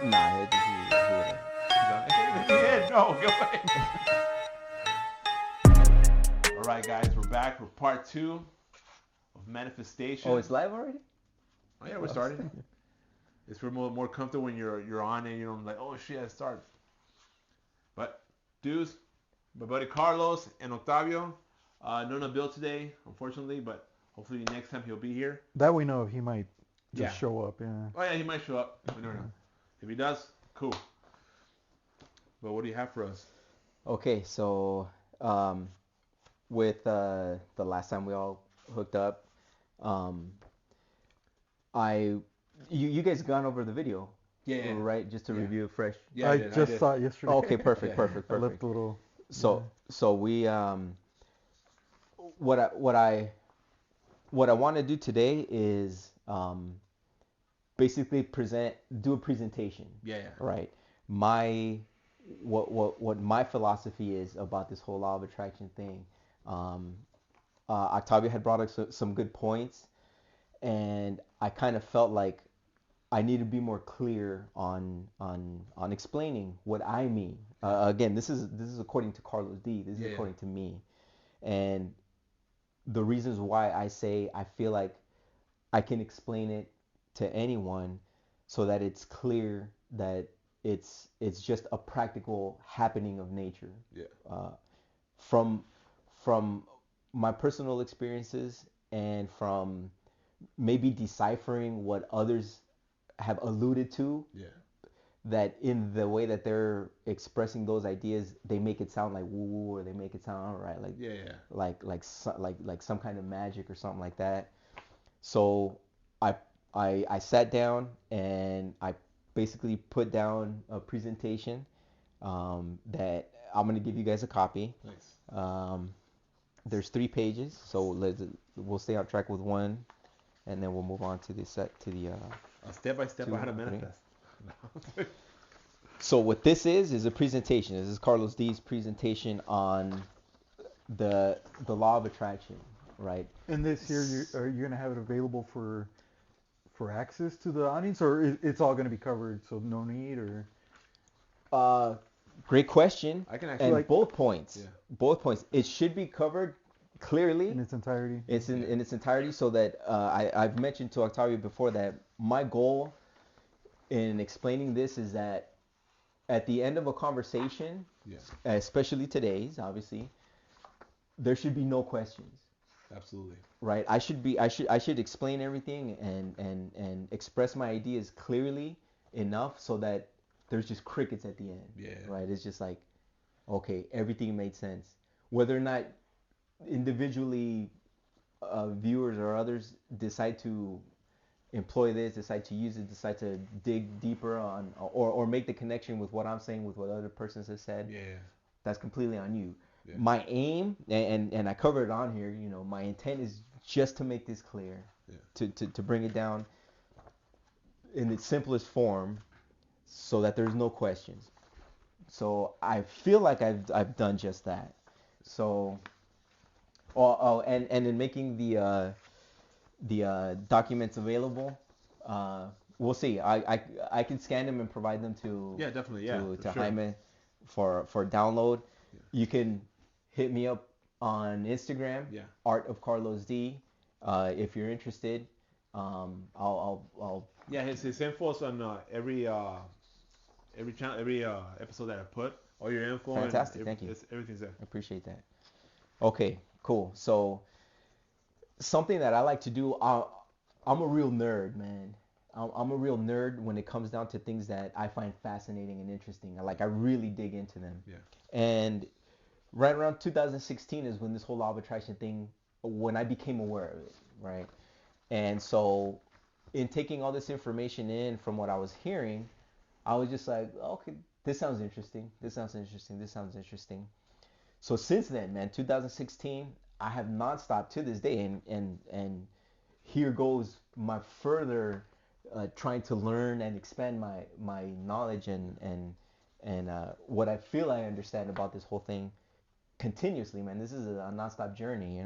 Nah, he wouldn't. No, go away. All right, guys, we're back for part 2 of manifestation. Oh, it's live already? Oh yeah, we're starting. It's more comfortable when you're on it. You know, like, oh shit, it starts. But dudes, my buddy Carlos and Octavio, no Nabil today, unfortunately, but hopefully next time he'll be here. That we know he might just Yeah. show up. Yeah. Oh yeah, he might show up. We never know. If he does, cool. But what do you have for us? Okay, so with the last time we all hooked up, um, you guys gone over the video, Yeah. right? Just to review it fresh. Yeah, I did. just saw it yesterday. Okay, perfect, Yeah. perfect, I left perfect. a little. So we what I want to do today is basically do a presentation. Yeah. Right. My what my philosophy is about this whole law of attraction thing. Um, Octavio had brought up some good points, and I kind of felt like I need to be more clear on explaining what I mean. Again, this is according to Carlos D. This is according to me, and the reasons why I say I feel like I can explain it to anyone, so that it's clear that it's just a practical happening of nature. Yeah. From from my personal experiences and from maybe deciphering what others have alluded to, Yeah. that in the way that they're expressing those ideas, they make it sound like woo woo, or they make it sound all right, like like some kind of magic or something like that. So I I sat down and I basically put down a presentation that I'm gonna give you guys a copy. Nice. There's 3 pages, so we'll stay on track with one, and then we'll move on to the Step by step, Two, how to three. manifest. So what this is a presentation. This is Carlos D's presentation on the law of attraction, right? And this year, are you gonna have it available for access to the audience, or it's all gonna be covered, so no need, or? Great question. I can actually And like- both points. Yeah. Both points. It should be covered clearly. In its entirety. It's in its entirety, so that I've mentioned to Octavio before that my goal in explaining this is that at the end of a conversation, especially today's, obviously, there should be no questions. Absolutely. Right? I should explain everything and express my ideas clearly enough so that there's just crickets at the end. Yeah. Right? It's just like, okay, everything made sense. Whether or not individually viewers or others decide to employ this, decide to use it, decide to dig deeper on, or make the connection with what I'm saying with what other persons have said, that's completely on you. Yeah. My aim, and I covered it on here, my intent is just to make this clear, to bring it down in its simplest form so that there's no questions. So I feel like I've done just that. So and in making the documents available, we'll see. I can scan them and provide them to definitely, to for sure. Jaime for download. You can hit me up on Instagram, Art of Carlos D, if you're interested. I'll his info's on every channel, every episode that I put. All your info. Fantastic, thank you. Everything's there. I appreciate that. Okay, cool. So something that I like to do, I'm a real nerd, man. I'm a real nerd when it comes down to things that I find fascinating and interesting. I really dig into them. Yeah. And right around 2016 is when this whole law of attraction thing, when I became aware of it, right? And so in taking all this information in from what I was hearing, I was just like, okay, this sounds interesting. This sounds interesting. This sounds interesting. So since then, man, 2016, I have nonstop to this day, and here goes my further trying to learn and expand my knowledge and what I feel I understand about this whole thing continuously, man. This is a nonstop journey,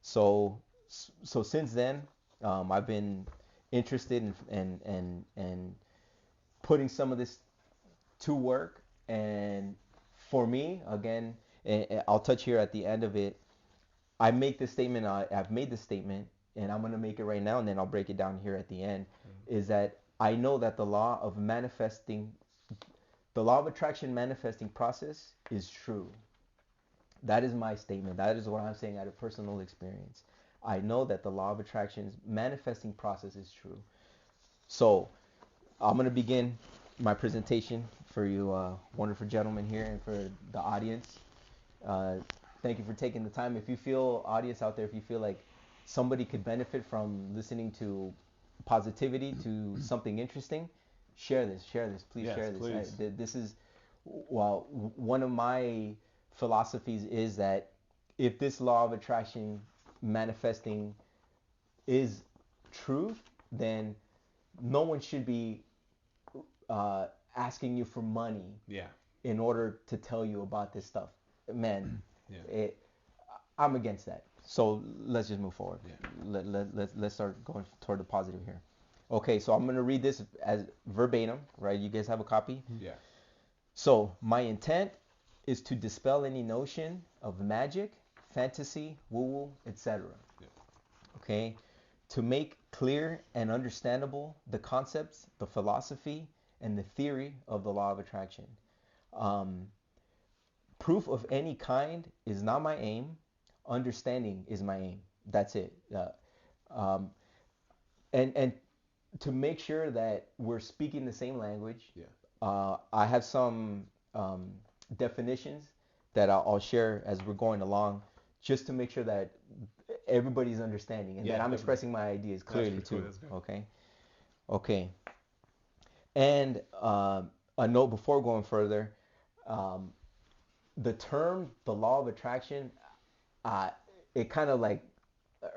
So since then, I've been interested and putting some of this to work. And for me, again, and I'll touch here at the end of it. I make this statement. I've made this statement, and I'm gonna make it right now, and then I'll break it down here at the end. Is that I know that the law of attraction manifesting process is true. That is my statement. That is what I'm saying out of personal experience. I know that the law of attraction's manifesting process is true. So I'm gonna begin my presentation for you wonderful gentlemen here and for the audience. Thank you for taking the time. If you feel, audience out there, if you feel like somebody could benefit from listening to positivity, to something interesting, share this, please Yes, share this. please. This is, well, one of my philosophies is that if this law of attraction manifesting is truth, then no one should be asking you for money Yeah. in order to tell you about this stuff. Man, Yeah. I'm against that. So let's just move forward. Yeah. Let's start going toward the positive here. Okay, so I'm going to read this as verbatim, right? You guys have a copy? Yeah. So my intent is to dispel any notion of magic, fantasy, woo-woo, etc. Yeah. Okay? To make clear and understandable the concepts, the philosophy, and the theory of the law of attraction. Proof of any kind is not my aim. Understanding is my aim. That's it. And to make sure that we're speaking the same language, I have some definitions that I'll share as we're going along, just to make sure that everybody's understanding and that I'm expressing my ideas clearly too. Okay. Okay. And a note before going further, the term, the law of attraction, it kind of like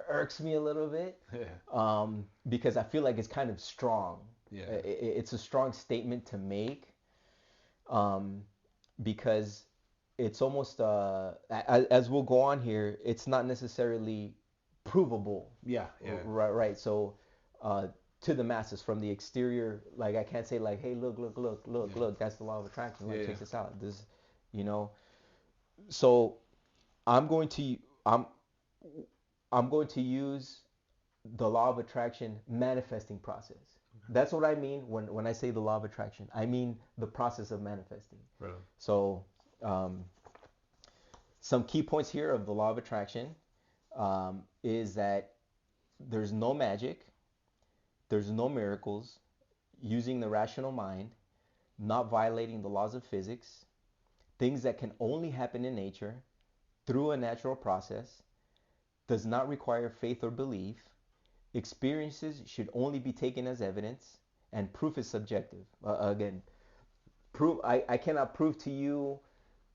irks me a little bit, because I feel like it's kind of strong. Yeah. It's a strong statement to make, because it's almost, as we'll go on here, it's not necessarily provable. Yeah. Yeah. Right. So, to the masses from the exterior, like I can't say like, hey, look, that's the law of attraction. Like, check this out. This, you know. So, I'm going to use the law of attraction manifesting process. That's what I mean when I say the law of attraction. I mean the process of manifesting. Right. So, some key points here of the law of attraction is that there's no magic, there's no miracles, using the rational mind, not violating the laws of physics, things that can only happen in nature through a natural process, does not require faith or belief, experiences should only be taken as evidence, and proof is subjective. Again, I cannot prove to you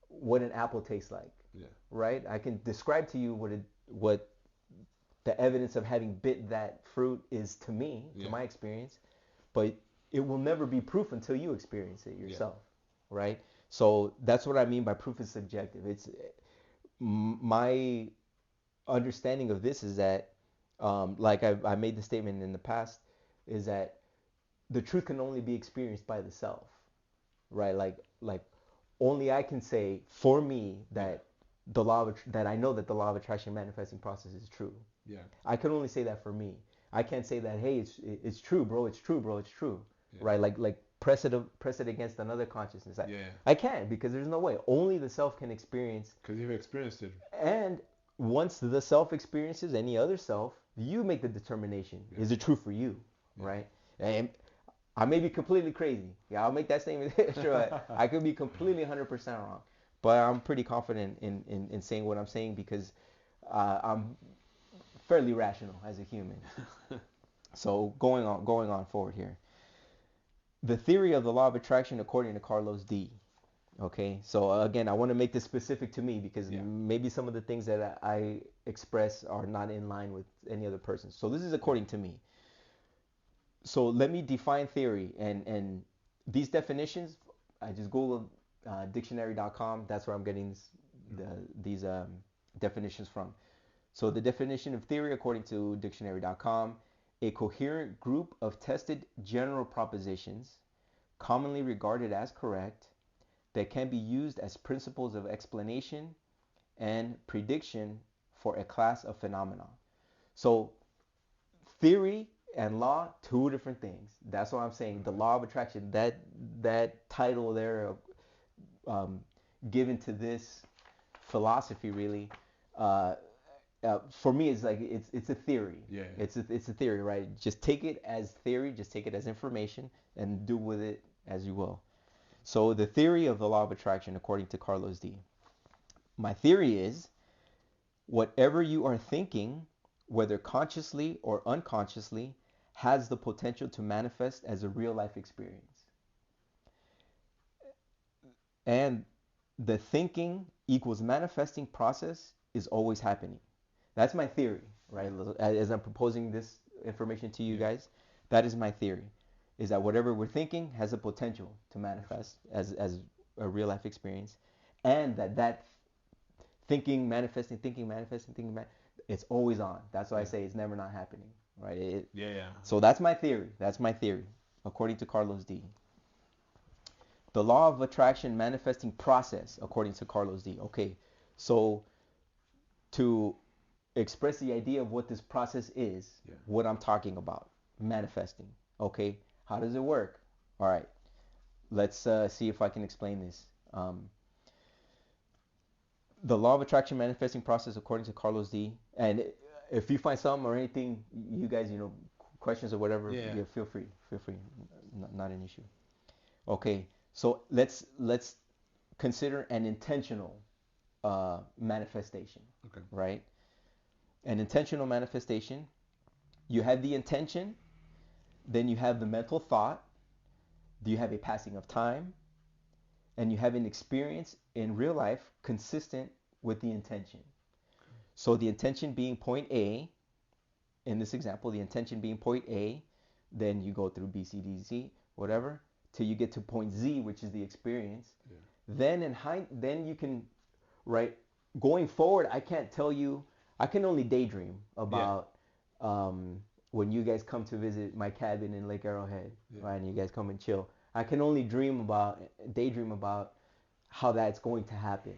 what an apple tastes like. Yeah. Right? I can describe to you what the evidence of having bit that fruit is to me, to my experience, but it will never be proof until you experience it yourself. Right? So that's what I mean by proof is subjective. It's my understanding of this is that, like I made the statement in the past, is that the truth can only be experienced by the self, right? Like only I can say for me that that I know that the law of attraction manifesting process is true. Yeah. I can only say that for me. I can't say that, hey, it's true, bro. It's true, bro. It's true, right? Like press it against another consciousness. I can't, because there's no way. Only the self can experience. Because you've experienced it. And once the self experiences any other self, you make the determination. Is it true for you, right? And I may be completely crazy. Yeah, I'll make that statement. Sure, I could be completely 100% wrong, but I'm pretty confident in saying what I'm saying, because I'm fairly rational as a human. So going on forward here. The theory of the law of attraction according to CarlosD. Okay, so again, I want to make this specific to me, because maybe some of the things that I express are not in line with any other person. So this is according to me. So let me define theory, and these definitions, I just Googled dictionary.com. That's where I'm getting these definitions from. So the definition of theory according to dictionary.com: a coherent group of tested general propositions commonly regarded as correct, that can be used as principles of explanation and prediction for a class of phenomena. So theory and law, two different things. That's what I'm saying. The law of attraction, that title there, um, given to this philosophy, really, uh, for me, it's like it's a theory. Yeah. It's a theory, right? Just take it as theory. Just take it as information, and do with it as you will. So the theory of the law of attraction, according to CarlosD. My theory is whatever you are thinking, whether consciously or unconsciously, has the potential to manifest as a real life experience. And the thinking equals manifesting process is always happening. That's my theory, right? As I'm proposing this information to you guys, that is my theory. Is that whatever we're thinking has the potential to manifest as a real life experience, and that thinking, manifesting, it's always on. That's why I say it's never not happening, right? So that's my theory. That's my theory, according to CarlosD. The law of attraction manifesting process, according to CarlosD. Okay, so to express the idea of what this process is, what I'm talking about, manifesting. Okay, how does it work? All right, let's see if I can explain this. The law of attraction manifesting process, according to CarlosD. And if you find something or anything, you guys, questions or whatever, feel free. Not an issue. Okay, so let's consider an intentional manifestation. Okay. Right? An intentional manifestation. You have the intention, then you have the mental thought, you have a passing of time, and you have an experience in real life consistent with the intention. So the intention being point A, in this example, the intention being point A, then you go through B, C, D, Z, whatever, till you get to point Z, which is the experience. Then then you can, right, going forward, I can't tell you, I can only daydream about when you guys come to visit my cabin in Lake Arrowhead, right, and you guys come and chill. I can only daydream about how that's going to happen.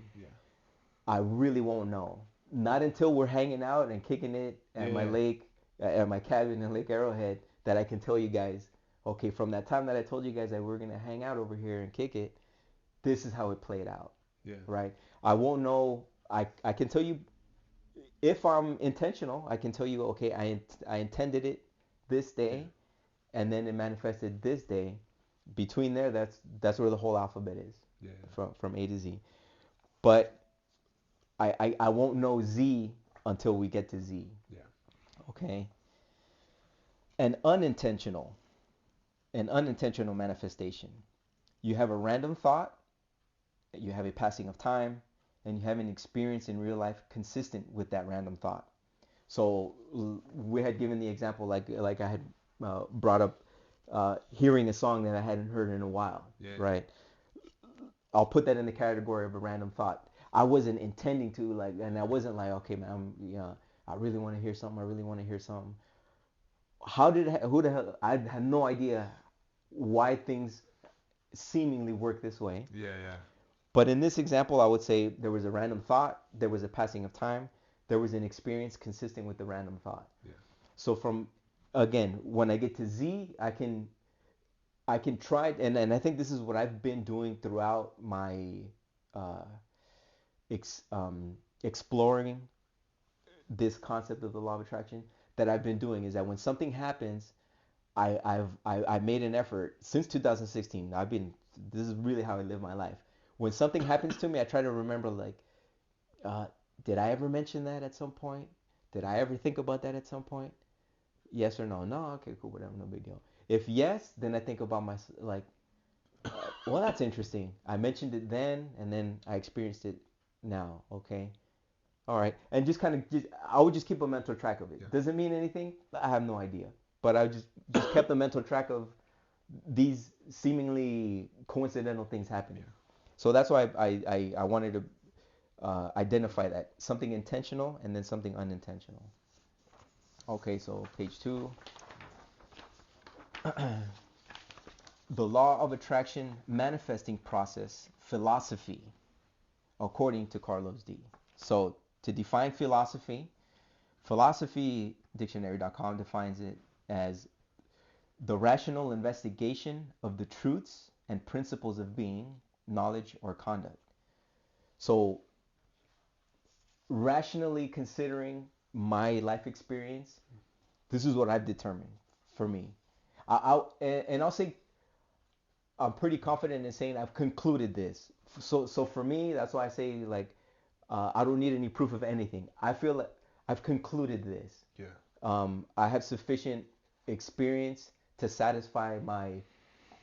I really won't know. Not until we're hanging out and kicking it at my lake, at my cabin in Lake Arrowhead, that I can tell you guys, okay, from that time that I told you guys that we're going to hang out over here and kick it, this is how it played out. Right? I won't know. I can tell you, if I'm intentional, I can tell you, okay, I intended it this day, and then it manifested this day. Between there, that's where the whole alphabet is, from A to Z. But I won't know Z until we get to Z. Okay. An unintentional manifestation. You have a random thought, you have a passing of time, and you have an experience in real life consistent with that random thought. So we had given the example, like I had brought up, hearing a song that I hadn't heard in a while, right? I'll put that in the category of a random thought. I wasn't intending to, and I wasn't like, okay, man, I really want to hear something. Who the hell? I had no idea why things seemingly work this way. But in this example, I would say there was a random thought, there was a passing of time, there was an experience consistent with the random thought. So again, when I get to Z, I can try, and I think this is what I've been doing throughout my exploring this concept of the law of attraction, that I've been doing is that when something happens, I made an effort since 2016. This is really how I live my life. When something happens to me, I try to remember, did I ever mention that at some point? Did I ever think about that at some point? Yes or no? No, okay, cool, whatever, no big deal. If yes, then I think about well, that's interesting. I mentioned it then, and then I experienced it now. Okay, all right, and I would just keep a mental track of it. Does it mean anything? I have no idea, but I just kept a mental track of these seemingly coincidental things happening. So that's why I wanted to identify that something intentional and then something unintentional. Okay, so page 2. the law of attraction manifesting process philosophy, according to CarlosD. So to define philosophy, philosophy.dictionary.com defines it as the rational investigation of the truths and principles of being, knowledge, or conduct. So rationally considering my life experience, this is what I've determined for me. And I'll say I'm pretty confident in saying I've concluded this. So for me, that's why I say like I don't need any proof of anything. I feel like I've concluded this. Yeah. I have sufficient experience to satisfy my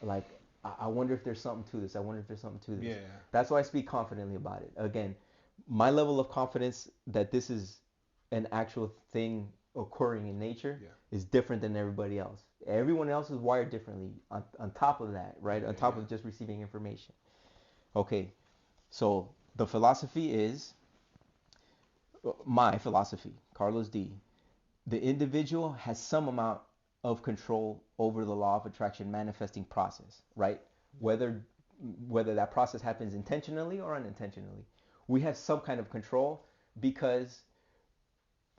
like. I wonder if there's something to this. I wonder if there's something to this. Yeah. That's why I speak confidently about it. Again, my level of confidence that this is an actual thing occurring in nature is different than everybody else. Everyone else is wired differently on top of that, right? On top of just receiving information. Okay, so the philosophy is my philosophy, CarlosD. The individual has some amount of control over the law of attraction manifesting process, right? Whether that process happens intentionally or unintentionally, we have some kind of control because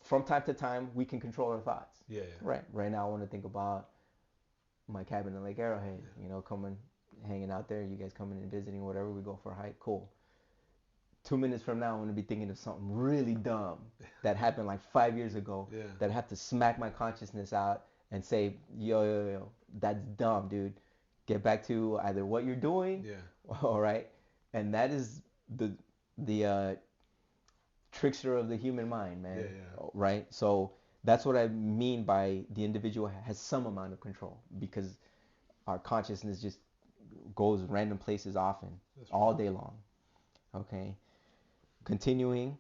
from time to time we can control our thoughts. Yeah. Right. Right now I want to think about my cabin in Lake Arrowhead. You know, coming, hanging out there. You guys coming and visiting, whatever. We go for a hike. Cool. 2 minutes from now, I'm gonna be thinking of something really dumb that happened like 5 years ago. Yeah. That I have to smack my consciousness out and say, yo, that's dumb, dude. Get back to either what you're doing, all right, and that is the trickster of the human mind, man. Right. So that's what I mean by the individual has some amount of control because our consciousness just goes random places often, all day long. Okay. Continuing,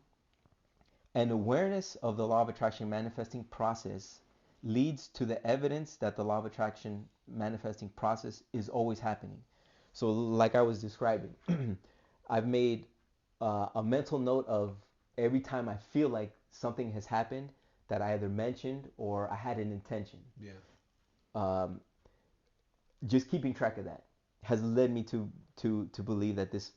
an awareness of the law of attraction manifesting process leads to the evidence that the law of attraction manifesting process is always happening. So like I was describing, I've made a mental note of every time I feel like something has happened that I either mentioned or I had an intention. Just keeping track of that has led me to believe that this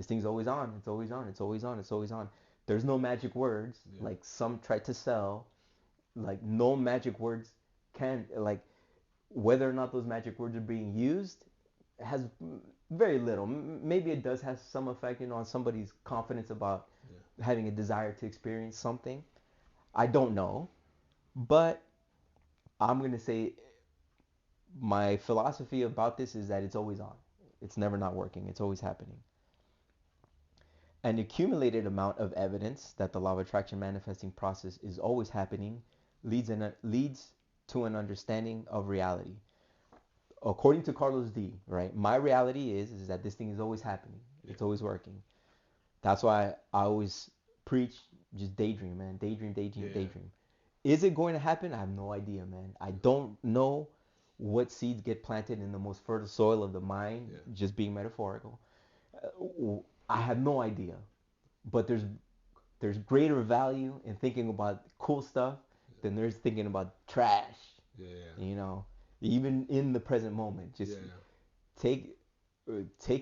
thing's always on. It's always on. It's always on. It's always on. There's no magic words like some try to sell. Like no magic words can, like, whether or not those magic words are being used has very little. Maybe it does have some effect, on somebody's confidence about having a desire to experience something. I don't know, but I'm gonna say my philosophy about this is that it's always on. It's never not working. It's always happening. An accumulated amount of evidence that the law of attraction manifesting process is always happening leads to an understanding of reality. According to CarlosD, right, my reality is that this thing is always happening. It's always working. That's why I always preach just daydream, man. Daydream. Is it going to happen? I have no idea, man. I don't know what seeds get planted in the most fertile soil of the mind, just being metaphorical. I have no idea. But there's greater value in thinking about cool stuff than there's thinking about trash. Even in the present moment, just take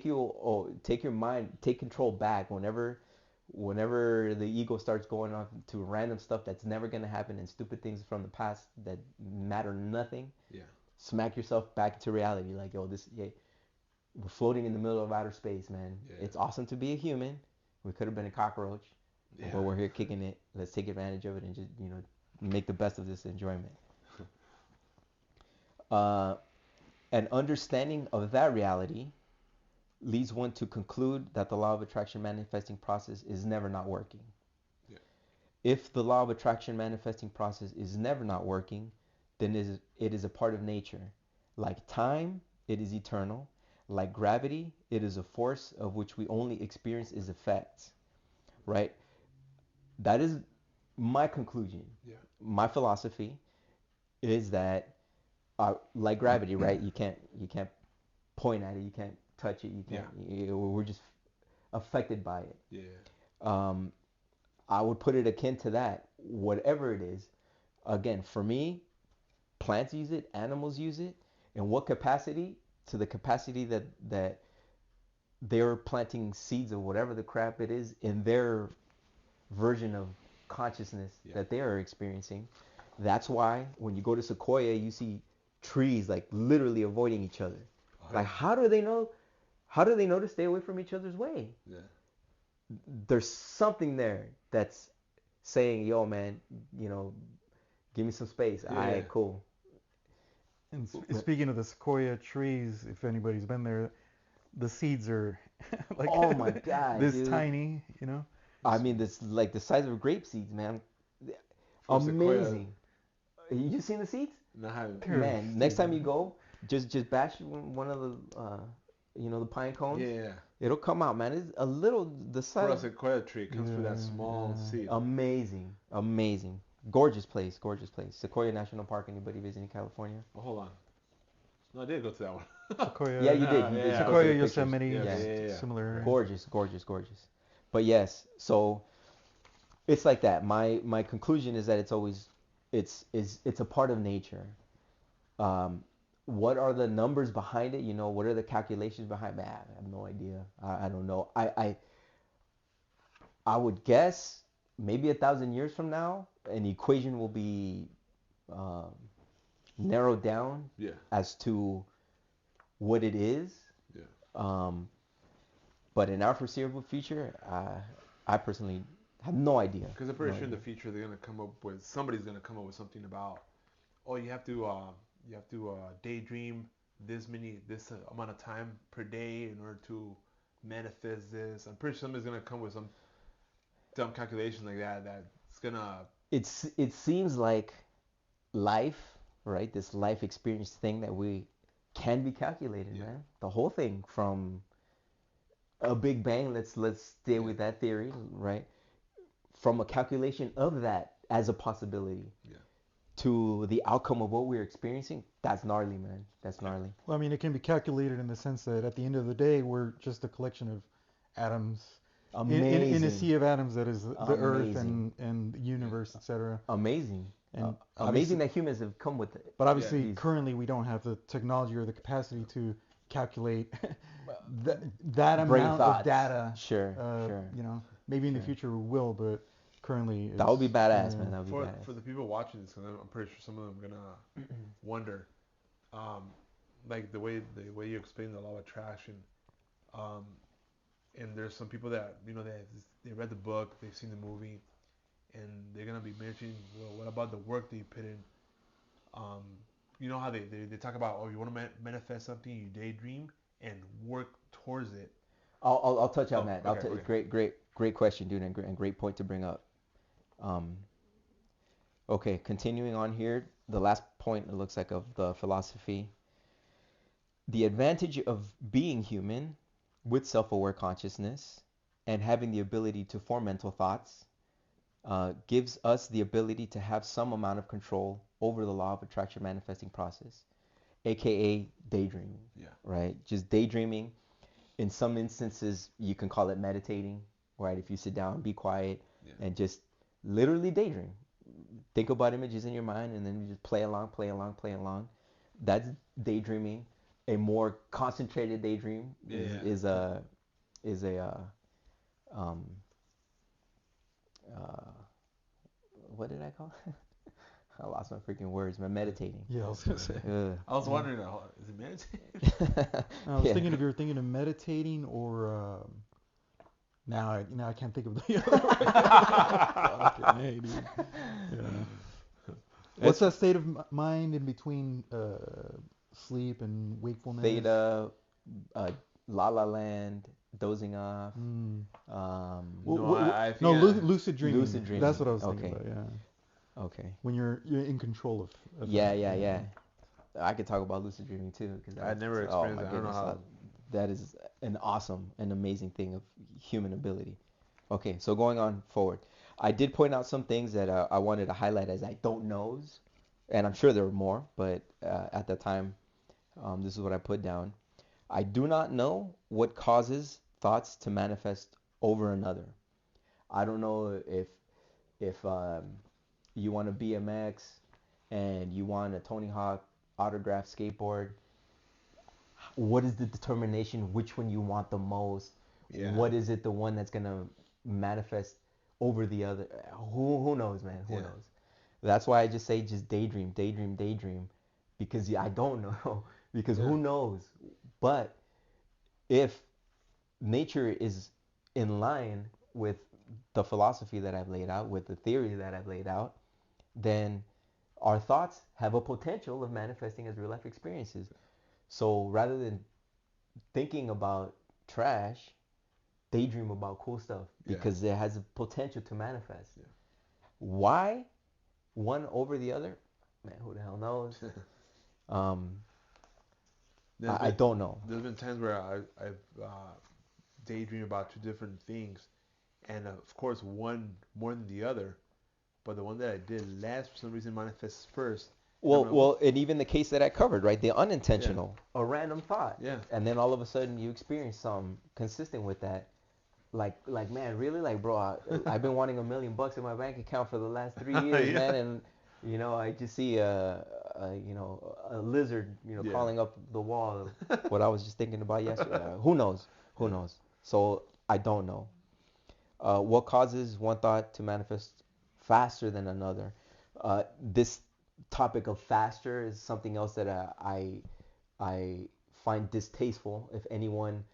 your mind, take control back whenever the ego starts going off to random stuff that's never gonna happen and stupid things from the past that matter nothing. Smack yourself back into reality, like, yo, we're floating in the middle of outer space, man. It's awesome to be a human. We could have been a cockroach, but we're here kicking it. Let's take advantage of it and just make the best of this enjoyment. An understanding of that reality leads one to conclude that the law of attraction manifesting process is never not working. If the law of attraction manifesting process is never not working, then it is a part of nature. Like time, it is eternal. Like gravity, it is a force of which we only experience its effects. Right? That is my conclusion. My philosophy is that like gravity, right? You can't point at it, you can't touch it, you can't. We're just affected by it. I would put it akin to that. Whatever it is, again, for me, plants use it, animals use it. In what capacity? to the capacity that they're planting seeds of whatever the crap it is in their version of consciousness that they are experiencing. That's why when you go to Sequoia, you see trees like literally avoiding each other. Like, how do they know? How do they know to stay away from each other's way? Yeah. There's something there that's saying, "Yo, man, give me some space." Yeah. All right, cool. And speaking of the sequoia trees, if anybody's been there, the seeds are like Oh my God, this dude. tiny, I mean, this like the size of grape seeds, man. For Amazing. You seen the seeds? No, I haven't. Man, next time you go, just bash one of the the pine cones. Yeah. It'll come out, man. It's a little the For a size. sequoia tree, it comes through that small seed. Amazing, amazing, gorgeous place, gorgeous place. Sequoia National Park. Anybody visiting California? Oh, hold on. No, I did go to that one. Sequoia. Yeah, you did. You did. Sequoia, You posted Yosemite, Yeah. similar. Gorgeous, gorgeous, gorgeous. But yes, so it's like that. My conclusion is that it's always it's a part of nature. What are the numbers behind it? What are the calculations behind it? I have no idea. I don't know. I would guess maybe 1,000 years from now, an equation will be narrowed down as to what it is. Yeah. But in our foreseeable future, I personally have no idea. Because I'm pretty sure in the future somebody's gonna come up with something about, you have to daydream this amount of time per day in order to manifest this. I'm pretty sure somebody's gonna come with some dumb calculation like that. That's gonna. It seems like life, right? This life experience thing that we can be calculated, man. The whole thing from a Big Bang. Let's stay with that theory, right? From a calculation of that as a possibility. Yeah. To the outcome of what we're experiencing, that's gnarly, man. That's gnarly. Well, I mean, it can be calculated in the sense that at the end of the day, we're just a collection of atoms in a sea of atoms that is the Earth and the universe, etc. Amazing. And amazing that humans have come with it. But obviously, currently, we don't have the technology or the capacity to calculate that amount of data. Sure. Maybe in the future we will, but currently that would be badass, man. That would be badass. For the people watching this, I'm pretty sure some of them are gonna wonder, like the way you explain the law of attraction, and there's some people that they read the book, they've seen the movie, and they're gonna be mentioning, well, what about the work that you put in? You know how they talk about, you want to manifest something, you daydream and work towards it. I'll touch on that. Okay. Great question, dude, and great point to bring up. Okay, continuing on here, the last point, it looks like, of the philosophy. The advantage of being human with self-aware consciousness and having the ability to form mental thoughts gives us the ability to have some amount of control over the law of attraction manifesting process, aka daydreaming. Yeah. Right? Just daydreaming. In some instances, you can call it meditating, right? If you sit down and be quiet and just literally daydream. Think about images in your mind and then you just play along. That's daydreaming. A more concentrated daydream is what did I call it? I lost my freaking words, man. Meditating. Yeah, I was gonna say. I was wondering, is it meditating? I was thinking if you were thinking of meditating or now I can't think of the other. Hey, dude. Yeah. What's that state of mind in between sleep and wakefulness? Theta, La La Land, dozing off. Lucid dreaming. Lucid dreaming. That's what I was thinking about. Yeah. Okay. When you're in control of yeah. I could talk about lucid dreaming too because I never experienced that. I don't know how. That is an awesome and amazing thing of human ability. Okay, so going on forward, I did point out some things that I wanted to highlight as I don't knows, and I'm sure there were more, but at the time, this is what I put down. I do not know what causes thoughts to manifest over another. I don't know if you want a BMX and you want a Tony Hawk autographed skateboard. what is the determination? Which one you want the most? Yeah. What is it? The one that's gonna manifest over the other? Who knows, man? Who knows? That's why I just say just daydream, daydream, daydream, because I don't know, because who knows? But if nature is in line with the philosophy that I've laid out, with the theory that I've laid out, then our thoughts have a potential of manifesting as real life experiences. So rather than thinking about trash, daydream about cool stuff because it has a potential to manifest. Yeah. Why one over the other? Man, who the hell knows? I don't know. There's been times where I've daydreamed about two different things, and of course one more than the other, but the one that I did last for some reason manifests first. Well, and even the case that I covered, right? The unintentional, a random thought. Yeah. And then all of a sudden you experience something consistent with that. Like man, really? Like, bro, I've been wanting $1 million in my bank account for the last 3 years, man. And, I just see a lizard, crawling up the wall. What I was just thinking about yesterday. Who knows? Who knows? So I don't know. What causes one thought to manifest faster than another? This topic of faster is something else that I find distasteful. If anyone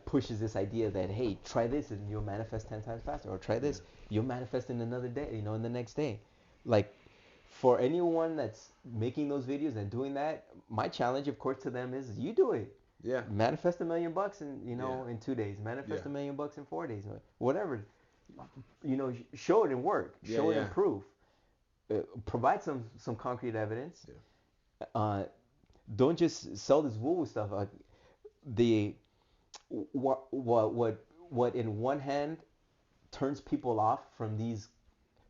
pushes this idea that, hey, try this and you'll manifest 10 times faster, or try this, you'll manifest in another day, in the next day. Like, for anyone that's making those videos and doing that, my challenge, of course, to them is you do it. Yeah. Manifest $1 million in 2 days. Manifest $1 million in 4 days. Whatever. Show it in work. Show it in proof. Provide some concrete evidence. Yeah. Don't just sell this woo-woo stuff. What in one hand turns people off from these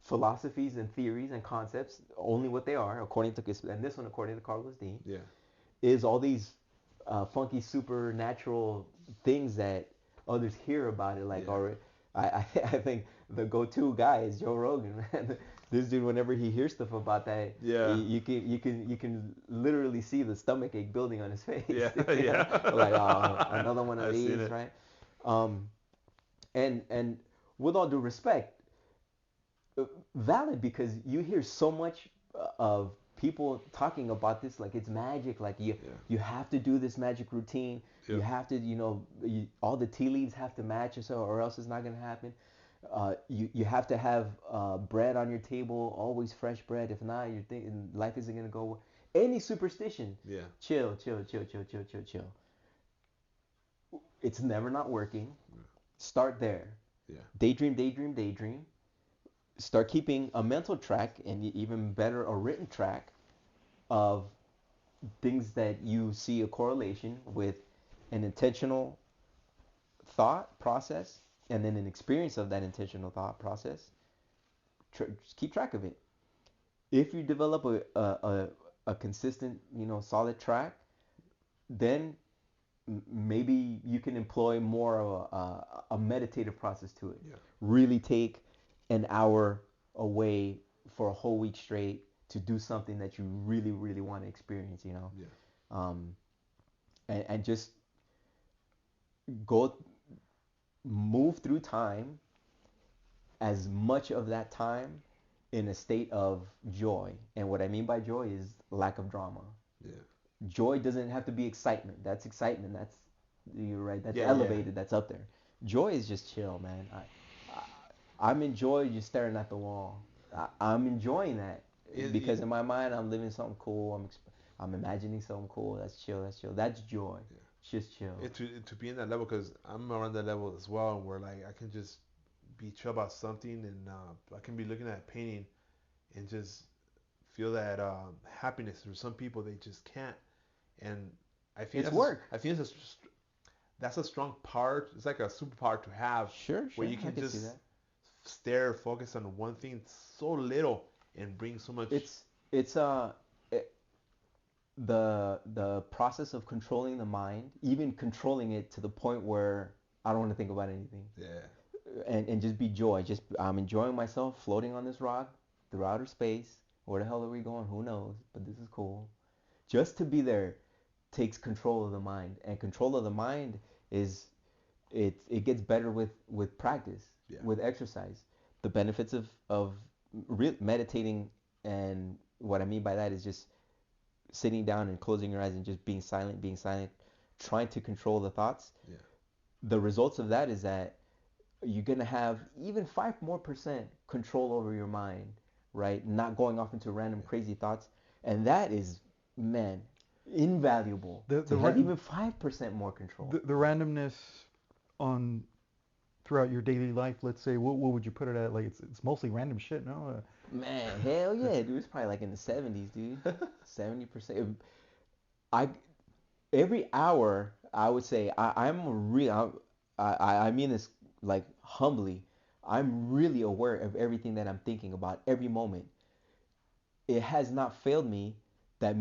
philosophies and theories and concepts, only what they are, according to CarlosD, is all these funky supernatural things that others hear about it. Like, I think the go-to guy is Joe Rogan, man. This dude, whenever he hears stuff about that, you can literally see the stomach ache building on his face. Yeah. Like, another one of these, right? And with all due respect, valid, because you hear so much of people talking about this like it's magic, like you have to do this magic routine. You have to, all the tea leaves have to match or else it's not going to happen. You have to have bread on your table, always fresh bread. If not, you're thinking life isn't going to go. Any superstition. Yeah. Chill. It's never not working. Start there. Yeah. Daydream. Start keeping a mental track, and even better, a written track of things that you see a correlation with an intentional thought process and then an experience of that intentional thought process. Just keep track of it. If you develop a consistent, solid track, then maybe you can employ more of a meditative process to it. Yeah. Really take an hour away for a whole week straight to do something that you really, really want to experience, Yeah. And just move through time, as much of that time in a state of joy. And what I mean by joy is lack of drama. Yeah. Joy doesn't have to be excitement. That's excitement. You're right. That's elevated. Yeah. That's up there. Joy is just chill, man. I'm enjoying just staring at the wall. I'm enjoying that because in my mind I'm living something cool. I'm imagining something cool. That's chill. That's joy. Yeah. Just chill. To be in that level, because I'm around that level as well, where like I can just be chill about something, and I can be looking at a painting and just feel that happiness. For some people, they just can't, and I feel it's work. I feel that's a strong part. It's like a superpower to have. Sure. Where you can just focus on one thing so little and bring so much. The process of controlling the mind, even controlling it to the point where I don't want to think about anything. Yeah. And just be joy. I'm enjoying myself floating on this rock through outer space. Where the hell are we going? Who knows? But this is cool. just to be there takes control of the mind, and control of the mind is it gets better with practice, with exercise. The benefits of meditating, and what I mean by that is just sitting down and closing your eyes and just being silent, trying to control the thoughts. Yeah. The results of that is that you're gonna have even 5% more control over your mind, right? Not going off into random crazy thoughts, and that is, man, invaluable. To have even 5% more control. The randomness on throughout your daily life, let's say, what would you put it at? Like it's mostly random shit, no? Man, hell yeah, dude. It's probably like in the 70s, dude. 70%. Every hour, I would say, I mean this like humbly. I'm really aware of everything that I'm thinking about every moment. It has not failed me that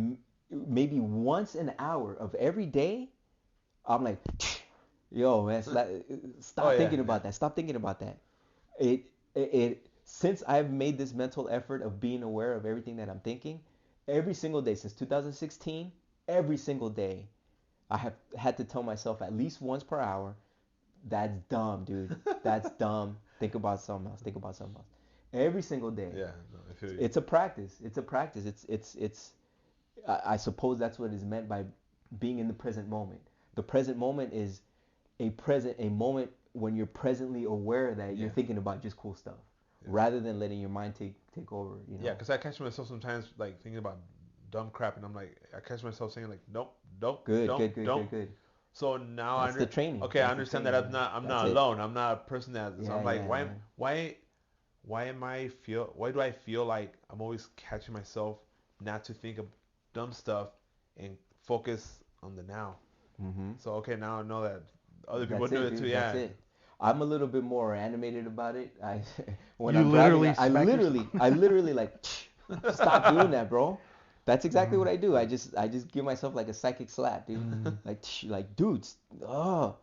maybe once an hour of every day, I'm like, yo, man, stop thinking about that. Stop thinking about that. Since I've made this mental effort of being aware of everything that I'm thinking, every single day since 2016, every single day, I have had to tell myself at least once per hour, that's dumb, dude. That's dumb. Think about something else. Think about something else. Every single day. Yeah, no, I feel you. It's a practice. It's a practice. I suppose that's what is meant by being in the present moment. The present moment is a moment when you're presently aware that you're thinking about just cool stuff, rather than letting your mind take over. You know? Yeah, because I catch myself sometimes like thinking about dumb crap, and I'm like, I catch myself saying like, nope, don't. Good. So now that's the training. Okay, I understand that I'm not alone. I'm not a person that. So I'm like, why do I feel like I'm always catching myself not to think of dumb stuff and focus on the now? Mm-hmm. So okay, now I know that other people do it too. Yeah. That's it. I'm a little bit more animated about it. When I'm driving, I literally like stop doing that, bro. That's exactly what I do. I just give myself like a psychic slap, dude. Like dudes. Oh,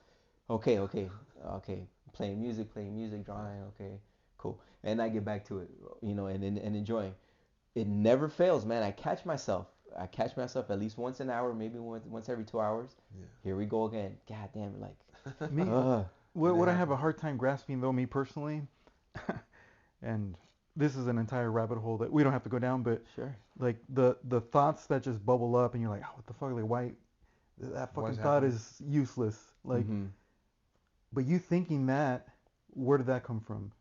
okay. Playing music, drawing. Okay, cool. And I get back to it, and enjoying. It never fails, man. I catch myself at least once an hour, maybe once every 2 hours. Yeah. Here we go again. God damn it, like. Me, what I have a hard time grasping, though, me personally, and this is an entire rabbit hole that we don't have to go down, but sure. Like the thoughts that just bubble up, and you're like, oh, what the fuck? Like, why? That fucking thought is useless. Like, but you thinking that, where did that come from?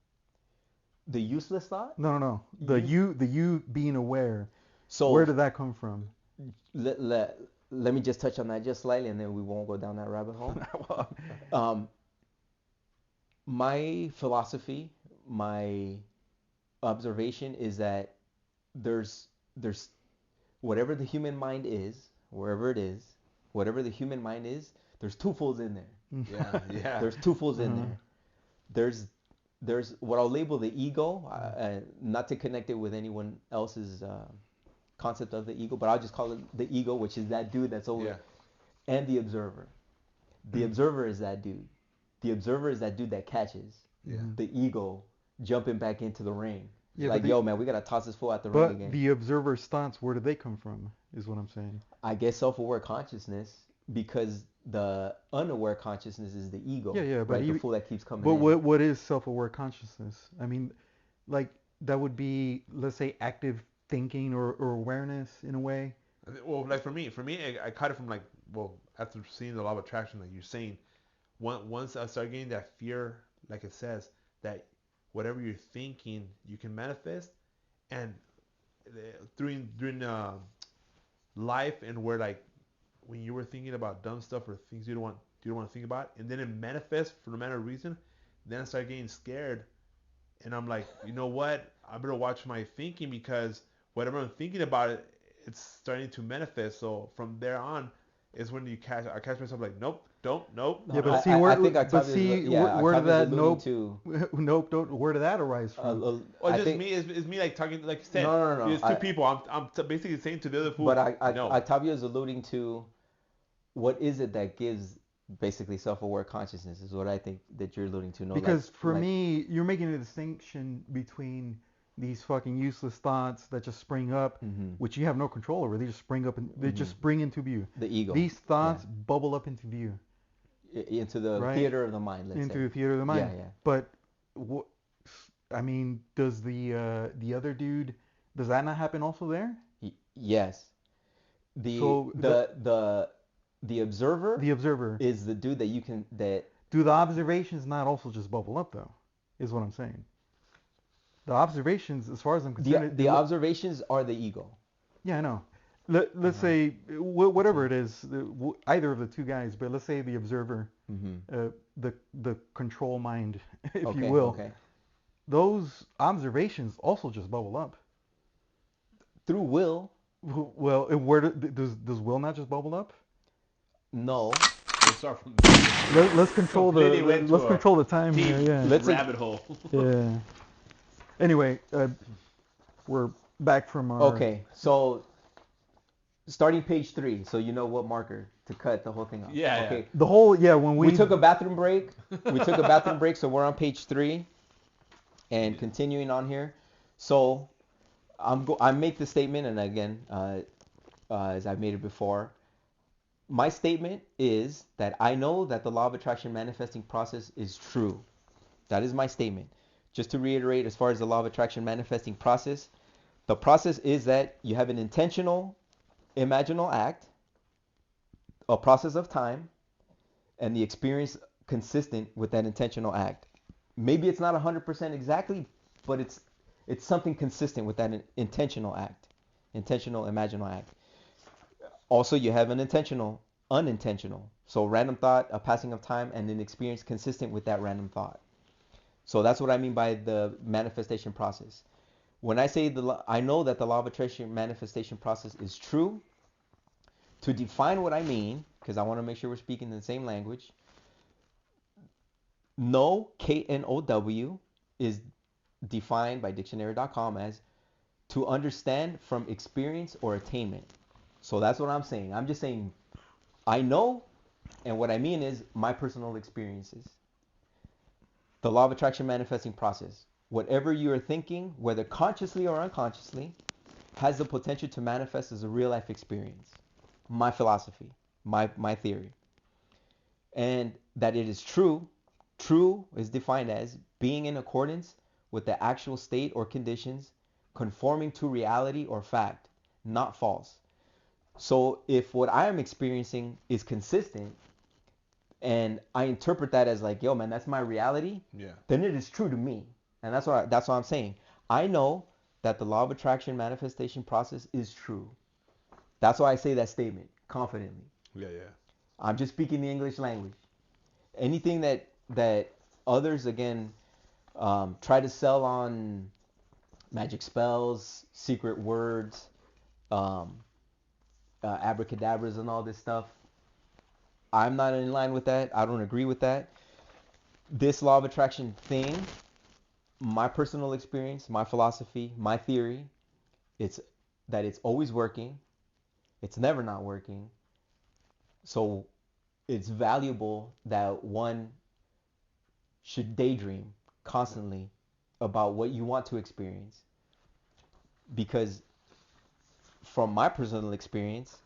The useless thought? No. The you being aware. So where did that come from? Let me just touch on that just slightly, and then we won't go down that rabbit hole. My philosophy, my observation is that there's whatever the human mind is, wherever it is, whatever the human mind is, there's two fools in there. Yeah. There's two fools in there. There's what I'll label the ego, not to connect it with anyone else's concept of the ego, but I'll just call it the ego, which is that dude that's over, and the observer. The observer is that dude. The observer is that dude that catches the ego jumping back into the ring. Yeah, like, yo, man, we got to toss this fool out the ring again. But the observer's thoughts, where do they come from, is what I'm saying. I guess self-aware consciousness, because the unaware consciousness is the ego. Yeah, but right? The fool that keeps coming in. But what is self-aware consciousness? I mean, like, that would be, let's say, active thinking or awareness in a way. Well, like for me, I caught it from like, well, after seeing the law of attraction, like you're saying, once I start getting that fear, like it says, that whatever you're thinking, you can manifest, and during life, and where like when you were thinking about dumb stuff or things you don't want to think about, and then it manifests for no matter reason, then I start getting scared, and I'm like, you know what? I better watch my thinking, because whatever I'm thinking about it's starting to manifest. So from there on is when I catch myself like, nope. Yeah, but see, where did that nope, where did that arise from? Well, it's me like talking, like you said. No. It's two people. I'm basically saying to the other fool. But Octavio is alluding to, what is it that gives basically self-aware consciousness, is what I think that you're alluding to. Because for me, you're making a distinction between these fucking useless thoughts that just spring up, which you have no control over. They just spring up and they just spring into view. The ego. These thoughts bubble up into view. Into the theater of the mind, let's say. Into the theater of the mind. Yeah. But, I mean, does the other dude, does that not happen also there? Yes. The observer. The observer is the dude that you can Do the observations not also just bubble up though? Is what I'm saying. The observations, as far as I'm concerned, the observations are the ego. Yeah, I know. Let's say whatever it is, either of the two guys, but let's say the observer, the control mind, if you will. Okay. Those observations also just bubble up. Through will. Well, where does will not just bubble up? No. Let's start from let's control the time here. Yeah. Let's rabbit hole. Yeah. Anyway, we're back from our. Okay, so starting page 3, so you know what marker to cut the whole thing off. Yeah. Okay. The whole when we took a bathroom break. So we're on page 3, and continuing on here. So I make the statement, and again, as I've made it before, my statement is that I know that the law of attraction manifesting process is true. That is my statement. Just to reiterate, as far as the law of attraction manifesting process, the process is that you have an intentional, imaginal act, a process of time, and the experience consistent with that intentional act. Maybe it's not 100% exactly, but it's something consistent with that intentional act, intentional, imaginal act. Also, you have an intentional, unintentional. So random thought, a passing of time, and an experience consistent with that random thought. So that's what I mean by the manifestation process. When I say I know that the law of attraction manifestation process is true, to define what I mean, because I want to make sure we're speaking the same language, know, K-N-O-W, is defined by dictionary.com as to understand from experience or attainment. So that's what I'm saying. I'm just saying I know, and what I mean is my personal experiences. The law of attraction manifesting process. Whatever you are thinking, whether consciously or unconsciously, has the potential to manifest as a real life experience. My philosophy, my theory. And that it is true. True is defined as being in accordance with the actual state or conditions, conforming to reality or fact, not false. So if what I am experiencing is consistent, and I interpret that as like, yo, man, that's my reality, then it is true to me. And that's what I'm saying. I know that the law of attraction manifestation process is true. That's why I say that statement confidently. Yeah. I'm just speaking the English language. Anything that others, again, try to sell on magic spells, secret words, abracadabras and all this stuff, I'm not in line with that. I don't agree with that. This law of attraction thing, my personal experience, my philosophy, my theory, it's that it's always working. It's never not working. So it's valuable that one should daydream constantly about what you want to experience. Because from my personal experience,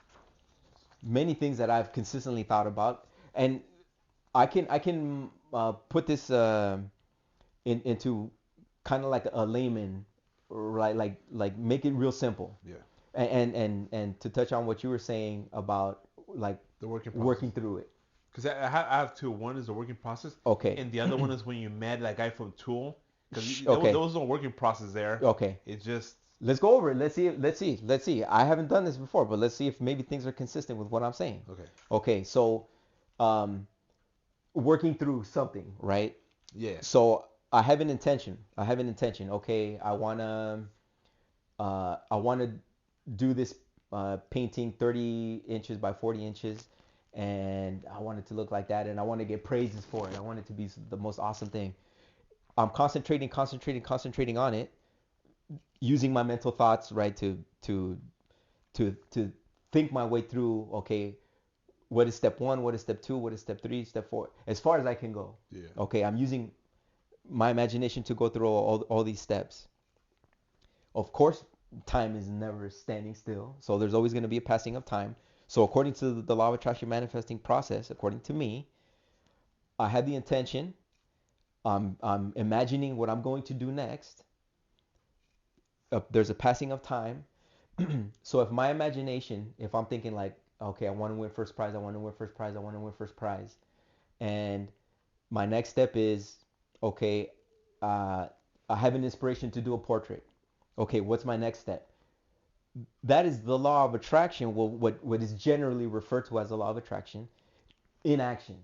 many things that I've consistently thought about, and I can put this into kind of like a layman, right? Like make it real simple. Yeah. And to touch on what you were saying about like the working through it. Because I have two. One is the working process. Okay. And the other one is when you met that guy from Tool. Because okay. there was no working process there. Okay. It's just. Let's go over it. Let's see. I haven't done this before, but let's see if maybe things are consistent with what I'm saying. Okay. So, working through something, right? Yeah. So I have an intention. Okay. I wanna do this painting 30 inches by 40 inches, and I want it to look like that, and I want to get praises for it. I want it to be the most awesome thing. I'm concentrating on it, using my mental thoughts, right, to think my way through, okay, what is step 1, what is step 2, what is step 3, step 4, as far as I can go. Yeah. Okay, I'm using my imagination to go through all these steps. Of course, time is never standing still. So there's always going to be a passing of time. So according to the law of attraction manifesting process, according to me, I had the intention. I'm imagining what I'm going to do next. There's a passing of time. So if my imagination, if I'm thinking like, okay, I want to win first prize, I want to win first prize, I want to win first prize, and my next step is, okay, I have an inspiration to do a portrait. Okay, what's my next step? That is the law of attraction, well, what is generally referred to as the law of attraction in action.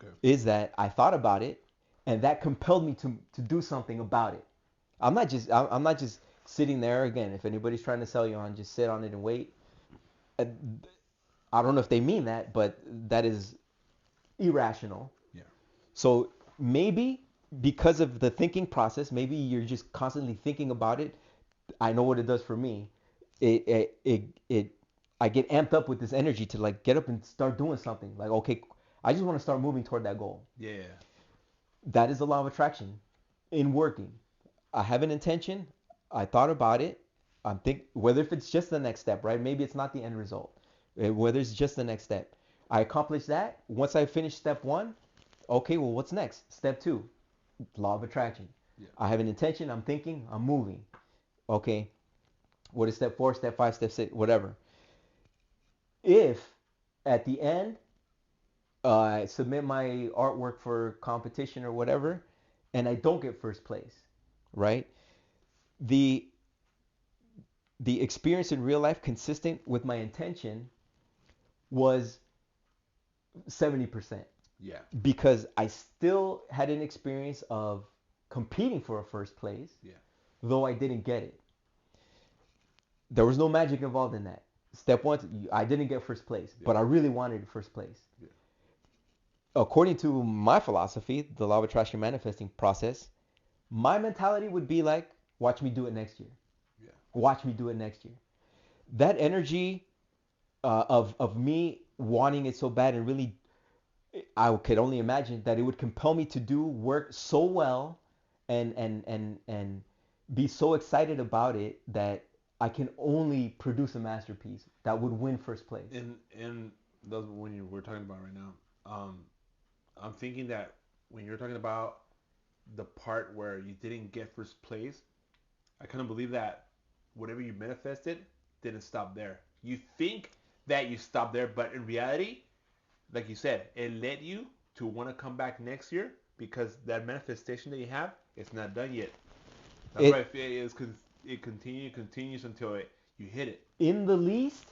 Okay. Is that I thought about it, and that compelled me to do something about it. I'm not just sitting there. Again, if anybody's trying to sell you on just sit on it and wait, I don't know if they mean that, but that is irrational. Yeah. So maybe because of the thinking process, maybe you're just constantly thinking about it. I know what it does for me. I get amped up with this energy to like get up and start doing something. Like, okay, I just want to start moving toward that goal. Yeah. That is the law of attraction in working. I have an intention. I thought about it. I'm think whether if it's just the next step, right? Maybe it's not the end result. Whether it's just the next step. I accomplished that. Once I finish step 1, okay, well, what's next? Step 2, law of attraction. Yeah. I have an intention. I'm thinking. I'm moving. Okay. What is step 4, step 5, step 6, whatever. If at the end I submit my artwork for competition or whatever, and I don't get first place, right? The experience in real life consistent with my intention was 70%. Yeah. Because I still had an experience of competing for a first place, yeah, though I didn't get it. There was no magic involved in that. Step 1, I didn't get first place, yeah, but I really wanted first place. Yeah. According to my philosophy, the law of attraction manifesting process, my mentality would be like, watch me do it next year. Yeah. Watch me do it next year. That energy of me wanting it so bad, and really, I could only imagine that it would compel me to do work so well and be so excited about it that I can only produce a masterpiece that would win first place. And those when we're talking about right now, I'm thinking that when you're talking about the part where you didn't get first place, I kind of believe that whatever you manifested didn't stop there. You think that you stopped there, but in reality, like you said, it led you to want to come back next year because that manifestation that you have, it's not done yet. That's why it continues until you hit it. In the least,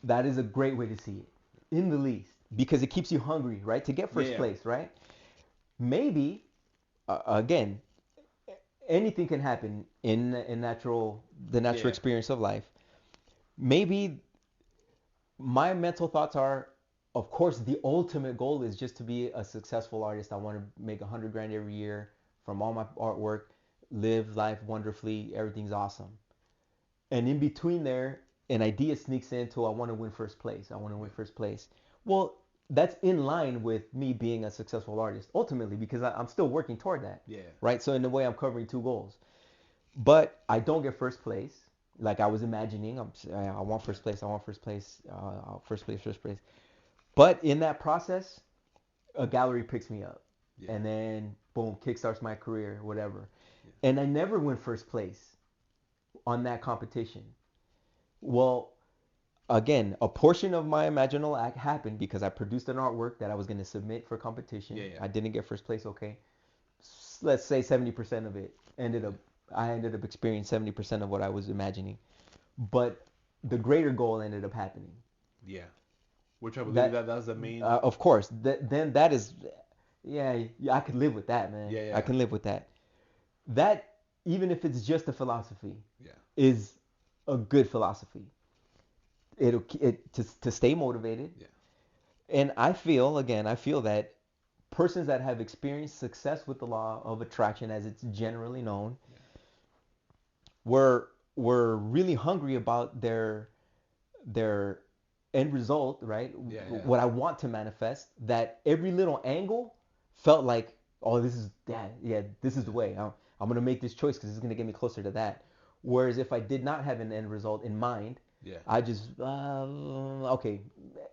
that is a great way to see it. In the least, because it keeps you hungry, right, to get first place, right? Maybe, again, anything can happen in the natural experience of life. Maybe my mental thoughts are, of course, the ultimate goal is just to be a successful artist. I want to make $100,000 every year from all my artwork, live life wonderfully, everything's awesome. And in between there, an idea sneaks into, I want to win first place. I want to win first place. Well, that's in line with me being a successful artist, ultimately, because I'm still working toward that. Yeah. Right? So in a way, I'm covering 2 goals. But I don't get first place. Like I was imagining, I want first place, I want first place, first place. But in that process, a gallery picks me up. Yeah. And then, boom, kickstarts my career, whatever. Yeah. And I never win first place on that competition. Well, again, a portion of my imaginal act happened because I produced an artwork that I was going to submit for competition. Yeah. I didn't get first place, okay. Let's say 70% of it I ended up experiencing 70% of what I was imagining. But the greater goal ended up happening. Yeah. Which I believe that was the main... of course. Then that is... Yeah, I could live with that, man. Yeah. I can live with that. That, even if it's just a philosophy, is a good philosophy. To stay motivated. Yeah. And I feel that persons that have experienced success with the law of attraction, as it's generally known, were really hungry about their end result, right? Yeah. What I want to manifest, that every little angle felt like, oh, this is the way. I'm going to make this choice because it's going to get me closer to that. Whereas if I did not have an end result in mind, I just okay,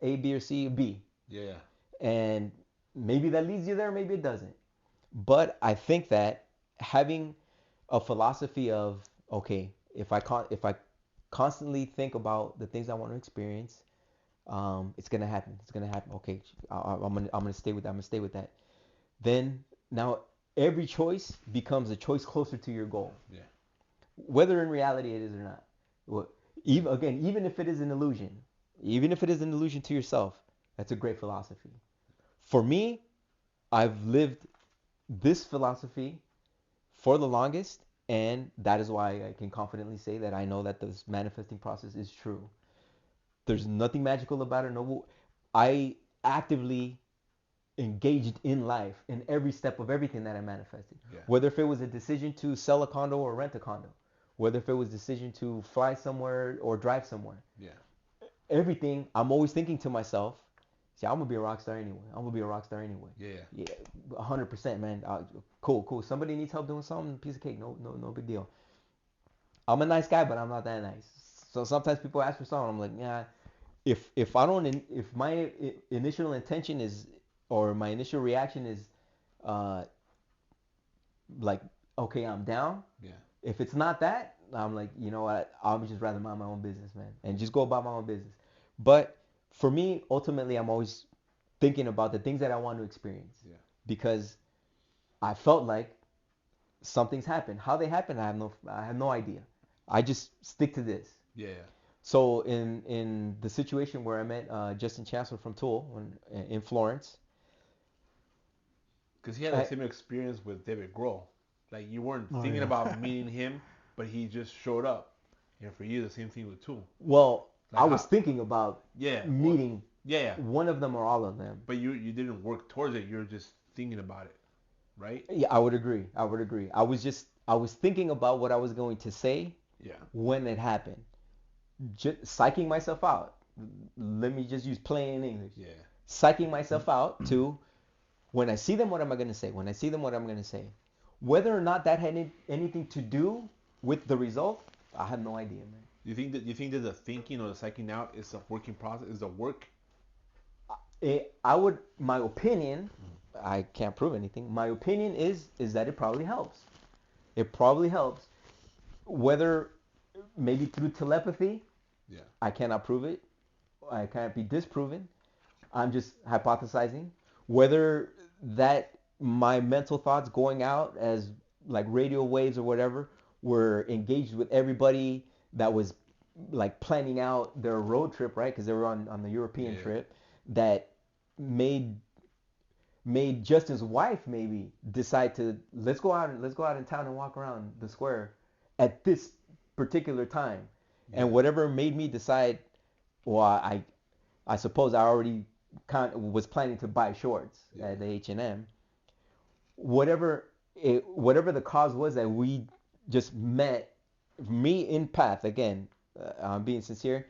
A, B, or C, B. Yeah. And maybe that leads you there, maybe it doesn't. But I think that having a philosophy of okay, if I constantly think about the things I want to experience, it's gonna happen. It's gonna happen. Okay, I'm gonna stay with that. I'm gonna stay with that. Then now every choice becomes a choice closer to your goal. Yeah. Whether in reality it is or not. Well, even if it is an illusion, even if it is an illusion to yourself, that's a great philosophy. For me, I've lived this philosophy for the longest, and that is why I can confidently say that I know that this manifesting process is true. There's nothing magical about it. No, I actively engaged in life in every step of everything that I manifested. Yeah. Whether if it was a decision to sell a condo or rent a condo, whether if it was a decision to fly somewhere or drive somewhere. Yeah. Everything, I'm always thinking to myself, see, I'm gonna be a rock star anyway. I'm gonna be a rock star anyway. Yeah. 100%, man. Cool. Somebody needs help doing something, piece of cake. No big deal. I'm a nice guy, but I'm not that nice. So sometimes people ask for something, I'm like, yeah. If my initial intention is, or my initial reaction is, uh, like, okay, I'm down. Yeah. If it's not that, I'm like, you know what? I would just rather mind my own business, man, and just go about my own business. But for me, ultimately, I'm always thinking about the things that I want to experience. Yeah. Because I felt like something's happened. How they happened, I have no idea. I just stick to this. Yeah. So in the situation where I met Justin Chancellor from Tool in Florence. Because he had a similar experience with David Grohl. Like, you weren't thinking about meeting him, but he just showed up. And for you, the same thing with Tool. Well, like I was thinking about meeting Yeah. one of them or all of them. But you didn't work towards it. You were just thinking about it, right? Yeah, I would agree. I was thinking about what I was going to say when it happened. Just psyching myself out. Let me just use plain English. Yeah. Psyching myself out to when I see them, what am I going to say? When I see them, what am I going to say? Whether or not that had anything to do with the result, I have no idea, man. You think that the thinking or the psyching out is a working process? Is a work? My opinion, I can't prove anything. My opinion is that it probably helps. It probably helps. Whether maybe through telepathy, I cannot prove it. I can't be disproven. I'm just hypothesizing. Whether that my mental thoughts going out as like radio waves or whatever were engaged with everybody that was like planning out their road trip, right? Because they were on the European trip, that made Justin's wife maybe decide to let's go out in town and walk around the square at this particular time. And whatever made me decide, well, I suppose I already was planning to buy shorts at the H&M. Whatever the cause was that we just met, me in path again. I'm being sincere.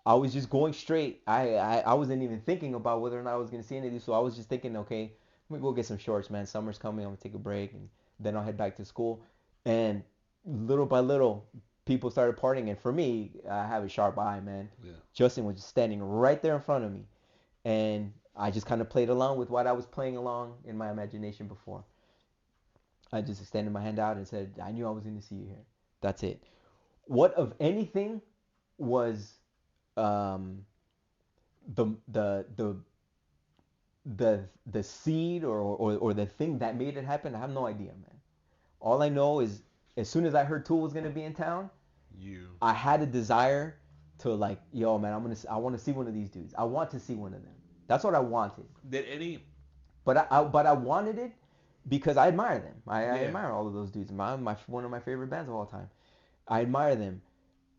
I was just going straight. I wasn't even thinking about whether or not I was gonna see any of these. So I was just thinking, okay, let me go get some shorts, man. Summer's coming. I'm gonna take a break, and then I'll head back to school. And little by little, people started partying. And for me, I have a sharp eye, man. Yeah. Justin was just standing right there in front of me, and I just kind of played along with what I was playing along in my imagination before. I just extended my hand out and said, I knew I was going to see you here. That's it. What, of anything, was the seed or the thing that made it happen? I have no idea, man. All I know is as soon as I heard Tool was going to be in town, I had a desire to like, yo, man, I want to see one of these dudes. I want to see one of them. That's what I wanted. But I wanted it because I admire them. I admire all of those dudes. One of my favorite bands of all time. I admire them.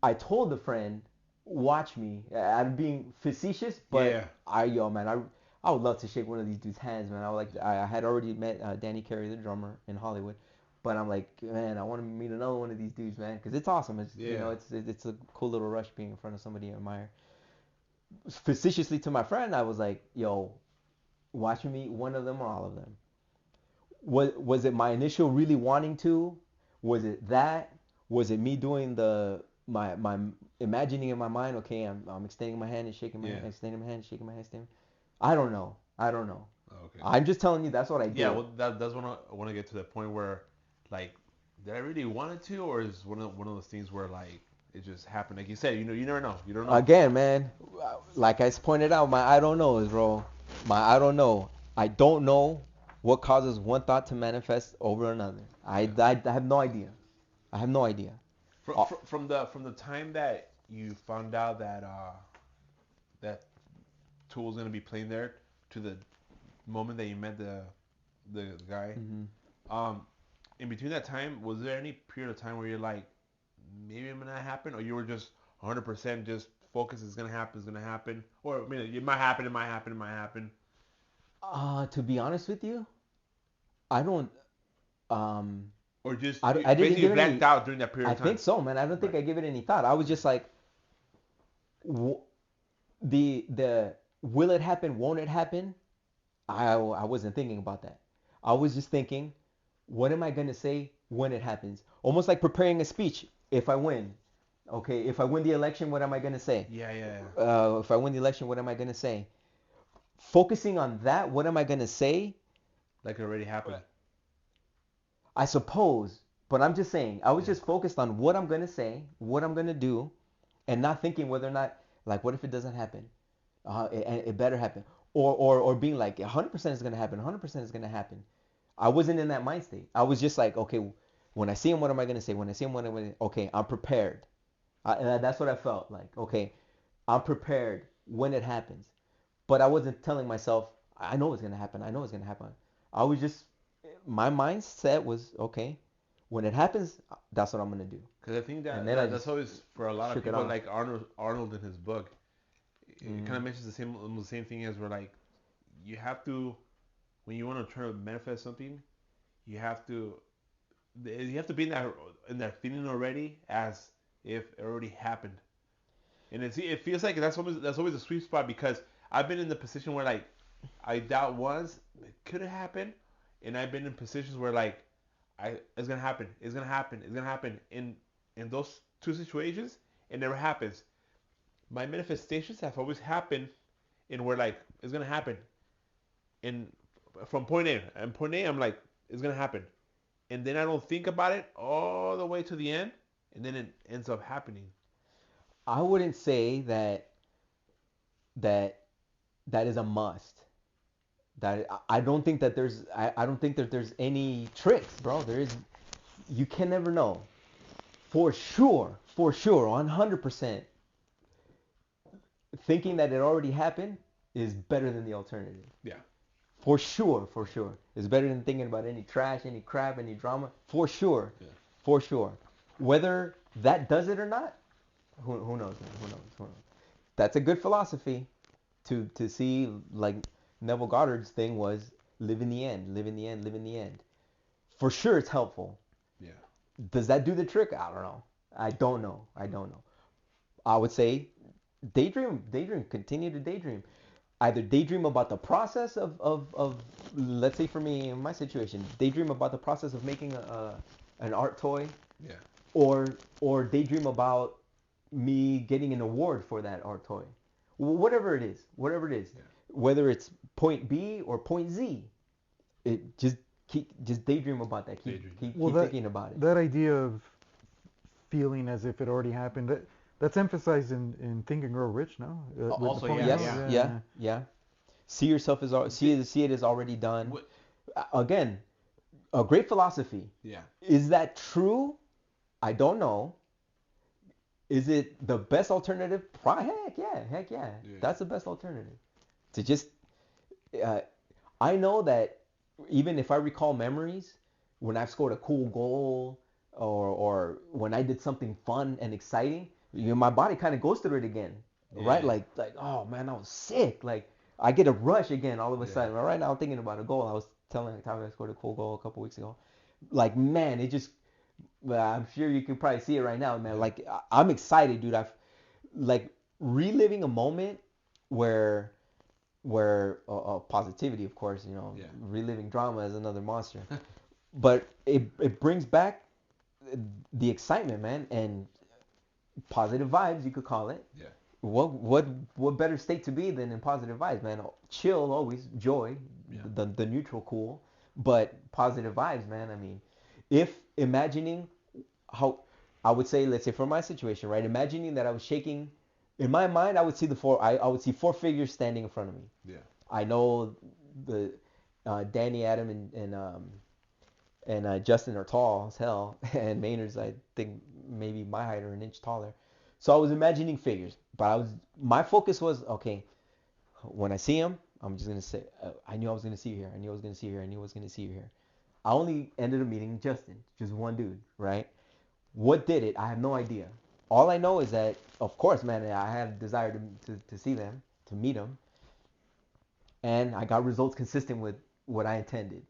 I told the friend, watch me. I'm being facetious, but I would love to shake one of these dudes' hands, man. I had already met Danny Carey, the drummer, in Hollywood, but I'm like, man, I want to meet another one of these dudes, man, because it's awesome. It's it's a cool little rush being in front of somebody you admire. Facetiously to my friend, I was like, yo, watch me meet one of them or all of them. Was it my initial really wanting to? Was it that? Was it me doing my imagining in my mind? Okay, I'm extending my hand and shaking my hand, extending my hand, shaking my hand, extending. I don't know. Okay. I'm just telling you that's what I did. Yeah, well, that's when I want to get to that point where, like, did I really want it to, or is one of those things where like it just happened? Like you said, you never know. You don't know. Again, man, like I pointed out, my I don't know is bro. My I don't know. I don't know what causes one thought to manifest over another. I have no idea. I have no idea. From the time that you found out that that tool was gonna be playing there to the moment that you met the guy, in between that time, was there any period of time where you're like, maybe it might not happen, or you were just 100% just focused, it's gonna happen, or I mean, it might happen, it might happen, it might happen. To be honest with you, I don't. Or just I you didn't basically give it blacked any. out during that period I of time. think so, man. I don't think I give it any thought. I was just like, the will it happen? Won't it happen? I wasn't thinking about that. I was just thinking, what am I gonna say when it happens? Almost like preparing a speech. If I win, okay. If I win the election, what am I gonna say? Yeah. If I win the election, what am I gonna say? Focusing on that, what am I gonna say? Like it already happened. I suppose, but I'm just saying. I was just focused on what I'm gonna say, what I'm gonna do, and not thinking whether or not, like, what if it doesn't happen? It better happen. Or being like 100% is gonna happen. 100% is gonna happen. I wasn't in that mind state. I was just like, okay, when I see him, what am I gonna say? When I see him, what am I gonna? Okay, I'm prepared. And that's what I felt like. Okay, I'm prepared when it happens. But I wasn't telling myself, I know it's gonna happen. I know it's gonna happen. I was just, my mindset was, okay, when it happens, that's what I'm gonna do. Because I think that's always for a lot of people, like Arnold in his book. It kind of mentions the same thing as where like you have to, when you want to try to manifest something, you have to be in that feeling already as if it already happened. And it feels like that's always a sweet spot, because I've been in the position where like I doubt once it could have happened, and I've been in positions where like it's gonna happen, in those two situations it never happens. My manifestations have always happened in where like it's gonna happen, and from point A, and point A I'm like it's gonna happen, and then I don't think about it all the way to the end, and then it ends up happening. I wouldn't say that that is a must. That I don't think that I don't think that there's any tricks, bro. There is, you can never know. For sure, 100%. Thinking that it already happened is better than the alternative. Yeah. For sure. It's better than thinking about any trash, any crap, any drama. For sure. Yeah. For sure. Whether that does it or not, who knows, man? Who knows? That's a good philosophy to see, like Neville Goddard's thing was live in the end. For sure it's helpful. Yeah. Does that do the trick? I don't know. I would say daydream, continue to daydream. Either daydream about the process of let's say for me in my situation, daydream about the process of making an art toy. Yeah. Or daydream about me getting an award for that art toy. Whatever it is. Yeah. Whether it's point B or point Z. It just daydream about that. Keep thinking about it. That idea of feeling as if it already happened, that's emphasized in Think and Grow Rich, no? Also, yeah. See it as already done. Again, a great philosophy. Yeah. Is that true? I don't know. Is it the best alternative? Heck yeah. That's the best alternative. To just, I know that even if I recall memories, when I've scored a cool goal or when I did something fun and exciting, my body kind of goes through it again, right? Like, oh man, I was sick. Like, I get a rush again all of a sudden. Right now, I'm thinking about a goal. I was telling Octavio I scored a cool goal a couple weeks ago. Like, man, it just, I'm sure you can probably see it right now, man. Like, I'm excited, dude. I've like reliving a moment where positivity, of course, reliving drama is another monster. But it brings back the excitement, man, and positive vibes, you could call it. Yeah. What better state to be than in positive vibes, man? Chill, always joy, Yeah. the neutral cool, but positive vibes, man. I mean, if imagining how I would say, let's say for my situation, right? Imagining that I was shaking, in my mind, I would see I would see four figures standing in front of me. Yeah. I know the Danny, Adam, and Justin are tall as hell, and Maynard's I think maybe my height or an inch taller. So I was imagining figures, but my focus was okay. When I see him, I'm just gonna say I knew I was gonna see you here. I knew I was gonna see you here. I knew I was gonna see you here. I only ended up meeting Justin, just one dude, right? What did it? I have no idea. All I know is that, of course, man, I had a desire to see them, to meet them, and I got results consistent with what I intended.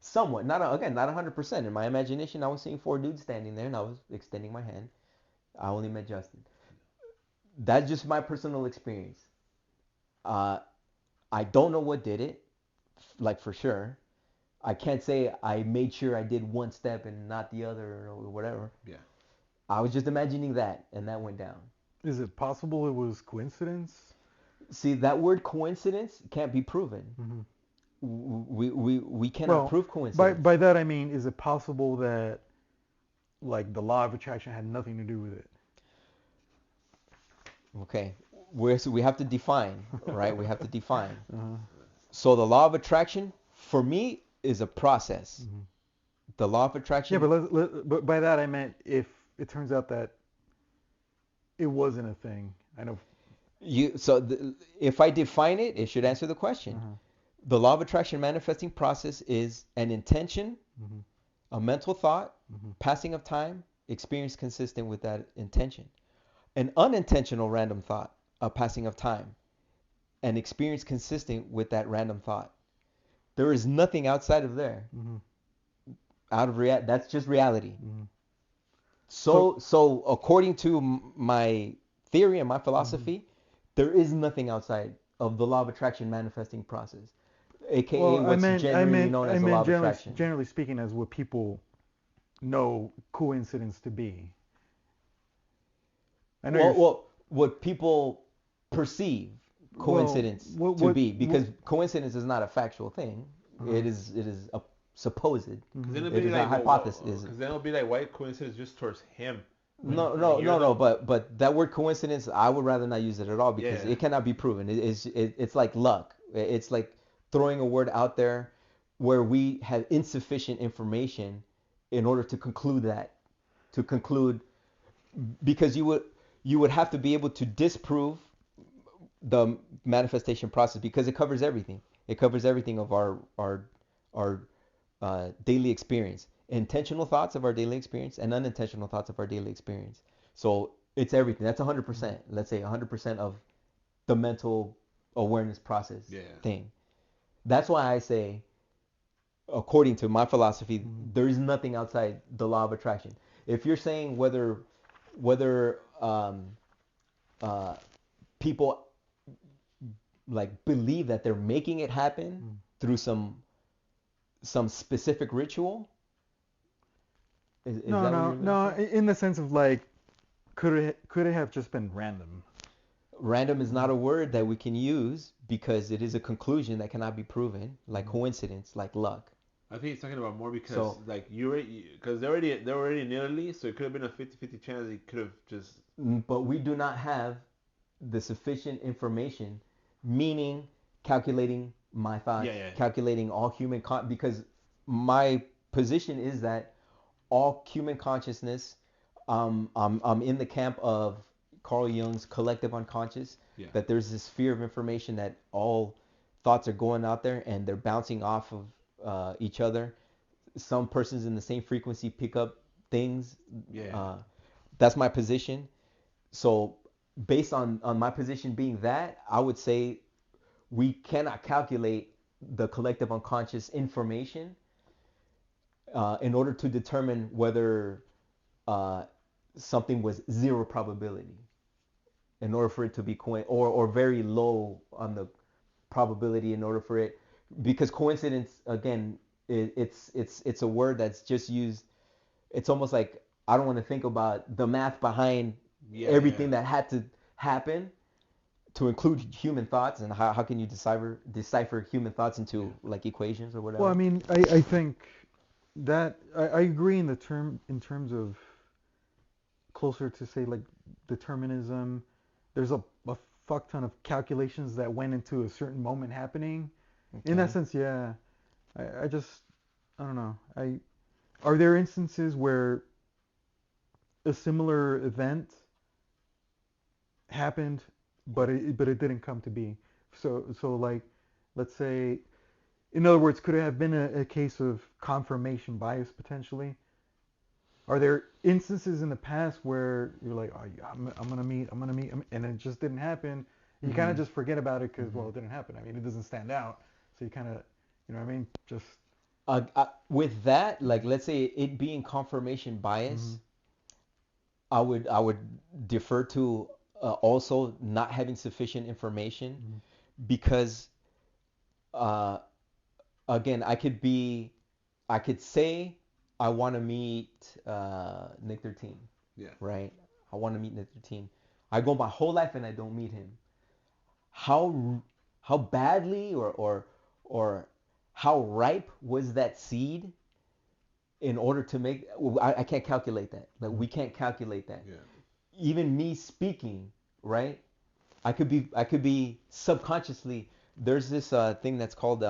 Somewhat, not 100%. In my imagination, I was seeing four dudes standing there, and I was extending my hand. I only met Justin. That's just my personal experience. I don't know what did it, like for sure. I can't say I made sure I did one step and not the other or whatever. Yeah. I was just imagining that, and that went down. Is it possible it was coincidence? See, that word coincidence can't be proven. Mm-hmm. We cannot prove coincidence. By that I mean, is it possible that like the law of attraction had nothing to do with it? Okay, we have to define, right? We have to define. Uh-huh. So the law of attraction, for me, is a process. Mm-hmm. The law of attraction. Yeah, but by that I meant if it turns out that it wasn't a thing. I know. If I define it, it should answer the question. Uh-huh. The law of attraction manifesting process is an intention, Mm-hmm. a mental thought, Mm-hmm. passing of time, experience consistent with that intention. An unintentional random thought, a passing of time, an experience consistent with that random thought. There is nothing outside of there. Mm-hmm. That's just reality. Mm-hmm. So according to my theory and my philosophy, Mm-hmm. there is nothing outside of the law of attraction manifesting process, aka what's generally known as the law of attraction. Generally speaking, as what people know coincidence to be. I know Well, what people perceive coincidence to be, because coincidence is not a factual thing. Uh-huh. It is a supposed. Mm-hmm. It is a hypothesis. Because then it'll be like white coincidence just towards him. No. But that word coincidence, I would rather not use it at all because it cannot be proven. It's like luck. It's like throwing a word out there where we have insufficient information in order to conclude that. To conclude, because you would have to be able to disprove the manifestation process because it covers everything. It covers everything of our daily experience. Intentional thoughts of our daily experience and unintentional thoughts of our daily experience. So it's everything. That's 100%. Let's say 100% of the mental awareness process thing. That's why I say, according to my philosophy, there is nothing outside the law of attraction. If you're saying whether people like believe that they're making it happen through some specific ritual. No. In the sense of like, could it have just been random? Random is not a word that we can use because it is a conclusion that cannot be proven, like coincidence, like luck. I think he's talking about more because because they're already in Italy, so it could have been a 50-50 chance he could have just. But we do not have the sufficient information, meaning calculating my thoughts, calculating all human because my position is that all human consciousness, I'm in the camp of Carl Jung's collective unconscious, that there's this sphere of information that all thoughts are going out there and they're bouncing off of each other. Some persons in the same frequency pick up things. That's my position. So based on my position being that, I would say we cannot calculate the collective unconscious information in order to determine whether something was zero probability. In order for it to be or very low on the probability, in order for it, because coincidence again, it's a word that's just used it's almost like I don't want to think about the math behind everything that had to happen to include human thoughts, and how can you decipher human thoughts into like equations or whatever. Well, I mean, I think that I agree in terms of closer to say like determinism. There's a fuck ton of calculations that went into a certain moment happening. In that sense, yeah. I don't know. Are there instances where a similar event happened, but it didn't come to be? So like, let's say, in other words, could it have been a case of confirmation bias potentially? Are there instances in the past where you're like, oh, yeah, I'm gonna meet, and it just didn't happen? You kind of just forget about it because, well, it didn't happen. I mean, it doesn't stand out, so you kind of, you know what I mean? Just with that, like, let's say it being confirmation bias, I would defer to also not having sufficient information because again, I could say I want to meet Nick 13. Yeah. Right? I want to meet Nick 13. I go my whole life and I don't meet him. How badly or how ripe was that seed in order to make I can't calculate that. Like we can't calculate that. Yeah. Even me speaking, right? I could be subconsciously, there's this thing that's called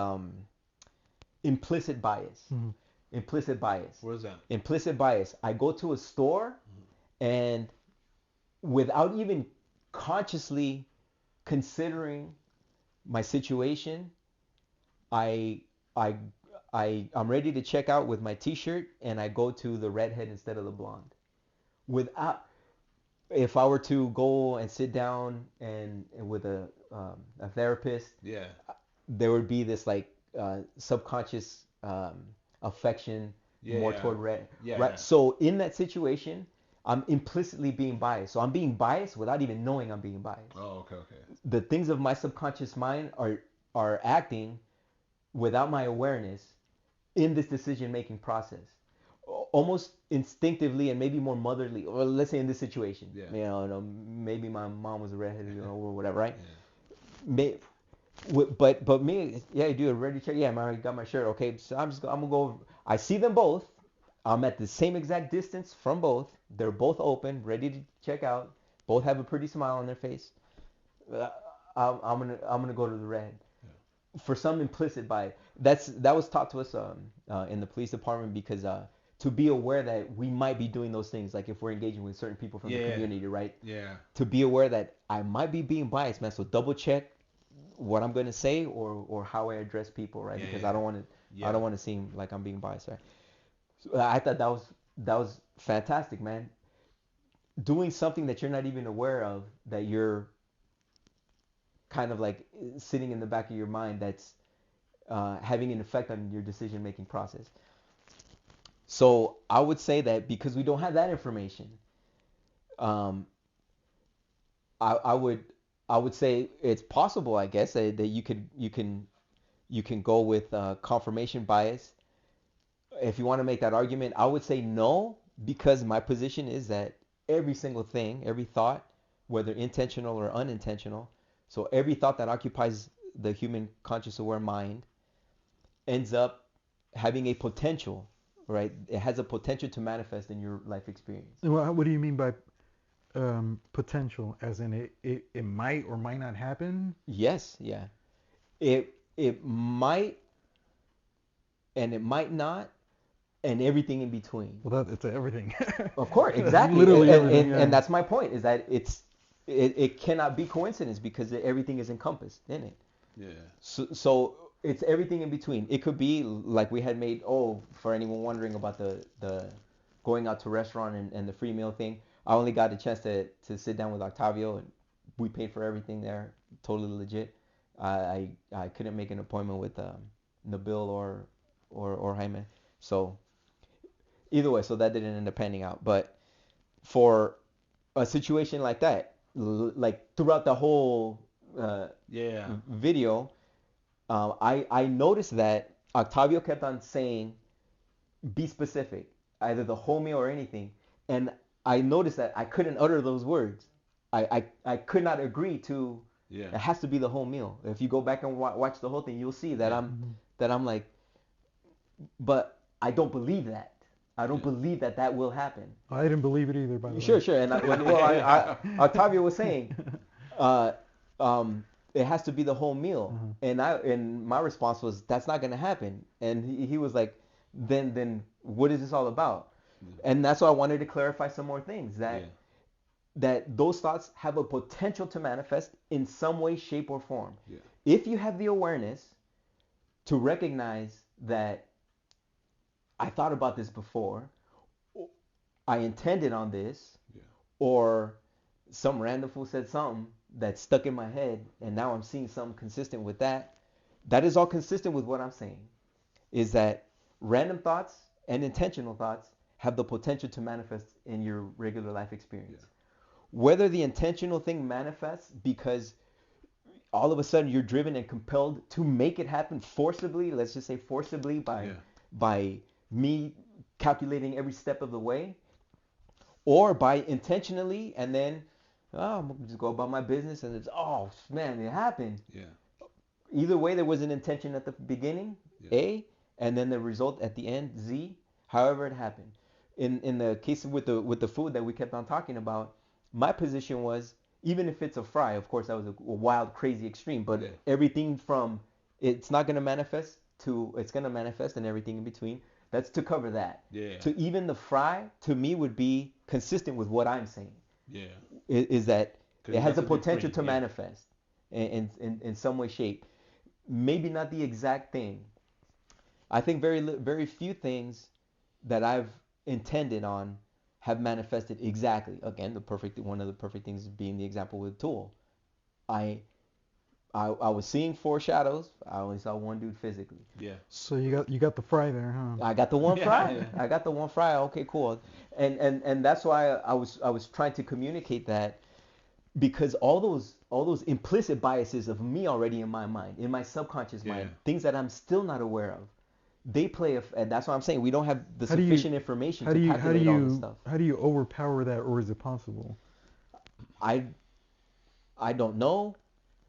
implicit bias. Implicit bias. What is that? Implicit bias. I go to a store and without even consciously considering my situation, I'm ready to check out with my t-shirt and I go to the redhead instead of the blonde. If I were to go and sit down and with a therapist, there would be this like subconscious affection more toward red. Right. So in that situation, I'm implicitly being biased. So I'm being biased without even knowing I'm being biased. Oh, okay. The things of my subconscious mind are acting without my awareness in this decision-making process, almost instinctively and maybe more motherly. Or let's say in this situation, you know, maybe my mom was a redhead, you know, or whatever, right? Yeah. But me, yeah, dude, ready check. Yeah, I got my shirt. Okay, so I'm gonna go. I see them both. I'm at the same exact distance from both. They're both open, ready to check out. Both have a pretty smile on their face. I'm gonna go to the red. For some implicit bias. That was taught to us in the police department because to be aware that we might be doing those things, like if we're engaging with certain people from the community, right? Yeah. To be aware that I might be being biased, man. So double check what I'm gonna say or how I address people, right? Because I don't want to seem like I'm being biased, right? So I thought that was fantastic, man. Doing something that you're not even aware of, that you're kind of like sitting in the back of your mind, that's having an effect on your decision-making process. So I would say that because we don't have that information, I would say it's possible, I guess, that you can go with confirmation bias. If you want to make that argument, I would say no, because my position is that every single thing, every thought, whether intentional or unintentional, so every thought that occupies the human conscious aware mind ends up having a potential, right? It has a potential to manifest in your life experience. What do you mean by potential? As in it might or might not happen? Yes, yeah. It might and it might not, and everything in between. Well, it's everything. Of course, exactly. Literally everything. And that's my point, is that it cannot be coincidence because everything is encompassed in it. Yeah. So it's everything in between. It could be like we had made, for anyone wondering about the going out to restaurant and the free meal thing, I only got a chance to sit down with Octavio, and we paid for everything there, totally legit. I couldn't make an appointment with Nabil or Jaime. So either way, so that didn't end up panning out. But for a situation like that, like throughout the whole video, I noticed that Octavio kept on saying, be specific. either the whole meal or anything. And I noticed that I couldn't utter those words. I could not agree to. Yeah. It has to be the whole meal. If you go back and watch the whole thing, you'll see that I'm like, but I don't believe that. I don't believe that will happen. I didn't believe it either, by the way. Sure. And Octavio was saying, it has to be the whole meal. And my response was, that's not going to happen. And he was like, then what is this all about? And that's why I wanted to clarify some more things, that those thoughts have a potential to manifest in some way, shape, or form. Yeah. If you have the awareness to recognize that I thought about this before, I intended on this, or some random fool said something that stuck in my head, and now I'm seeing something consistent with that. That is all consistent with what I'm saying, is that random thoughts and intentional thoughts have the potential to manifest in your regular life experience. Whether the intentional thing manifests because all of a sudden you're driven and compelled to make it happen forcibly, let's just say forcibly by me calculating every step of the way, or by intentionally, and then I'm gonna just go about my business and it's, oh man, it happened. Yeah. Either way, there was an intention at the beginning, A, and then the result at the end, Z. However it happened. In the case with the food that we kept on talking about, my position was, even if it's a fry, of course that was a wild, crazy extreme, but everything from it's not gonna manifest to it's gonna manifest and everything in between, that's to cover that. Yeah. To even the fry, to me, would be consistent with what I'm saying. Yeah. Is that it has the potential to manifest in some way, shape. Maybe not the exact thing. I think very few things that I've intended on have manifested exactly. Again, one of the perfect things being the example with Tool. I was seeing four shadows. I only saw one dude physically. Yeah. So you got the fry there, huh? I got the one fry. I got the one fry. Okay, cool. And that's why I was trying to communicate that, because all those implicit biases of me already in my mind, in my subconscious mind, things that I'm still not aware of, they play and that's why I'm saying we don't have the sufficient information to calculate all this stuff. How do you overpower that, or is it possible? I don't know.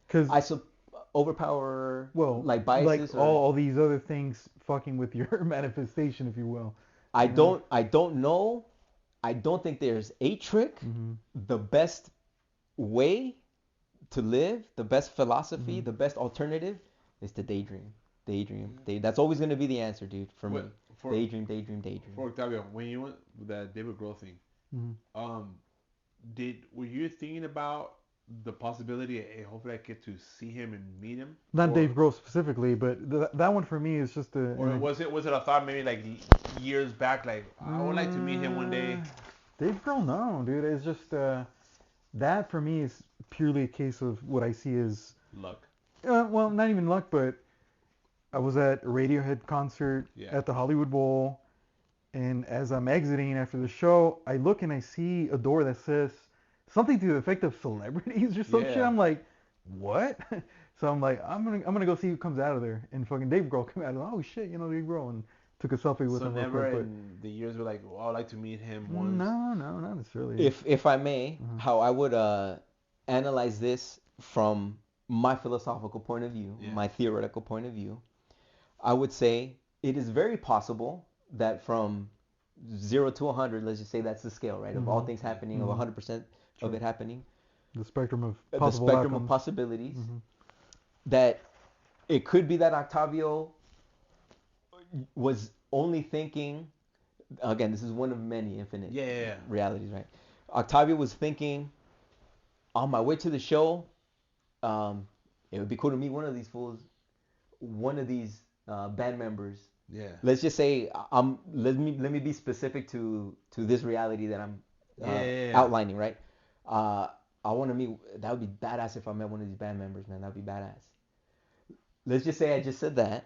Because overpower, like biases, like all these other things fucking with your manifestation, if you will. I don't know. I don't think there's a trick. The best way to live, the best philosophy, the best alternative is to daydream. That's always going to be the answer, dude, for me. Daydream. For Octavio, when you went with that David Grohl thing, were you thinking about the possibility, hey, hopefully I get to see him and meet him? Not Dave Grohl specifically, but that one for me is just a... Or was it a thought maybe like years back, like, I would like to meet him one day? Dave Grohl, no, dude. It's just... that for me is purely a case of what I see as... luck. Well, not even luck, but I was at a Radiohead concert at the Hollywood Bowl, and as I'm exiting after the show, I look and I see a door that says something to the effect of celebrities or some shit. I'm like, what? So I'm like, I'm gonna go see who comes out of there, and fucking Dave Grohl came out. Oh shit, Dave Grohl, and took a selfie with him. So never in the years were like, I'd like to meet him once. No, not necessarily. If I may, how I would analyze this from my philosophical point of view, my theoretical point of view, I would say it is very possible that from 0 to 100, let's just say that's the scale, right, of all things happening, of 100% of it happening, the spectrum of possibilities, that it could be that Octavio was only thinking, again, this is one of many infinite realities, right? Octavio was thinking, on my way to the show, it would be cool to meet one of these fools, one of these band members. Yeah. Let's just say let me be specific to this reality that I'm outlining, right? I want to meet. That would be badass if I met one of these band members, man. That'd be badass. Let's just say I just said that.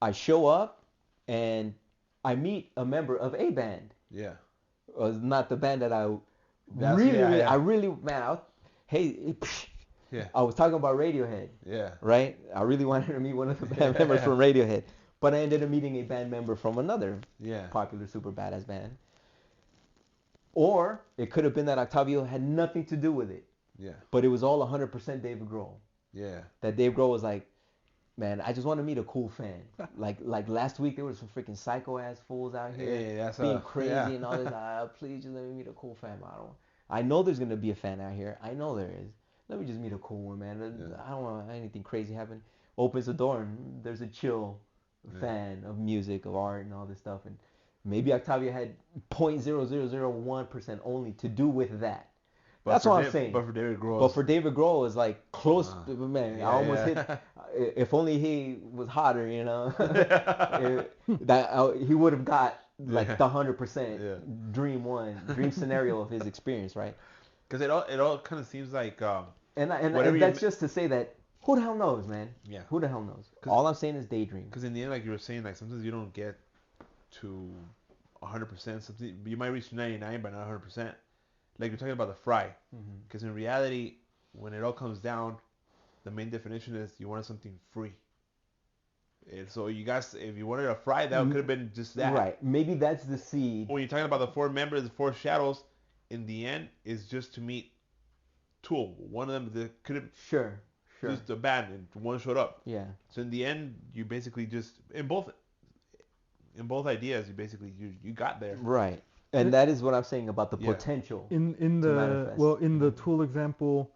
I show up and I meet a member of a band. Yeah. Not the band that I I was talking about Radiohead. Yeah. Right? I really wanted to meet one of the band members from Radiohead. But I ended up meeting a band member from another Yeah. popular, super badass band. Or it could have been that Octavio had nothing to do with it. Yeah. But it was all 100% David Grohl. Yeah. That Dave Grohl was like, man, I just want to meet a cool fan. like last week, there was some freaking psycho ass fools out here being crazy and all this. Please just let me meet a cool fan. I know there's gonna be a fan out here. I know there is. Let me just meet a cool one, man. I don't want anything crazy happen. Opens the door and there's a chill fan of music, of art, and all this stuff. And maybe Octavio had 0.0001% only to do with that. That's what I'm saying. But for David Grohl. But for David Grohl, it's like close. Man, I almost hit. If only he was hotter, you know. He would have got like the 100% dream scenario of his experience, right? Because it all kind of seems like. And that's just to say that who the hell knows, man? Yeah. Who the hell knows? All I'm saying is daydream. Because in the end, like you were saying, like sometimes you don't get to 100%. Something you might reach 99, but not 100%. Like you're talking about the fry, because in reality, when it all comes down, the main definition is you wanted something free. And so you guys, if you wanted a fry, that could have been just that. Right. Maybe that's the seed. When you're talking about the four members, the four shadows, in the end, is just to meet two. One of them could have just a band, and one showed up. Yeah. So in the end, you basically just in both ideas, you got there. Right. And that is what I'm saying about the potential. In the Tool example,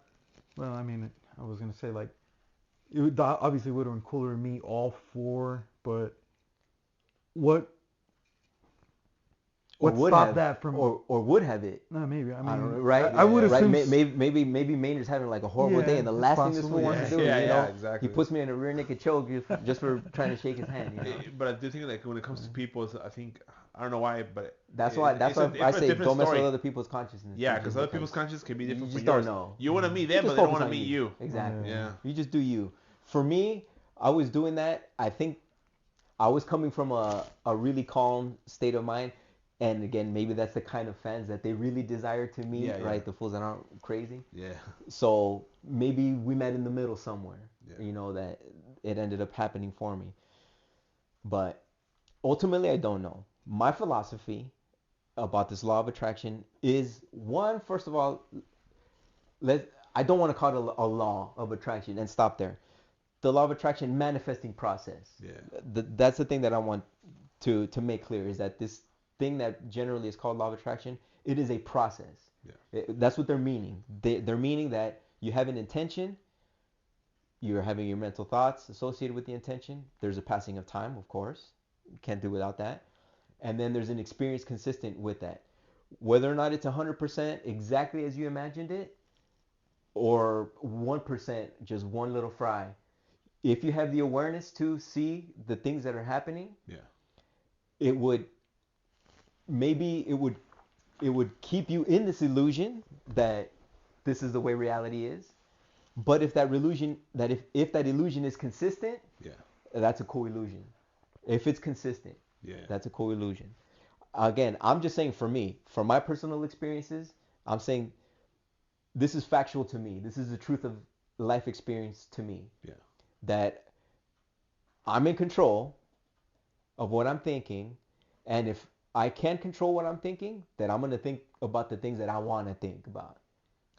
well, I mean, I was gonna say like, it obviously would have been cooler to meet all four, but what stopped that from or would have it? No, maybe. I mean, I don't know, right? I would assume maybe Maynard's having like a horrible day, and the last thing this fool wants to do, exactly. He puts me in a rear naked choke just for trying to shake his hand. You know? But I do think like when it comes to people, I think I don't know why, but that's why I say don't mess with other people's consciousness. Yeah, because other people's consciousness can be different from yours. Don't know. You want to meet them, but they don't want to meet you. Exactly. Yeah. You just do you. For me, I was doing that. I think I was coming from a really calm state of mind. And again, maybe that's the kind of fans that they really desire to meet, right? The fools that aren't crazy. Yeah. So maybe we met in the middle somewhere, that it ended up happening for me. But ultimately, I don't know. My philosophy about this law of attraction is one, first of all, I don't want to call it a law of attraction and stop there. The law of attraction manifesting process. Yeah. That's the thing that I want to make clear is that this thing that generally is called law of attraction, it is a process. Yeah. That's what they're meaning. They're meaning that you have an intention, you're having your mental thoughts associated with the intention. There's a passing of time, of course. You can't do without that. And then there's an experience consistent with that. Whether or not it's 100% exactly as you imagined it, or 1%, just one little fry. If you have the awareness to see the things that are happening, it would keep you in this illusion that this is the way reality is. But if that illusion is consistent, that's a cool illusion. If it's consistent, that's a cool illusion. Again, I'm just saying for me, from my personal experiences, I'm saying this is factual to me. This is the truth of life experience to me. That I'm in control of what I'm thinking, and if I can't control what I'm thinking, then I'm going to think about the things that I want to think about.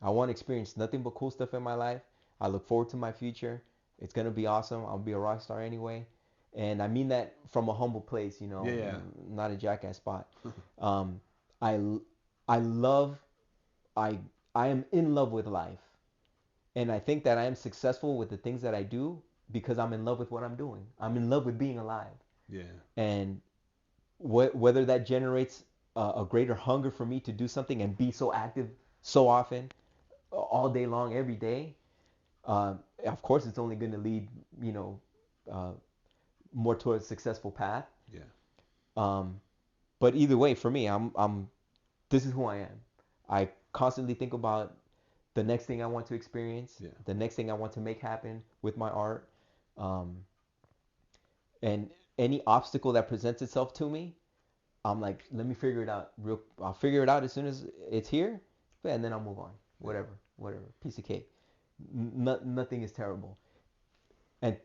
I want to experience nothing but cool stuff in my life. I look forward to my future. It's going to be awesome. I'll be a rock star anyway. And I mean that from a humble place, not a jackass spot. I am in love with life. And I think that I am successful with the things that I do because I'm in love with what I'm doing. I'm in love with being alive. Yeah. And whether that generates a greater hunger for me to do something and be so active so often, all day long, every day, of course it's only going to lead, more towards a successful path. Yeah. But either way, for me, this is who I am. I constantly think about the next thing I want to experience, the next thing I want to make happen with my art. And any obstacle that presents itself to me, I'm like, let me figure it out. I'll figure it out as soon as it's here, and then I'll move on. Whatever. Piece of cake. Nothing is terrible. And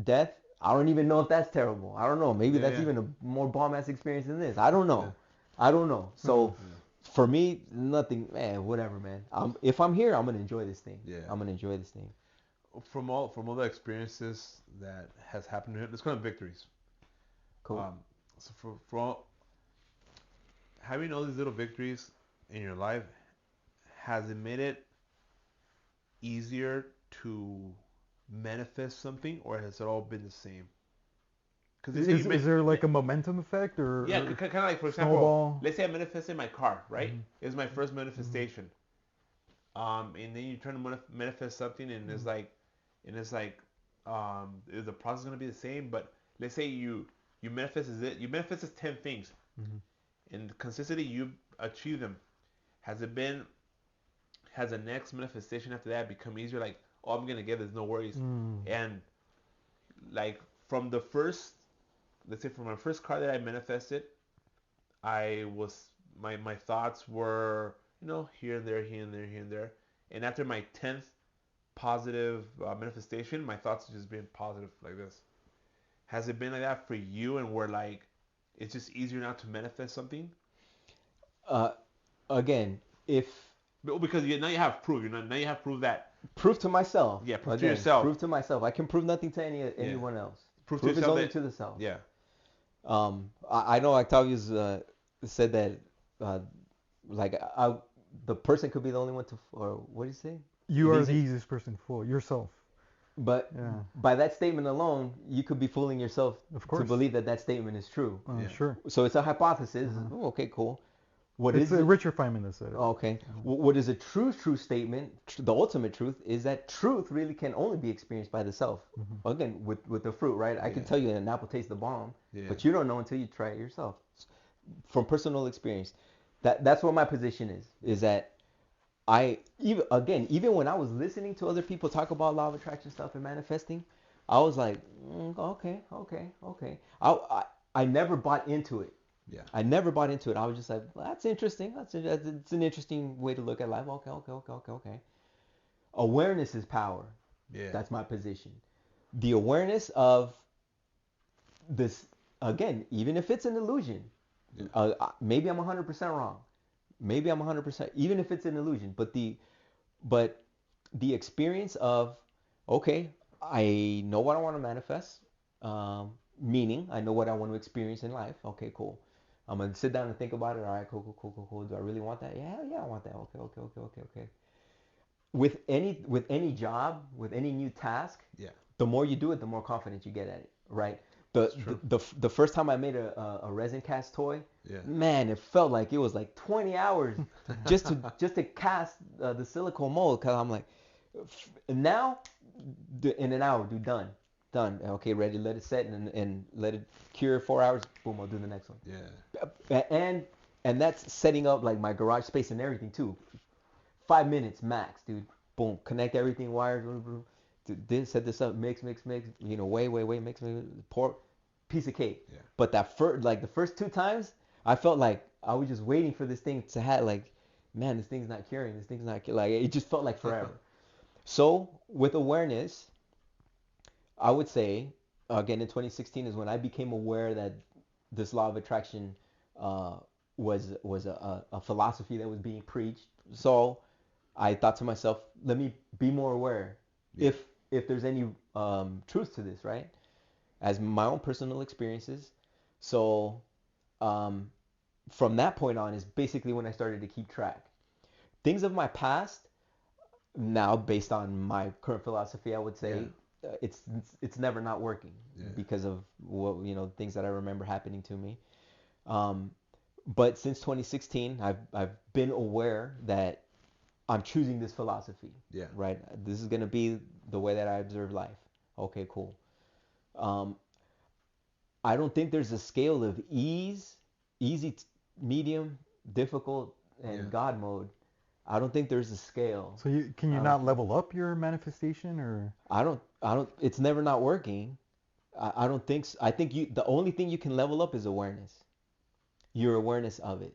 death, I don't even know if that's terrible. I don't know. Maybe that's even a more bomb ass experience than this. I don't know. I don't know. So for me, nothing, man, whatever, man. If I'm here, I'm gonna enjoy this thing. Yeah. I'm gonna enjoy this thing. From all the experiences that has happened to him, let's call them victories. Cool. So for all, having all these little victories in your life, has it made it easier to manifest something, or has it all been the same? Is there like a momentum effect, or kind of like, for example, snowball? Let's say I manifested my car, right? It's my first manifestation. And then you try to manifest something, and it's like, is the process gonna be the same? But let's say you manifested 10 things, and consistently you achieve them. Has the next manifestation after that become easier? Like, oh, I'm gonna get this, no worries. And like from the first, let's say from my first car that I manifested, my thoughts were, here and there, here and there, here and there. And after my 10th positive manifestation, my thoughts have just been positive like this. Has it been like that for you, and where like it's just easier now to manifest something? Again, because now you have proof. Now you have proof that. Proof to myself. Yeah, proof to yourself. Proof to myself. I can prove nothing to anyone else. Proof is only to the self. Yeah. I know Octavio's said that the person could be the only one to, or what do you say? You are the easiest person to fool, yourself. But by that statement alone, you could be fooling yourself to believe that statement is true. Sure. So it's a hypothesis. Oh, okay, cool. It's Richard Feynman that said it. Okay. What is a true statement? The ultimate truth is that truth really can only be experienced by the self. Again, with the fruit, right? I can tell you an apple tastes the bomb, but you don't know until you try it yourself. From personal experience, that's what my position is. Is that even when I was listening to other people talk about law of attraction stuff and manifesting, I was like, okay. I never bought into it. Yeah. I never bought into it. I was just like, well, that's interesting. It's an interesting way to look at life. Okay. Awareness is power. Yeah. That's my position. The awareness of this, again, even if it's an illusion, maybe I'm 100% wrong. Maybe I'm 100%, even if it's an illusion. But the experience of, okay, I know what I want to manifest. Meaning, I know what I want to experience in life. Okay, cool. I'm gonna sit down and think about it. All right, cool. Do I really want that? Yeah, I want that. Okay. With any job, with any new task, the more you do it, the more confident you get at it, right? The first time I made a resin cast toy, man, it felt like it was like 20 hours just to cast the silicone mold. Cause I'm like, now in an hour, done. Okay, ready. Let it set and let it cure 4 hours. Boom, I'll do the next one. Yeah. And that's setting up like my garage space and everything too. 5 minutes max, dude. Boom, connect everything, wires. Set this up, mix. Weigh, mix, pour, piece of cake. Yeah. But the first 2 times, I felt like I was just waiting for this thing to have like, man, this thing's not curing. Like it just felt like forever. So with awareness, I would say, again, in 2016 is when I became aware that this law of attraction was a philosophy that was being preached. So I thought to myself, let me be more aware if there's any truth to this, right? As my own personal experiences. So from that point on is basically when I started to keep track. Things of my past, now based on my current philosophy, I would say, it's never not working because of things that I remember happening to me. But since 2016, I've been aware that I'm choosing this philosophy. Yeah. Right. This is gonna be the way that I observe life. Okay, cool. I don't think there's a scale of easy, medium, difficult, and God mode. I don't think there's a scale. So can you not level up your manifestation, or? I don't. It's never not working. I don't think so. I think the only thing you can level up is awareness. Your awareness of it,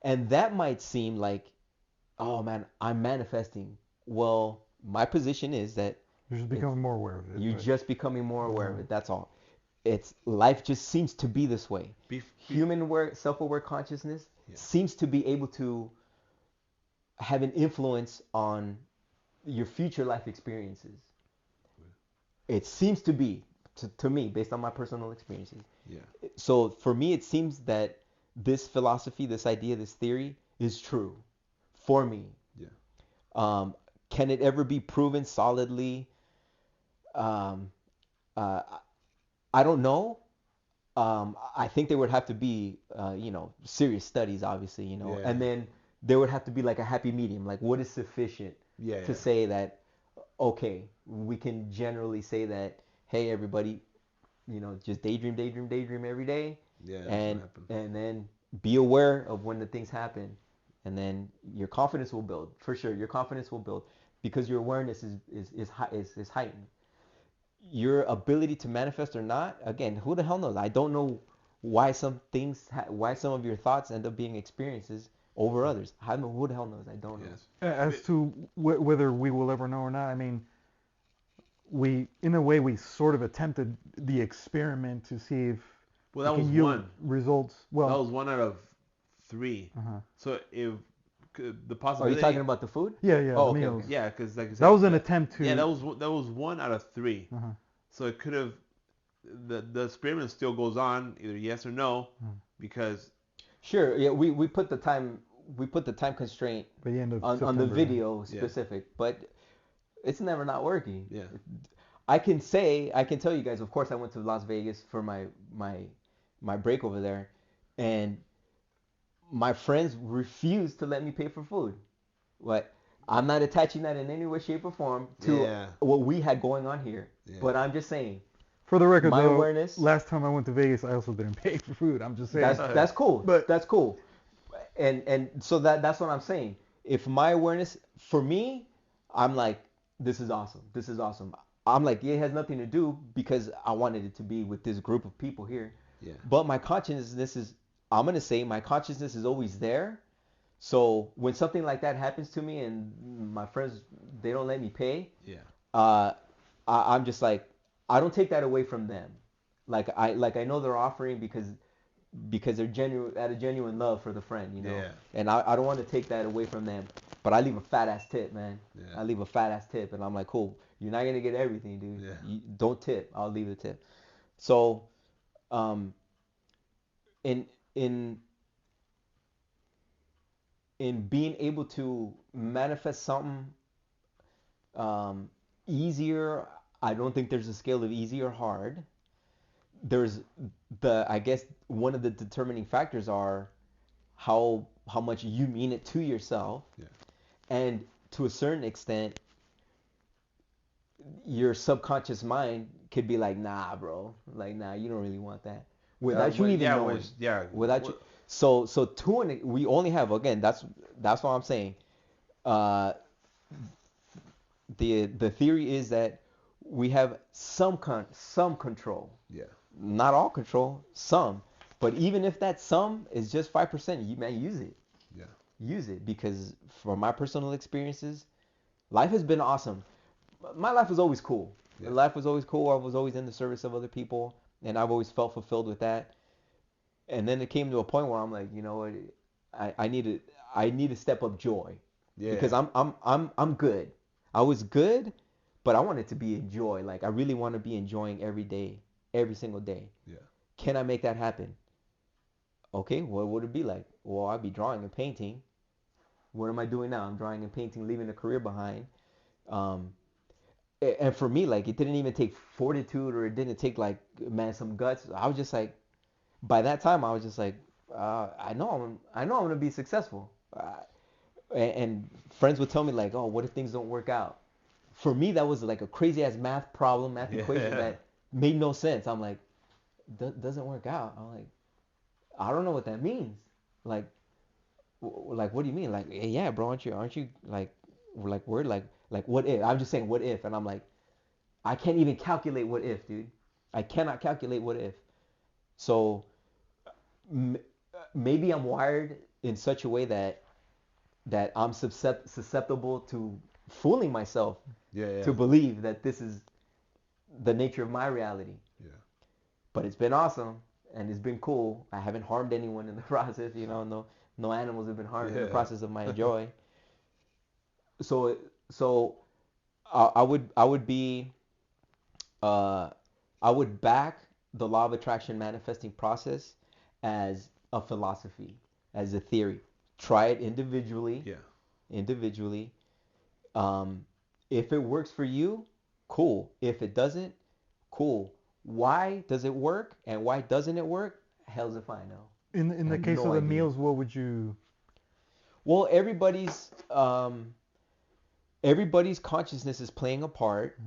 and that might seem like, oh man, I'm manifesting. Well, my position is that you're just becoming more aware of it. You're just becoming more aware of it. That's all. it's life just seems to be this way. Human self-aware consciousness seems to be able to have an influence on your future life experiences. It seems to be, to me, based on my personal experiences. Yeah. So for me, it seems that this philosophy, this idea, this theory is true for me. Yeah. Can it ever be proven solidly? I don't know. I think there would have to be, serious studies, obviously, and then there would have to be like a happy medium. Like, what is sufficient to say that, okay, we can generally say that, hey, everybody, just daydream every day, and then be aware of when the things happen, and then your confidence will build. For sure, your confidence will build because your awareness is heightened. Your ability to manifest or not, again, who the hell knows? I don't know why some things, why some of your thoughts end up being experiences over others. I don't know, who the hell knows? I don't know. As to whether we will ever know or not, I mean, in a way, we sort of attempted the experiment to see if that was one results. Well, that was 1 out of 3. So if the possibility. Are you talking about the food? Yeah. Oh, the okay, meals. okay. Yeah, because like I said, that was an attempt to. Yeah, that was 1 out of 3. So it could have. The experiment still goes on, either yes or no, because. Sure. Yeah, we put the time constraint by the end of on the video specific, but it's never not working. Yeah. I can tell you guys, of course, I went to Las Vegas for my break over there, and my friends refused to let me pay for food. What? I'm not attaching that in any way, shape, or form to what we had going on here. Yeah. But I'm just saying. For the record, my awareness. Last time I went to Vegas, I also didn't pay for food. I'm just saying. That's cool. But that's cool. And so that's what I'm saying. If my awareness, for me, I'm like, this is awesome. This is awesome. I'm like, it has nothing to do because I wanted it to be with this group of people here. Yeah. But my consciousness I'm going to say my consciousness is always there. So when something like that happens to me and my friends, they don't let me pay. Yeah. I'm just like, I don't take that away from them. Like I know they're offering because they're genuine love for the friend, Yeah. And I don't want to take that away from them. But I leave a fat ass tip, man. Yeah. I leave a fat ass tip, and I'm like, cool. You're not gonna get everything, dude. Yeah. Don't tip. I'll leave the tip. So, in being able to manifest something easier, I don't think there's a scale of easy or hard. There's I guess one of the determining factors are how much you mean it to yourself. Yeah. And to a certain extent, your subconscious mind could be like, nah, bro. Like, nah, you don't really want that. Without you even knowing. Without you. So we only have, again, that's what I'm saying. The theory is that we have some control. Yeah. Not all control, some. But even if that some is just 5%, you man, use it. Yeah. Use it, because from my personal experiences, life has been awesome. My life was always cool. Yeah. Life was always cool. I was always in the service of other people, and I've always felt fulfilled with that. And then it came to a point where I'm like, you know what, I need to step up joy. Yeah. Because I'm good. I was good, but I want it to be in joy. Like, I really want to be enjoying every day, every single day. Yeah. Can I make that happen? Okay, what would it be like? Well, I'd be drawing and painting. What am I doing now? I'm drawing and painting, leaving a career behind. And for me, like, it didn't even take fortitude, or it didn't take, like, man, some guts. I was just like, by that time, I was just like, I know I'm gonna be successful. And friends would tell me, like, oh, what if things don't work out? For me, that was like a crazy ass math equation that made no sense. I'm like, doesn't work out. I'm like, I don't know what that means. Like, what do you mean? Like, hey, yeah, bro, aren't you like worried? Like what if? I'm just saying what if, and I'm like, I can't even calculate what if, dude. I cannot calculate what if. So maybe I'm wired in such a way that I'm susceptible to fooling myself to believe that this is the nature of my reality. Yeah. but it's been awesome and it's been cool. I haven't harmed anyone in the process, no animals have been harmed in the process of my joy. So I would be I would back the law of attraction manifesting process as a philosophy, as a theory. Try it individually. Yeah. Individually. If it works for you, cool. If it doesn't, cool. Why does it work and why doesn't it work? Hell's if I know. In the case of the meals, what would you? Well, everybody's consciousness is playing a part.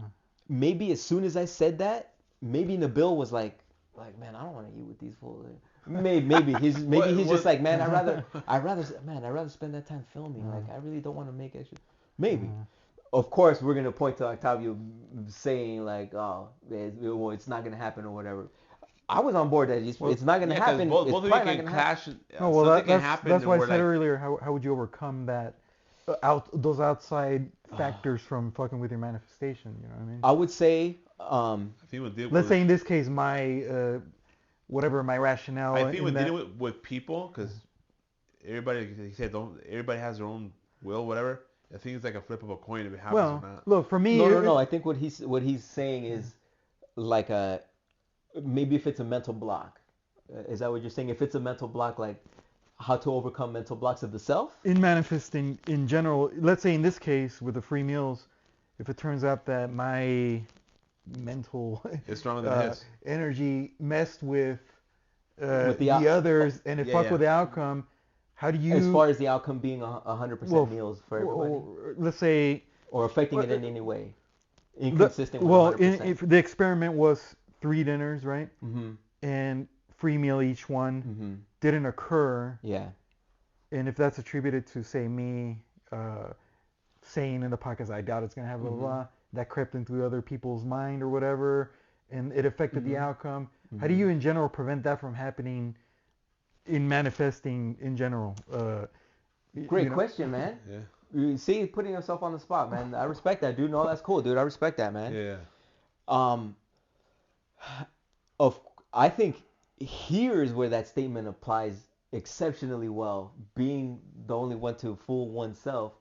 Maybe as soon as I said that, maybe Nabil was like, man, I don't want to eat with these fools. Maybe he's just like, man, I'd rather spend that time filming. Like, I really don't want to make extra. Maybe. Of course, we're gonna point to Octavio saying like, oh, it's not gonna happen or whatever. I was on board that it's not gonna happen. Both it's of you can clash. No, well, that's why I said earlier. How would you overcome that? Those outside factors from fucking with your manifestation. You know what I mean? I would say, let's say in this case, my whatever my rationale. I think with dealing with people, because everybody, like you said, everybody has their own will, whatever. I think it's like a flip of a coin if it happens or not. Look, for me, no. I think what he's saying is like maybe if it's a mental block. Is that what you're saying? If it's a mental block, like how to overcome mental blocks of the self? In manifesting in general, let's say in this case with the free meals, if it turns out that my mental energy messed with the others and it fucked with the outcome, how do you... As far as the outcome being 100% meals for everybody? Let's say... Or affecting it in any way? Inconsistent with 100%? If the experiment was 3 dinners, right? Mm-hmm. And free meal each one didn't occur. Yeah. And if that's attributed to, say, me saying in the podcast, I doubt it's going to have blah, blah, blah, that crept into other people's mind or whatever, and it affected the outcome. How do you, in general, prevent that from happening in manifesting in general? Great question, man. Yeah. You see, putting yourself on the spot, man. I respect that, dude. No, that's cool, dude. I respect that, man. Yeah. I think here's where that statement applies exceptionally well. Being the only one to fool oneself,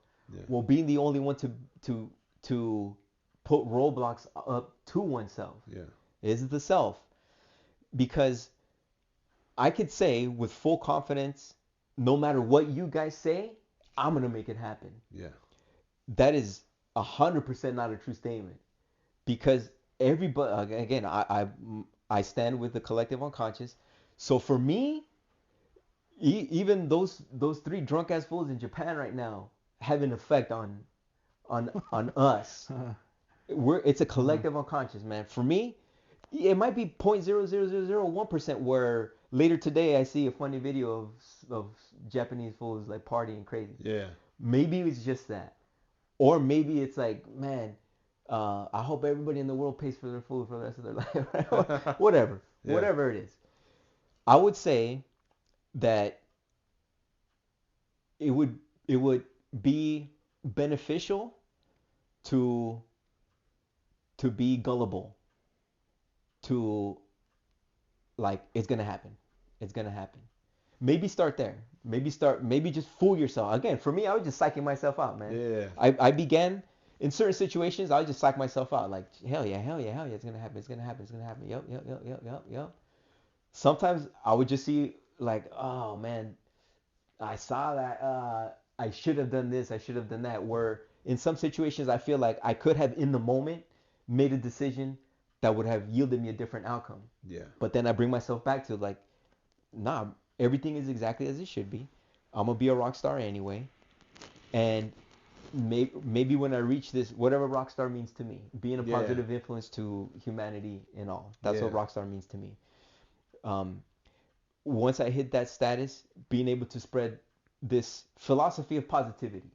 well, being the only one to put roadblocks up to oneself, is the self. Because I could say with full confidence, no matter what you guys say, I'm gonna make it happen. Yeah. That is 100% not a true statement, because everybody, again, I stand with the collective unconscious. So for me, even those 3 drunk ass fools in Japan right now have an effect on us. It's a collective unconscious, man. For me, it might be 0.00001% where later today I see a funny video of Japanese fools like partying crazy. Yeah. Maybe it's just that, or maybe it's like, man, I hope everybody in the world pays for their food for the rest of their life. Whatever it is. I would say that it would be beneficial to be gullible, to like, it's gonna happen. Maybe start there. Maybe just fool yourself. Again, for me, I was just psyching myself out, man. Yeah. I began in certain situations, I would just psych myself out. Like, hell yeah, it's gonna happen. Yep. Sometimes I would just see like, oh man, I saw that. I should have done this. I should have done that. Where in some situations, I feel like I could have in the moment made a decision that would have yielded me a different outcome. Yeah. But then I bring myself back to like, nah, everything is exactly as it should be. I'm gonna be a rock star anyway, and maybe when I reach this, whatever rock star means to me, being a positive influence to humanity and all, that's what rock star means to me. Once I hit that status, being able to spread this philosophy of positivity,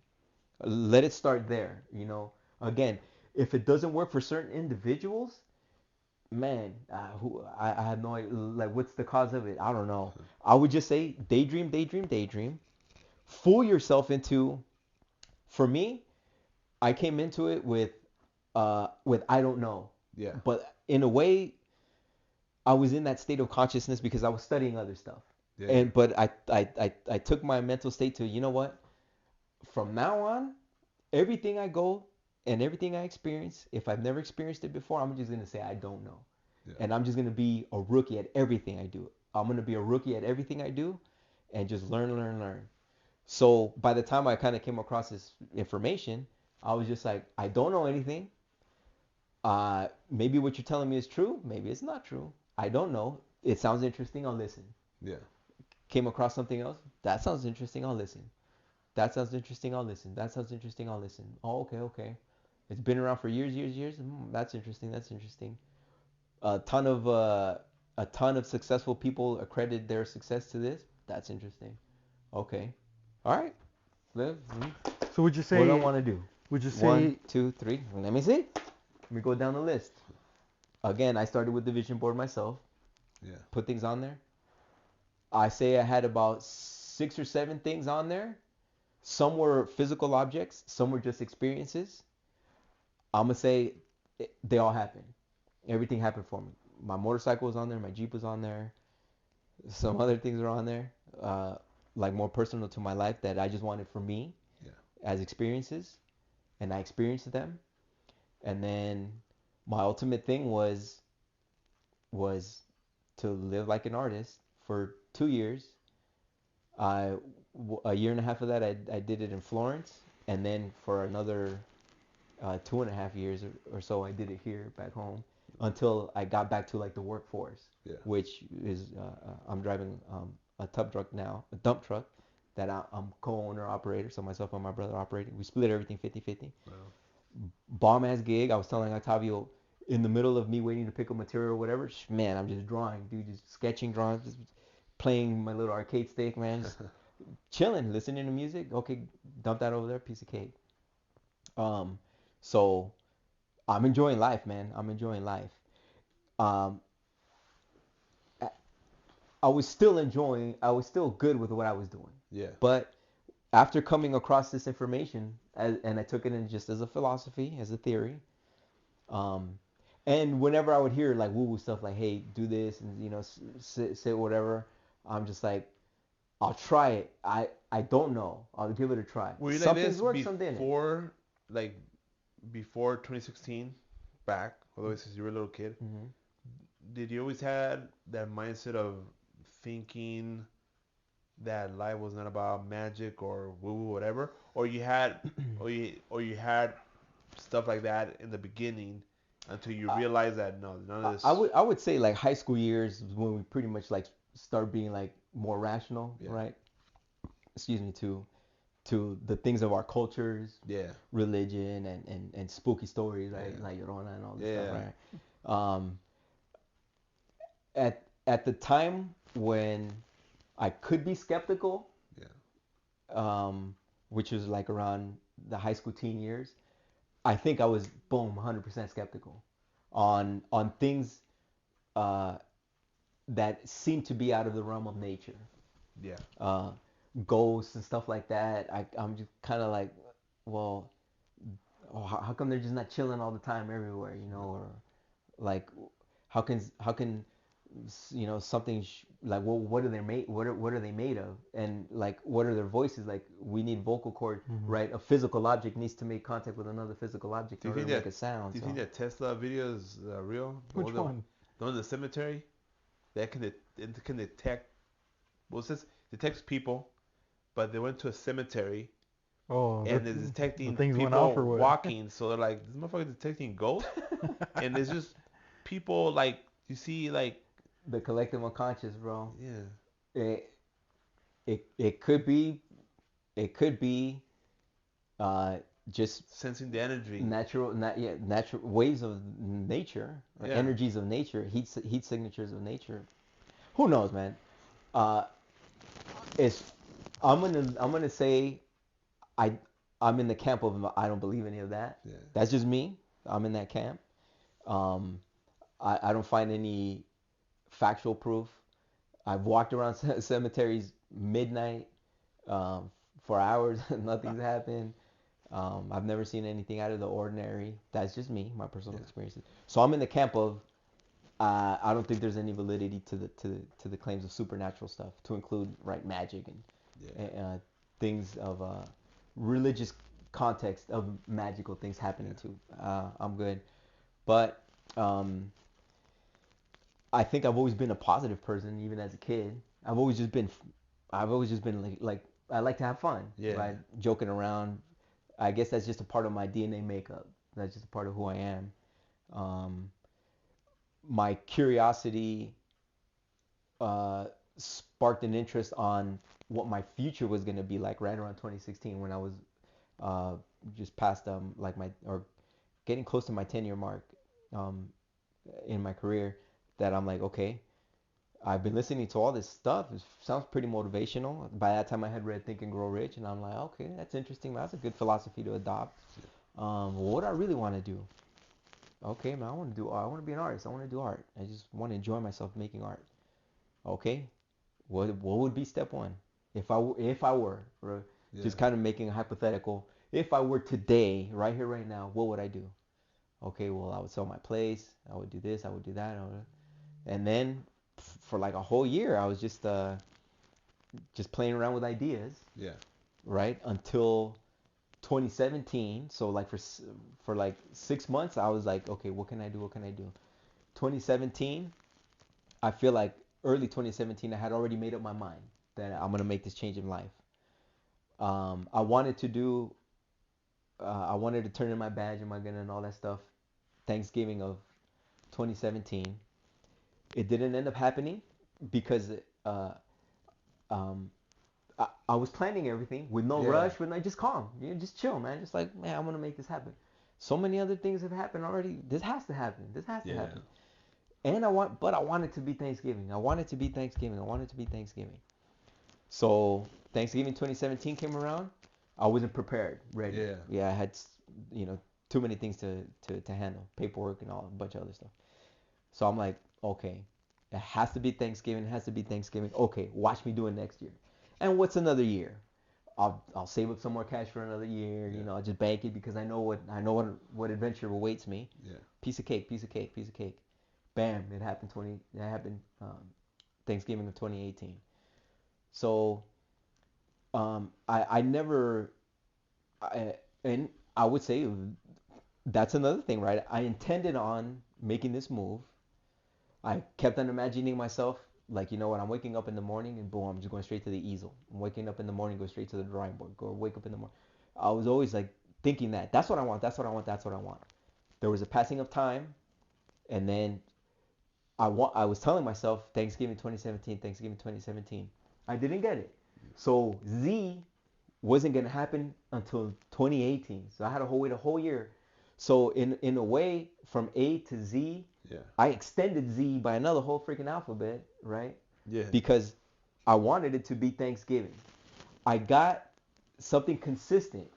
let it start there. Again, if it doesn't work for certain individuals, man, I have no idea, like, what's the cause of it? I don't know. I would just say daydream. Fool yourself into. For me, I came into it with I don't know. Yeah. But in a way, I was in that state of consciousness because I was studying other stuff. Yeah. And but I took my mental state to, you know what? From now on, everything I go and everything I experience, if I've never experienced it before, I'm just gonna say I don't know. Yeah. And I'm just gonna be a rookie at everything I do. I'm gonna be a rookie at everything I do and just learn. So by the time I kind of came across this information, I was just like, I don't know anything. Maybe what you're telling me is true. Maybe it's not true. I don't know. It sounds interesting. I'll listen. Yeah. Came across something else. That sounds interesting. I'll listen. That sounds interesting. I'll listen. That sounds interesting. I'll listen. Oh, okay. It's been around for years. That's interesting. A ton of successful people accredit their success to this. That's interesting. Okay. All right. So would you say? What do I want to do? Would you say 1, 2, 3? Let me see. Let me go down the list. Again, I started with the vision board myself. Yeah. Put things on there. I say I had about 6 or 7 things on there. Some were physical objects. Some were just experiences. I'm going to say they all happened. Everything happened for me. My motorcycle was on there. My Jeep was on there. Some other things are on there. Like more personal to my life that I just wanted for me. Yeah. As experiences. And I experienced them. And then my ultimate thing was to live like an artist for 2 years. A year and a half of that I did it in Florence, and then for another 2.5 years or so I did it here back home until I got back to like the workforce. Yeah. Which is I'm driving a dump truck that I'm co-owner operator, so myself and my brother operating. We split everything 50-50. Wow. Bomb ass gig. I was telling Octavio in the middle of me waiting to pick up material or whatever, man, I'm just drawing, dude, just sketching, drawing, just playing my little arcade stick, man, just chilling, listening to music. Okay, dump that over there, piece of cake. So I'm enjoying life, man. I'm enjoying life. Um, I was still good with what I was doing. Yeah. But after coming across this information, and I took it in just as a philosophy, as a theory, and whenever I would hear like woo-woo stuff like, hey, do this, and sit whatever, I'm just like, I'll try it. I don't know. I'll give it a try. Were you Some like things this work, some didn't. Before 2016, back all the way since you were a little kid? Mm-hmm. Did you always had that mindset of thinking that life was not about magic or woo-woo, whatever, or you had, or you had stuff like that in the beginning until you realized that no, none of this. I would say like high school years is when we pretty much like start being like more rational, Yeah. right? Excuse me, to the things of our cultures, Yeah. religion and spooky stories, right? Yeah. Like Llorona and all this Yeah. stuff, right? At the time when I could be skeptical, Yeah. which was like around the high school teen years, I think I was 100% skeptical on things that seem to be out of the realm of nature. Yeah. Ghosts and stuff like that. I'm just kind of like, well, how come they're just not chilling all the time everywhere, or like how can something like, well, what are they made? What are they made of? And like, what are their voices? Like, we need vocal cord, right? A physical object needs to make contact with another physical object in order to make a sound. Do you think that Tesla video is real? Which one? The one in the cemetery that can detect. Well, it says detects people, but they went to a cemetery. Oh, and it's detecting things people went off or what? walking. So they're like, this motherfucker detecting ghosts, and it's just people like you see like the collective unconscious, bro. Yeah. It could be just sensing the energy. Natural waves of nature, or energies of nature, heat signatures of nature. Who knows, man? I'm gonna say I'm in the camp of I don't believe any of that. Yeah. That's just me. I'm in that camp. I don't find any factual proof. I've walked around cemeteries midnight for hours. Nothing's happened. I've never seen anything out of the ordinary. That's just me, my personal experiences. So I'm in the camp of I don't think there's any validity to the claims of supernatural stuff, to include right magic and things of religious context of magical things happening too. I'm good, but I think I've always been a positive person, even as a kid. I've always just been like I like to have fun, right? Joking around. I guess that's just a part of my DNA makeup. That's just a part of who I am. My curiosity sparked an interest on what my future was going to be like right around 2016 when I was just past getting close to my 10-year mark in my career, that I'm like, okay, I've been listening to all this stuff. It sounds pretty motivational. By that time I had read Think and Grow Rich, and I'm like, okay, that's interesting. That's a good philosophy to adopt. What do I really want to do? Okay, man, I want to be an artist. I want to do art. I just want to enjoy myself making art. Okay, what would be step one? If I were just kind of making a hypothetical, if I were today, right here, right now, what would I do? Okay, well, I would sell my place. I would do this. I would do that. And then for like a whole year, I was just playing around with ideas. Yeah. Right until 2017. So like for like 6 months, I was like, okay, what can I do? What can I do? 2017, I feel like early 2017, I had already made up my mind that I'm gonna make this change in life. I wanted to turn in my badge and my gun and all that stuff Thanksgiving of 2017. It didn't end up happening because I was planning everything with no rush, with just calm, just chill, man. Just like, man, I'm gonna make this happen. So many other things have happened already. This has to happen. This has to happen. And I want it to be Thanksgiving. I want it to be Thanksgiving. So Thanksgiving 2017 came around. I wasn't prepared, ready. Yeah, I had too many things to handle, paperwork and all a bunch of other stuff. So I'm like, okay, it has to be Thanksgiving. It has to be Thanksgiving. Okay, watch me do it next year. And what's another year? I'll save up some more cash for another year. I'll just bank it because I know what adventure awaits me. Piece of cake. Bam! It happened. Thanksgiving of 2018. So and I would say that's another thing, right? I intended on making this move. I kept on imagining myself like, you know what, I'm waking up in the morning and boom, I'm just going straight to the easel. I'm waking up in the morning, go straight to the drawing board, wake up in the morning. I was always like thinking that's what I want. There was a passing of time, and then I was telling myself Thanksgiving 2017. I didn't get it. So Z wasn't going to happen until 2018. So I had to wait a whole year. So in a way, from A to Z, I extended Z by another whole freaking alphabet, right? Yeah. Because I wanted it to be Thanksgiving. I got something consistent.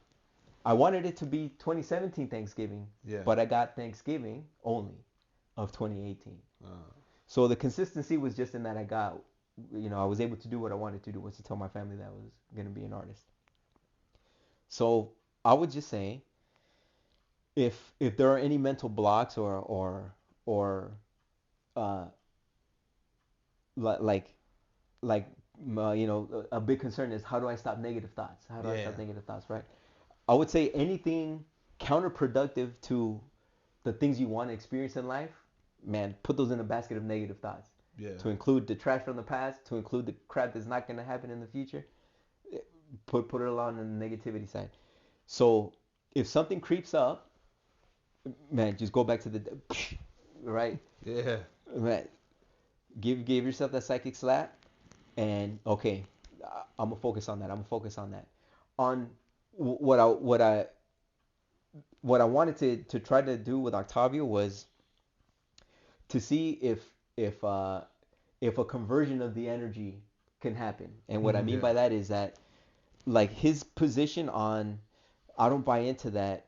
I wanted it to be 2017 Thanksgiving, but I got Thanksgiving only of 2018. So the consistency was just in that I was able to do what I wanted to do, was to tell my family that I was going to be an artist. So I would just say, if there are any mental blocks or a big concern is, how do I stop negative thoughts? Right? I would say anything counterproductive to the things you want to experience in life, man, put those in a basket of negative thoughts. To include the trash from the past, to include the crap that's not going to happen in the future. Put it all on the negativity side. So if something creeps up, man, just go back to the right. Yeah. Man, give yourself that psychic slap, and okay, I'm gonna focus on that. On what I wanted to try to do with Octavio was to see if a conversion of the energy can happen. And what I mean by that is that, like, his position on, I don't buy into that,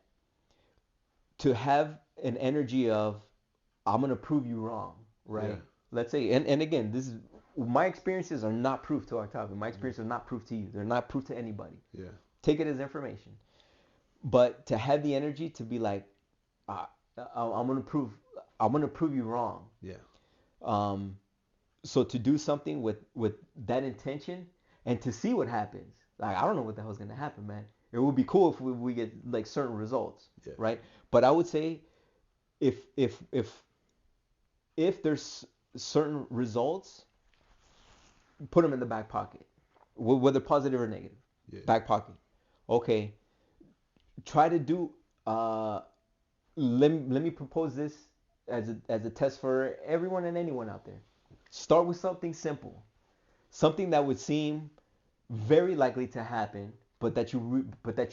to have an energy of, I'm going to prove you wrong, right? Let's say, and again, this is, my experiences are not proof to Octavio. My experiences are not proof to you. They're not proof to anybody. Take it as information. But to have the energy to be like, I'm going to prove you wrong. So to do something with that intention and to see what happens, like I don't know what the hell's gonna happen, man. It would be cool if we get like certain results, right? But I would say if there's certain results, put them in the back pocket, whether positive or negative. Back pocket. Okay. Try to do. Let me propose this as a test for everyone and anyone out there. Start with something simple, something that would seem very likely to happen, but that you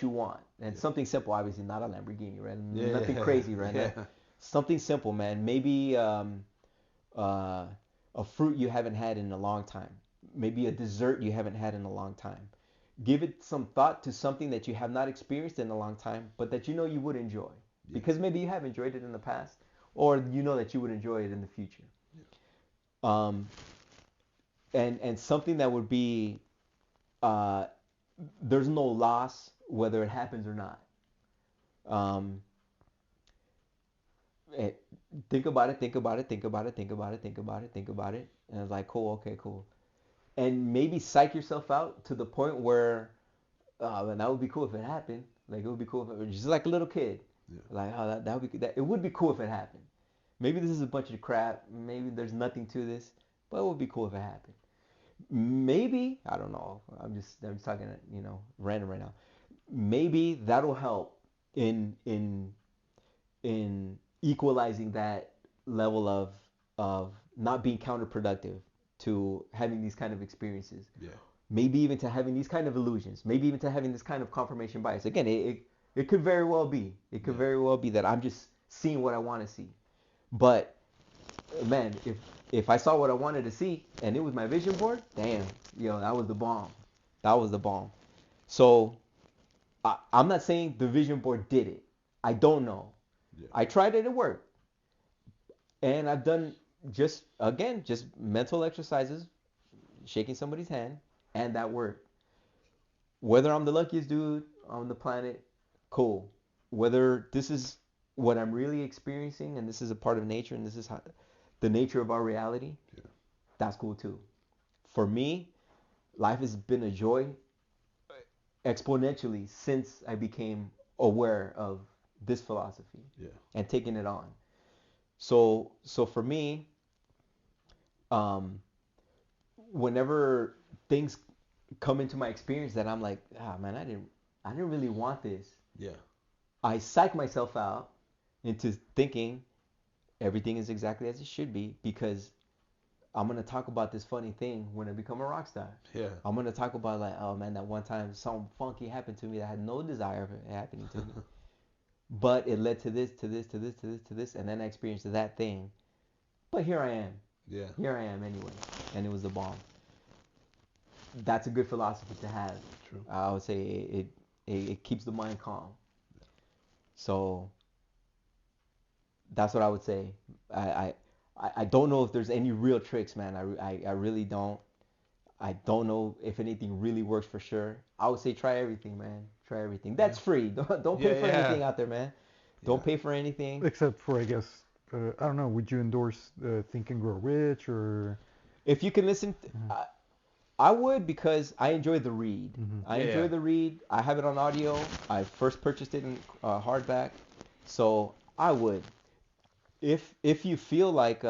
want, and something simple. Obviously, not a Lamborghini, right? Nothing crazy, right? Something simple, man. Maybe a fruit you haven't had in a long time. Maybe a dessert you haven't had in a long time. Give it some thought to something that you have not experienced in a long time, but that you know you would enjoy. Because maybe you have enjoyed it in the past, or you know that you would enjoy it in the future. And something that would be there's no loss whether it happens or not. Think about it, think about it, think about it, think about it, think about it, think about it, and it's like, cool, okay, cool. And maybe psych yourself out to the point where, man, that would be cool if it happened. Like it would be cool if it was just like a little kid. Like, oh, that would be it would be cool if it happened. Maybe this is a bunch of crap. Maybe there's nothing to this, but it would be cool if it happened. Maybe, I don't know. I'm just talking, random right now. Maybe that'll help in equalizing that level of not being counterproductive to having these kind of experiences. Maybe even to having these kind of illusions. Maybe even to having this kind of confirmation bias. Again, it could very well be. It could very well be that I'm just seeing what I want to see. But man, if I saw what I wanted to see and it was my vision board, damn, that was the bomb. That was the bomb. So I'm not saying the vision board did it. I don't know. I tried it, it worked. And I've done just mental exercises, shaking somebody's hand, and that worked. Whether I'm the luckiest dude on the planet, cool. Whether this is what I'm really experiencing and this is a part of nature and this is the nature of our reality, that's cool too. For me, life has been a joy exponentially since I became aware of this philosophy and taking it on. So for me, whenever things come into my experience that I'm like, man, I didn't really want this. I psych myself out into thinking everything is exactly as it should be because I'm gonna talk about this funny thing when I become a rock star. I'm gonna talk about like, oh man, that one time something funky happened to me that I had no desire of it happening to me. But it led to this, to this, to this, to this, to this, and then I experienced that thing. But here I am. Here I am anyway. And it was the bomb. That's a good philosophy to have. True. I would say it keeps the mind calm. So that's what I would say. I don't know if there's any real tricks, man. I really don't. I don't know if anything really works for sure. I would say try everything, man. Try everything. That's free. Don't pay for anything out there, man. Don't pay for anything. Except for, I guess, I don't know. Would you endorse Think and Grow Rich or? If you can listen, I would because I enjoy the read. I enjoy the read. I have it on audio. I first purchased it in hardback, so I would. If you feel like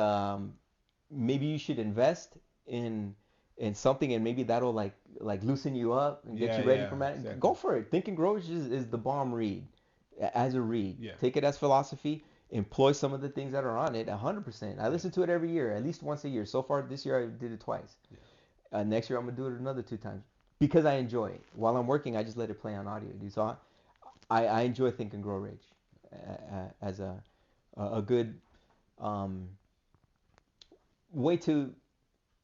maybe you should invest in something and maybe that'll like loosen you up and get you ready for that, exactly. Go for it. Think and Grow is the bomb read as a read. Take it as philosophy. Employ some of the things that are on it 100%. I listen to it every year, at least once a year. So far this year I did it twice. Next year I'm gonna do it another 2 times because I enjoy it. While I'm working, I just let it play on audio. Dude. So I enjoy Think and Grow Rich as a good way to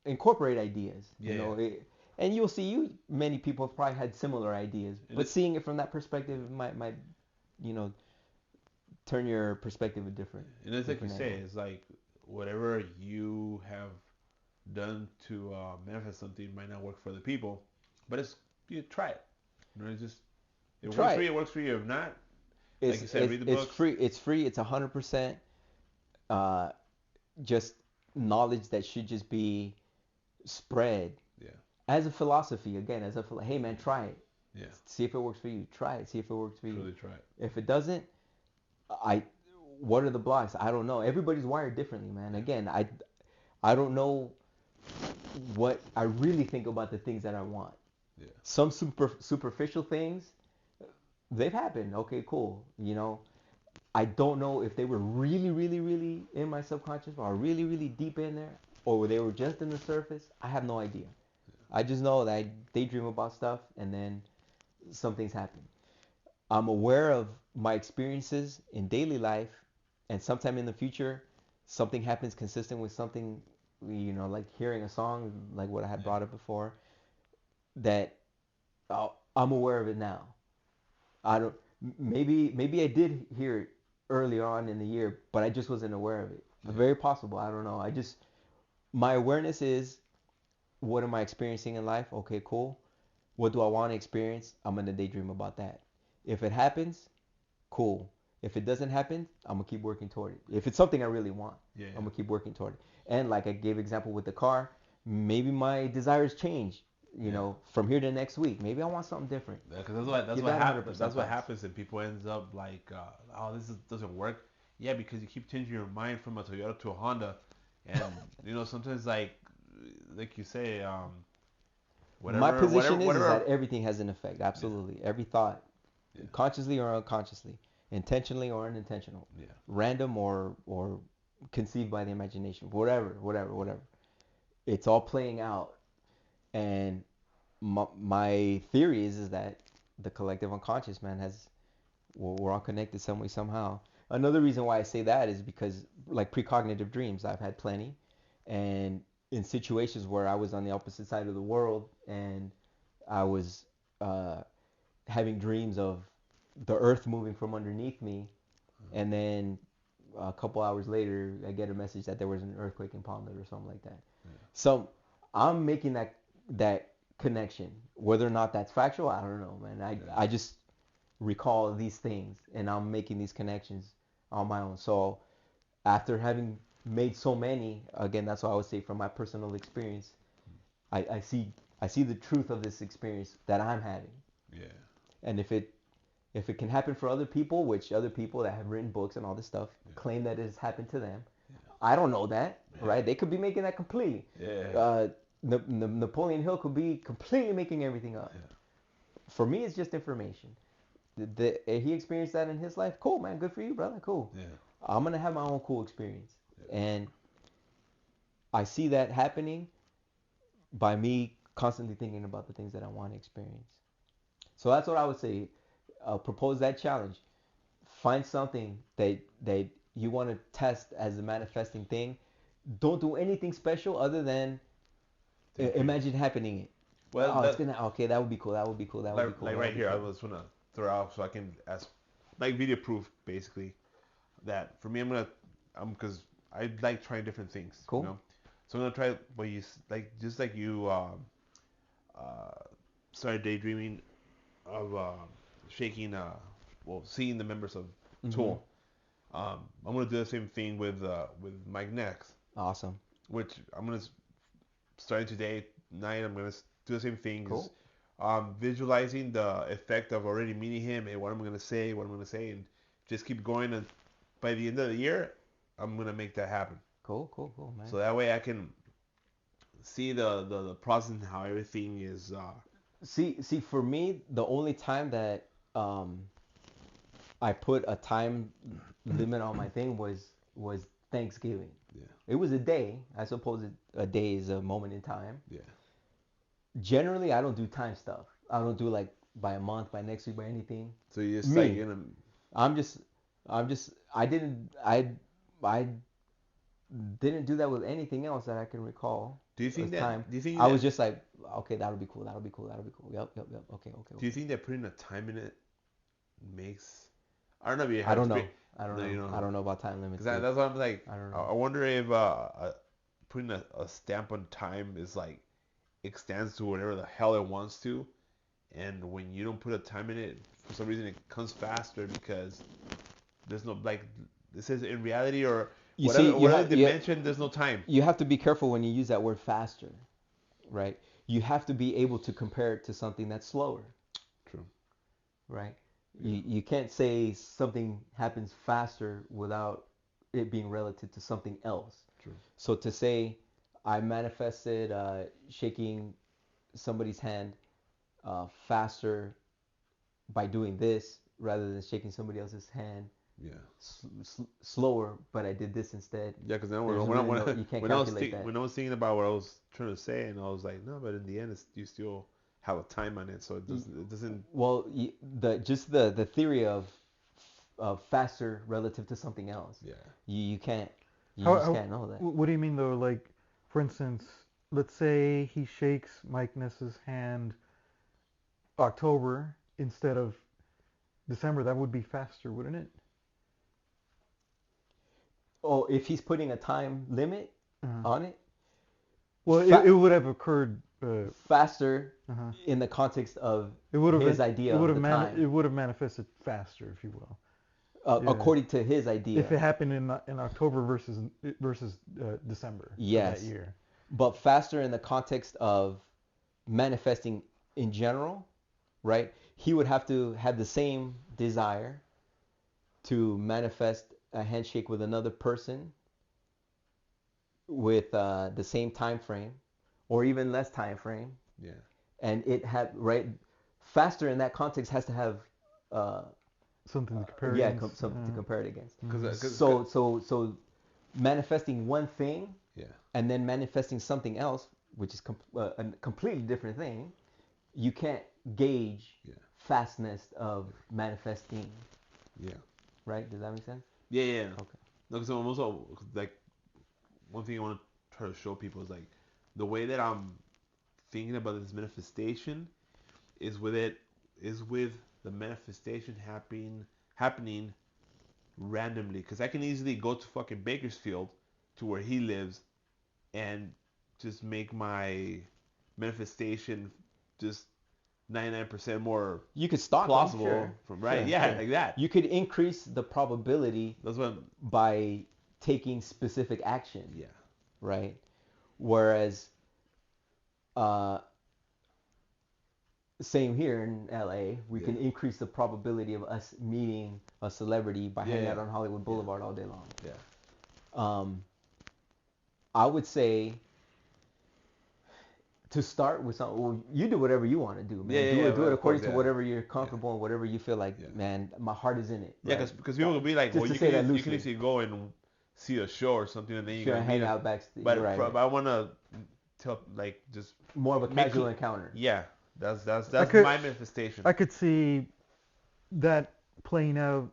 incorporate ideas. You know, and you'll see many people have probably had similar ideas, but seeing it from that perspective might turn your perspective a different. And it's like you say, it's like whatever you have done to manifest something might not work for other people, but you try it. You know, it's just it works for you. It works for you. If not, like you said, read the book. It's free. It's free. It's 100%. Just knowledge that should just be spread as a philosophy. Again, hey man, try it. Yeah. See if it works for you. Try it. See if it works for you. Truly try it. If it doesn't, what are the blocks? I don't know. Everybody's wired differently, man. Again, I don't know what I really think about the things that I want. Yeah. Some superficial things, they've happened. Okay, cool. I don't know if they were really, really, really in my subconscious or really, really deep in there, or they were just in the surface. I have no idea. Yeah. I just know that I daydream about stuff and then some things happen. I'm aware of my experiences in daily life, and sometime in the future, something happens consistent with something, like hearing a song, like what I had brought up before, that I'm aware of it now. Maybe I did hear it early on in the year, but I just wasn't aware of it. Yeah. Very possible. I don't know. My awareness is, what am I experiencing in life? Okay, cool. What do I want to experience? I'm going to daydream about that. If it happens, cool. If it doesn't happen, I'm going to keep working toward it. If it's something I really want, I'm going to keep working toward it. And like I gave example with the car, maybe my desires change, from here to next week. Maybe I want something different. Yeah, because that's what happens and people ends up like, this doesn't work. Yeah, because you keep changing your mind from a Toyota to a Honda. And, sometimes like you say, my position is that everything has an effect. Absolutely. Yeah. Every thought, consciously or unconsciously, intentionally or unintentional, random or conceived by the imagination, whatever. It's all playing out. And my theory is that the collective unconscious, man, we're all connected some way, somehow. Another reason why I say that is because, like, precognitive dreams, I've had plenty. And in situations where I was on the opposite side of the world and I was having dreams of the earth moving from underneath me, and then a couple hours later I get a message that there was an earthquake in Palmer or something like that. Yeah. So I'm making that connection. Whether or not that's factual, I don't know, man. I just recall these things and I'm making these connections on my own. So after having made so many, again, that's why I would say from my personal experience, I see the truth of this experience that I'm having. Yeah. And if it can happen for other people, which other people that have written books and all this stuff claim that it has happened to them, I don't know that, right? They could be making that completely. Yeah. Napoleon Hill could be completely making everything up. Yeah. For me, it's just information. He experienced that in his life. Cool, man. Good for you, brother. Cool. Yeah. I'm gonna have my own cool experience, and I see that happening by me constantly thinking about the things that I want to experience. So that's what I would say. Propose that challenge. Find something that you want to test as a manifesting thing. Don't do anything special other than imagine happening. Well, it's gonna. Okay, that would be cool. That would be cool. That would be cool. Like right here, I was gonna throw out so I can ask, like, video proof basically. That for me, because I like trying different things. Cool. So I'm gonna try what you just like you started daydreaming of shaking, seeing the members of Tool. I'm gonna do the same thing with Mike next. Awesome. Which I'm gonna starting today night. I'm gonna do the same thing. Cool. Visualizing the effect of already meeting him and what I'm gonna say, and just keep going. And by the end of the year, I'm gonna make that happen. Cool, man. So that way I can see the process and how everything is. See, for me, the only time that I put a time limit on my thing was Thanksgiving. Yeah. It was a day. I suppose a day is a moment in time. Yeah. Generally, I don't do time stuff. I don't do like by a month, by next week, by anything. So you just like I didn't do that with anything else that I can recall. Do you think that? Do you think I was just like, okay, that'll be cool. Yep. Okay. Do you think that putting a time in it makes? I don't know. If you I don't know. I don't know about time limits. That's what I'm like. I don't know. I wonder if putting a stamp on time is like extends to whatever the hell it wants to, and when you don't put a time in it, for some reason it comes faster because there's no, like, this is in reality, or whatever dimension, there's no time. You have to be careful when you use that word faster, right? You have to be able to compare it to something that's slower. True. Right? You can't say something happens faster without it being relative to something else. True. So to say I manifested shaking somebody's hand faster by doing this rather than shaking somebody else's hand slower, but I did this instead. Yeah, because when I was thinking about what I was trying to say, and I was like, no, but in the end, you still have a time on it, so it doesn't. Well, the theory of faster relative to something else. Yeah. You can't. You just can't know that. What do you mean though? Like, for instance, let's say he shakes Mike Ness's hand October instead of December. That would be faster, wouldn't it? Oh, if he's putting a time limit on it? Well, it would have occurred faster in the context of his idea of the time. It would have manifested faster, if you will. According to his idea. If it happened in October versus December of that year. But faster in the context of manifesting in general, right? He would have to have the same desire to manifest a handshake with another person with the same time frame or even less time frame. Yeah. And it had faster in that context has to have something to compare against. Yeah, something to compare it against. So so manifesting one thing and then manifesting something else, which is a completely different thing, you can't gauge fastness of manifesting. Yeah. Right? Does that make sense? Yeah. Okay. No, because I'm also like one thing I want to try to show people is like the way that I'm thinking about this manifestation is with the manifestation happening randomly. Because I can easily go to fucking Bakersfield to where he lives and just make my manifestation just 99% more you could stalk plausible them, from like that. You could increase the probability by taking specific action. Yeah. Right? Whereas same here in LA, we can increase the probability of us meeting a celebrity by hanging out on Hollywood Boulevard all day long. Yeah. I would say to start with something, well, you do whatever you want to do, man. Do it according to whatever you're comfortable and whatever you feel like, man, my heart is in it. Yeah, because people will be like, well, you can easily go and see a show or something and then you can hang out backstage. But I want to tell, like, just more of a casual encounter. Yeah, that's my manifestation. I could see that playing out.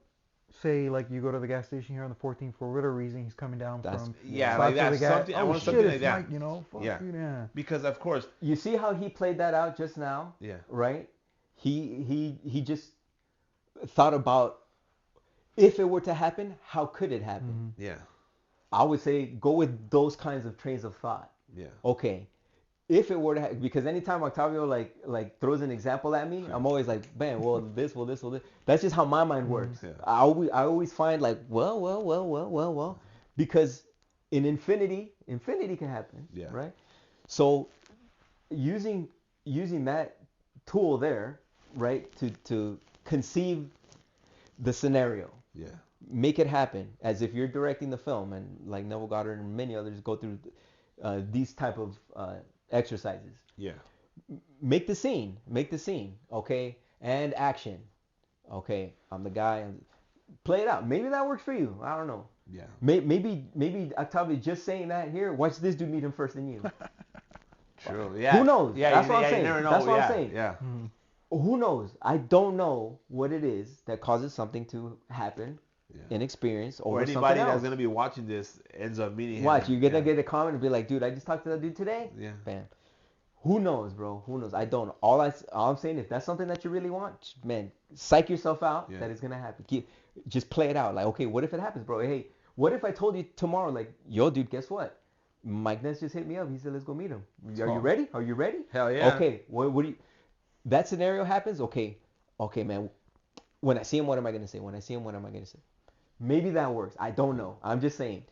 Say, like, you go to the gas station here on the 14th for whatever reason, he's coming down from... Yeah, like that. Something, I want something like that. Mike, you know? Fuck you, Because, of course... You see how he played that out just now? Yeah. Right? He just thought about, if it were to happen, how could it happen? Mm-hmm. Yeah. I would say go with those kinds of trains of thought. Yeah. Okay. If it were to because anytime Octavio like throws an example at me, I'm always like, man, well this. That's just how my mind works. Yeah. I always find like, well, because in infinity can happen. Yeah. Right. So using that tool there, right, to conceive the scenario. Yeah. Make it happen as if you're directing the film, and like Neville Goddard and many others go through these type of exercises. Yeah. Make the scene, okay, and action. Okay, I'm the guy, and play it out. Maybe that works for you. I don't know. Yeah. Maybe Octavio just saying that here. Watch this dude meet him first than you. True. Yeah. Who knows? Yeah. That's what I'm saying. You never know. That's what I'm saying. Yeah. Mm-hmm. Who knows? I don't know what it is that causes something to happen in experience or anybody that's gonna be watching this ends up meeting him. Watch, you're gonna get a comment and be like, dude, I just talked to that dude today. Yeah. Bam. Who knows, bro? Who knows? I don't know. All I'm saying, if that's something that you really want, man, psych yourself out that it's gonna happen. Just play it out. Like, okay, what if it happens, bro? Hey, what if I told you tomorrow, like, yo, dude, guess what? Mike Ness just hit me up. He said, let's go meet him. Are you ready? Are you ready? Hell yeah. Okay. What do you? That scenario happens. Okay, man. When I see him, what am I gonna say? When I see him, what am I gonna say? Maybe that works. I don't know. I'm just saying.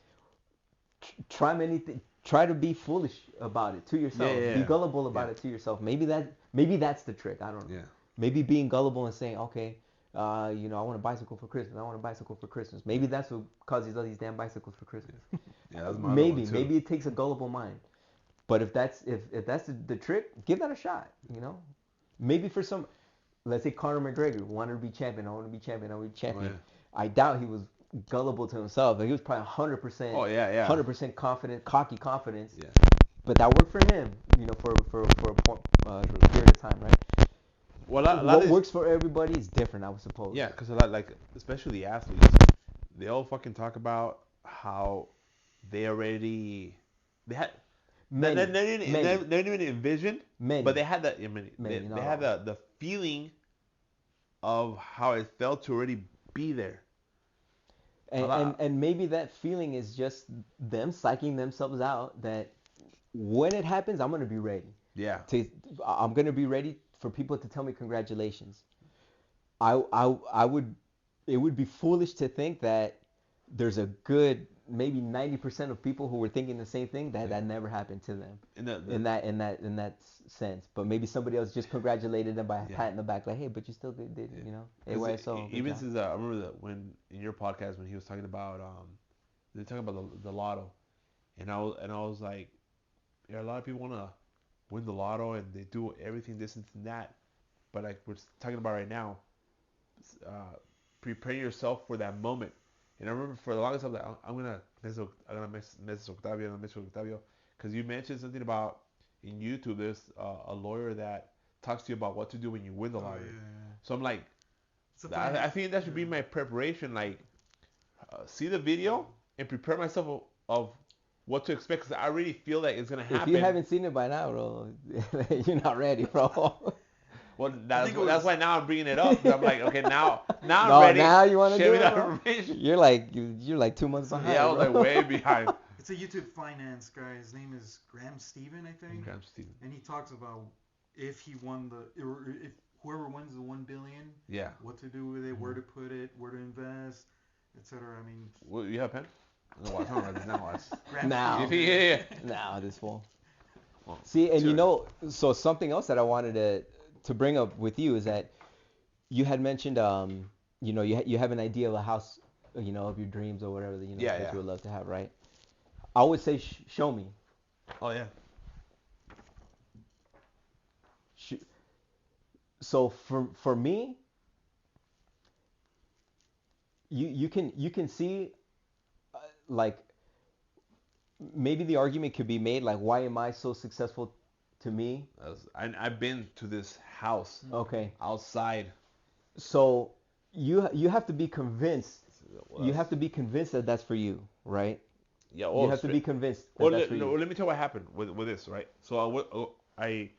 Try to be foolish about it to yourself. Yeah. Be gullible about it to yourself. Maybe that's the trick. I don't know. Yeah. Maybe being gullible and saying, okay, I want a bicycle for Christmas. I want a bicycle for Christmas. Maybe that's what causes all these damn bicycles for Christmas. Yeah, that's my other one too. Maybe it takes a gullible mind. But if that's the trick, give that a shot. Maybe for some, let's say Conor McGregor wanted to be champion. I want to be champion. I want to be champion. Oh, yeah. I doubt he was gullible to himself. He was probably 100%. Oh yeah. 100% confident, cocky confidence. Yeah. But that worked for him. For a period of time, right? Well, what works for everybody is different, I would suppose. Yeah, because a lot, like, especially the athletes, they all fucking talk about how they already they had. They didn't even envision, but they had that. They had the feeling of how it felt to already be there. And maybe that feeling is just them psyching themselves out that when it happens, I'm gonna be ready. Yeah. I'm gonna be ready for people to tell me congratulations. It would be foolish to think that there's a good maybe 90% of people who were thinking the same thing that never happened to them in that sense. But maybe somebody else just congratulated them by patting the back, like, hey, but you still did AYSO. Even since I remember that when in your podcast when he was talking about they talking about the lotto, and I was like, yeah, a lot of people want to win the lotto and they do everything this and that, but like we're talking about right now, prepare yourself for that moment. And I remember for the longest time that I'm gonna miss Octavio, because you mentioned something about in YouTube. There's a lawyer that talks to you about what to do when you win the lottery. Yeah. So I'm like, I think that should be my preparation. Like, see the video and prepare myself of what to expect, because I really feel that it's gonna happen. If you haven't seen it by now, bro, you're not ready, bro. Well, that's why now I'm bringing it up. I'm like, okay, now I'm ready. Now you want to do it, information. You're like 2 months behind. Yeah, I was like way behind. It's a YouTube finance guy. His name is Graham Stephen, I think. Graham Stephen. And he talks about if whoever wins the 1 billion, what to do with it, where to put it, where to invest, etc. I mean, well, you have a pen? No, I don't write this now. Now this fall. Well, see, and so something else that I wanted to bring up with you is that you had mentioned, you have an idea of a house, of your dreams or whatever that you would love to have, right? I would say show me. Oh yeah. So for me, you can see, like, maybe the argument could be made, like, why am I so successful? To me, I've been to this house. Okay. Outside. So you have to be convinced. You have to be convinced that that's for you, right? Yeah. You have to be convinced that that's for you. Let me tell you what happened with this, right? So I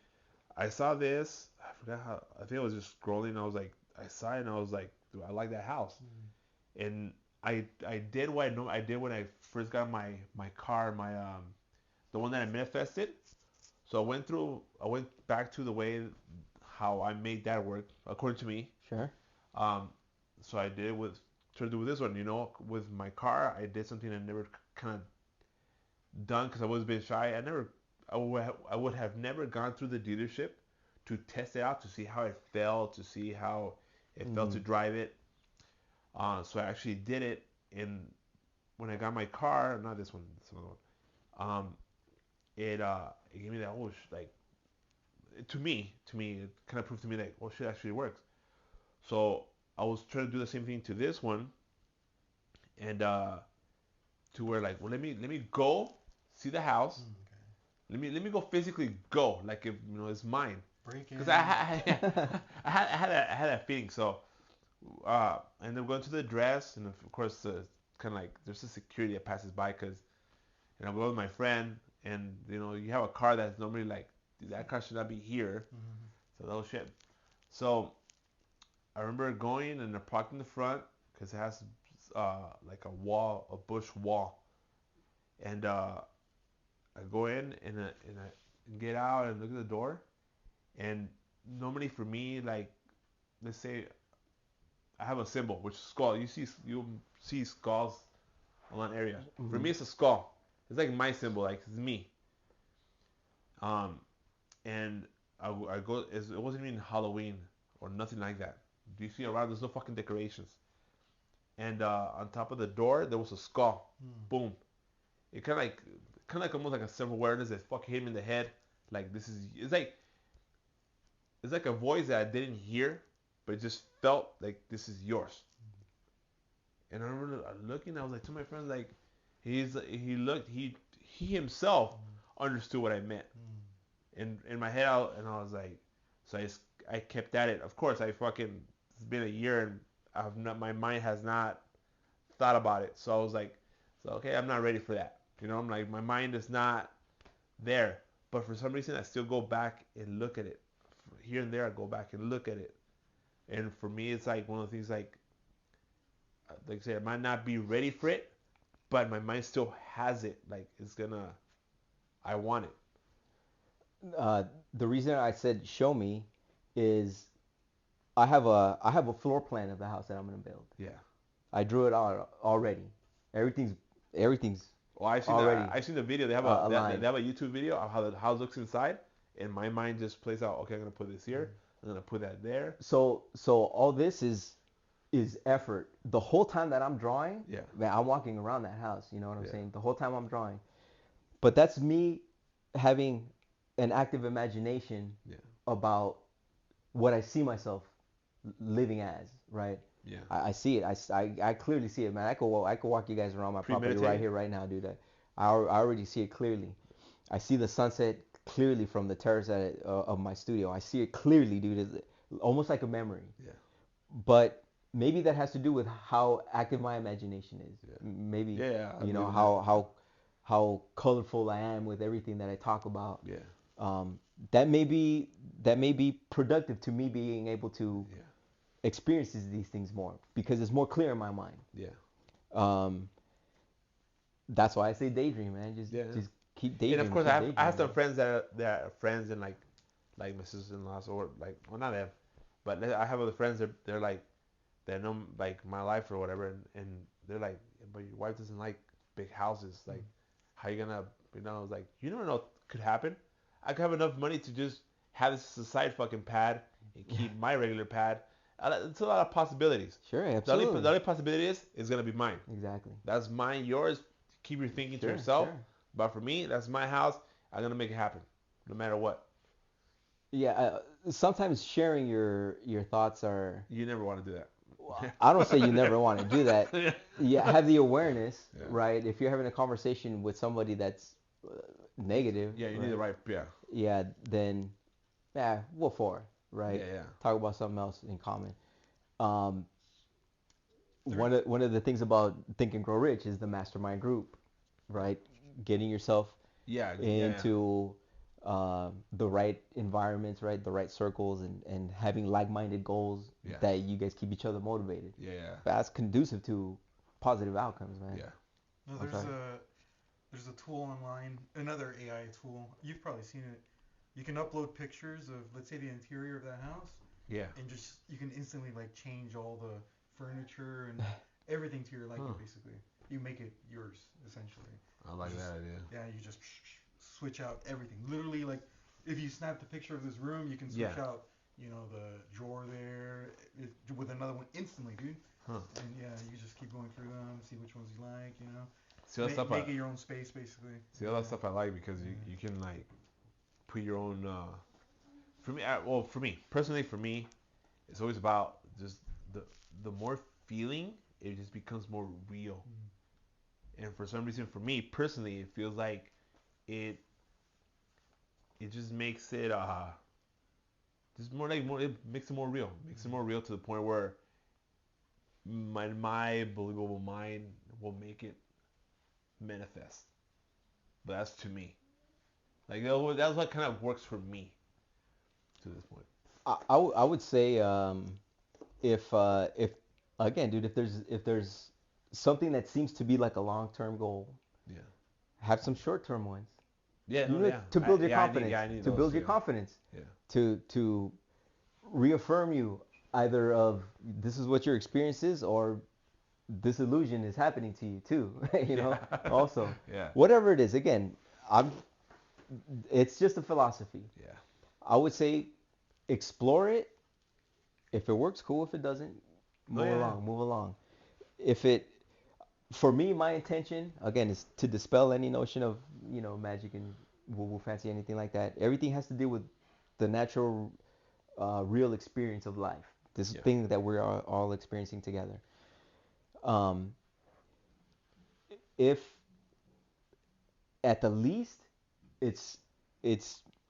saw this. I forgot how. I think I was just scrolling. And I was like, I saw it and I was like, dude, I like that house. Mm-hmm. And I did what I did when I first got my car, the one that I manifested. So I went back to the way how I made that work according to me. Sure. So I did tried to do with this one. With my car, I did something I never kind of done because I was a bit shy. I would have never gone through the dealership to test it out, to see how it felt, to see how it felt to drive it. So I actually did it, and when I got my car, not this one, this other one. It gave me that to me it kind of proved to me like, oh shit, actually works. So I was trying to do the same thing to this one, and to where like, well, let me go see the house. Okay. Let me go physically go, like, if it's mine. Because I had that feeling. So I ended up going to the address, and of course kind of like there's a security that passes by because I'm going with my friend. And you have a car that's normally like, that car should not be here. Mm-hmm. So that shit. So I remember going and I parked in the front because it has like a bush wall. And I go in and I get out and look at the door. And normally for me, like, let's say I have a symbol, which is skull. You see skulls on that area. Mm-hmm. For me, it's a skull. It's like my symbol, like it's me. And I go. It wasn't even Halloween or nothing like that. Do you see around? There's no fucking decorations. And on top of the door there was a skull. Boom. It kind of like almost like a self-awareness that fucking hit me in the head. Like this is. It's like a voice that I didn't hear, but it just felt like this is yours. And I remember looking. I was like to my friends, like he himself understood what I meant. In my head out, and I was like, so I kept at it. Of course, it's been a year, and my mind has not thought about it. So I was like, so okay, I'm not ready for that. I'm like, my mind is not there. But for some reason, I still go back and look at it. Here and there, I go back and look at it. And for me, it's like one of the things like I said, I might not be ready for it, but my mind still has it. Like I want it. The reason I said show me is I have a floor plan of the house that I'm gonna build. Yeah. I drew it out already. Everything's Well, I seen the video. They have a YouTube video of how the house looks inside, and my mind just plays out. Okay, I'm gonna put this here. I'm gonna put that there. So all this is effort. The whole time that I'm drawing, man, I'm walking around that house. You know what I'm saying? The whole time I'm drawing. But that's me having an active imagination about what I see myself living as, right? Yeah. I see it. I clearly see it, man. I could walk you guys around my property right here, right now, dude. I already see it clearly. I see the sunset clearly from the terrace of my studio. I see it clearly, dude. It's almost like a memory. Yeah. But maybe that has to do with how active my imagination is. Yeah. Maybe you know how colorful I am with everything that I talk about. Yeah. That may be productive to me being able to experience these things more because it's more clear in my mind. Yeah. That's why I say daydream, man. Just keep daydreaming. And of course, I have some friends that are friends and like my sisters-in-laws or like, well, not them, but I have other friends that they're like, they know like my life or whatever, and they're like, but your wife doesn't like big houses. Like, how you gonna, like, you never know what could happen. I could have enough money to just have this as a side fucking pad and keep my regular pad. It's a lot of possibilities. Sure, absolutely. The only possibility is gonna be mine. Exactly. That's mine, yours. Keep your thinking to yourself. Sure. But for me, that's my house. I'm gonna make it happen, no matter what. Yeah. Sometimes sharing your thoughts are. You never want to do that. I don't say you never want to do that. Yeah, have the awareness, right? If you're having a conversation with somebody that's negative. Yeah, you need the right. Yeah. Yeah, then, what for, right? Yeah. Talk about something else in common. One of the things about Think and Grow Rich is the mastermind group, right? Getting yourself into the right environments, right? The right circles, and having like-minded goals that you guys keep each other motivated. Yeah. That's conducive to positive outcomes, man. Yeah. No, there's a tool online, another AI tool. You've probably seen it. You can upload pictures of, let's say, the interior of that house. Yeah. And just you can instantly like change all the furniture and everything to your liking, basically. You make it yours, essentially. I like that idea. Yeah, you just switch out everything. Literally, like, if you snapped a picture of this room, you can switch out, the drawer there with another one instantly, dude. And you just keep going through them, see which ones you like, See, that's make it your own space, basically. See, all that stuff I like because you can like put your own. For me personally, it's always about just the more feeling, it just becomes more real. And for some reason, for me personally, it feels like it just makes it just more like more. It makes it more real. Makes it more real to the point where my believable mind will make it manifest. But that's to me. Like that's what kind of works for me to this point. I would say if again, dude, if there's something that seems to be like a long-term goal, have some short-term ones. To build your confidence. To build your confidence. To reaffirm you either of this is what your experience is, or this illusion is happening to you too. You know, also. Yeah. Whatever it is, again, I'm. It's just a philosophy. Yeah. I would say explore it. If it works, cool. If it doesn't, move along. Move along. If it, for me, my intention again is to dispel any notion of magic and woo-woo fancy, anything like that. Everything has to do with the natural, real experience of life. This thing that we're all experiencing together. If at the least, it's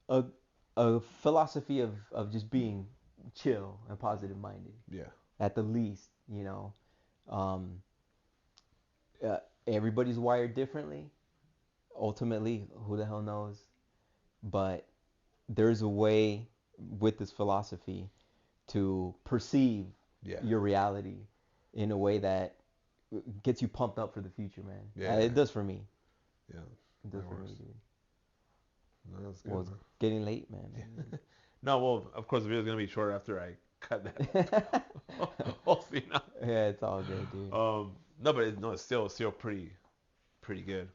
a philosophy of just being chill and positive minded. Yeah. At the least, um, everybody's wired differently. Ultimately, who the hell knows? But there's a way with this philosophy to perceive your reality in a way that gets you pumped up for the future, man. Yeah. It does for me. Yeah. It does for me, dude. No, that's good. Well, it's getting late, man. Yeah. No, well, of course the video's gonna be short after I cut that whole thing out. Yeah, it's all good, dude. No, but it's still pretty good.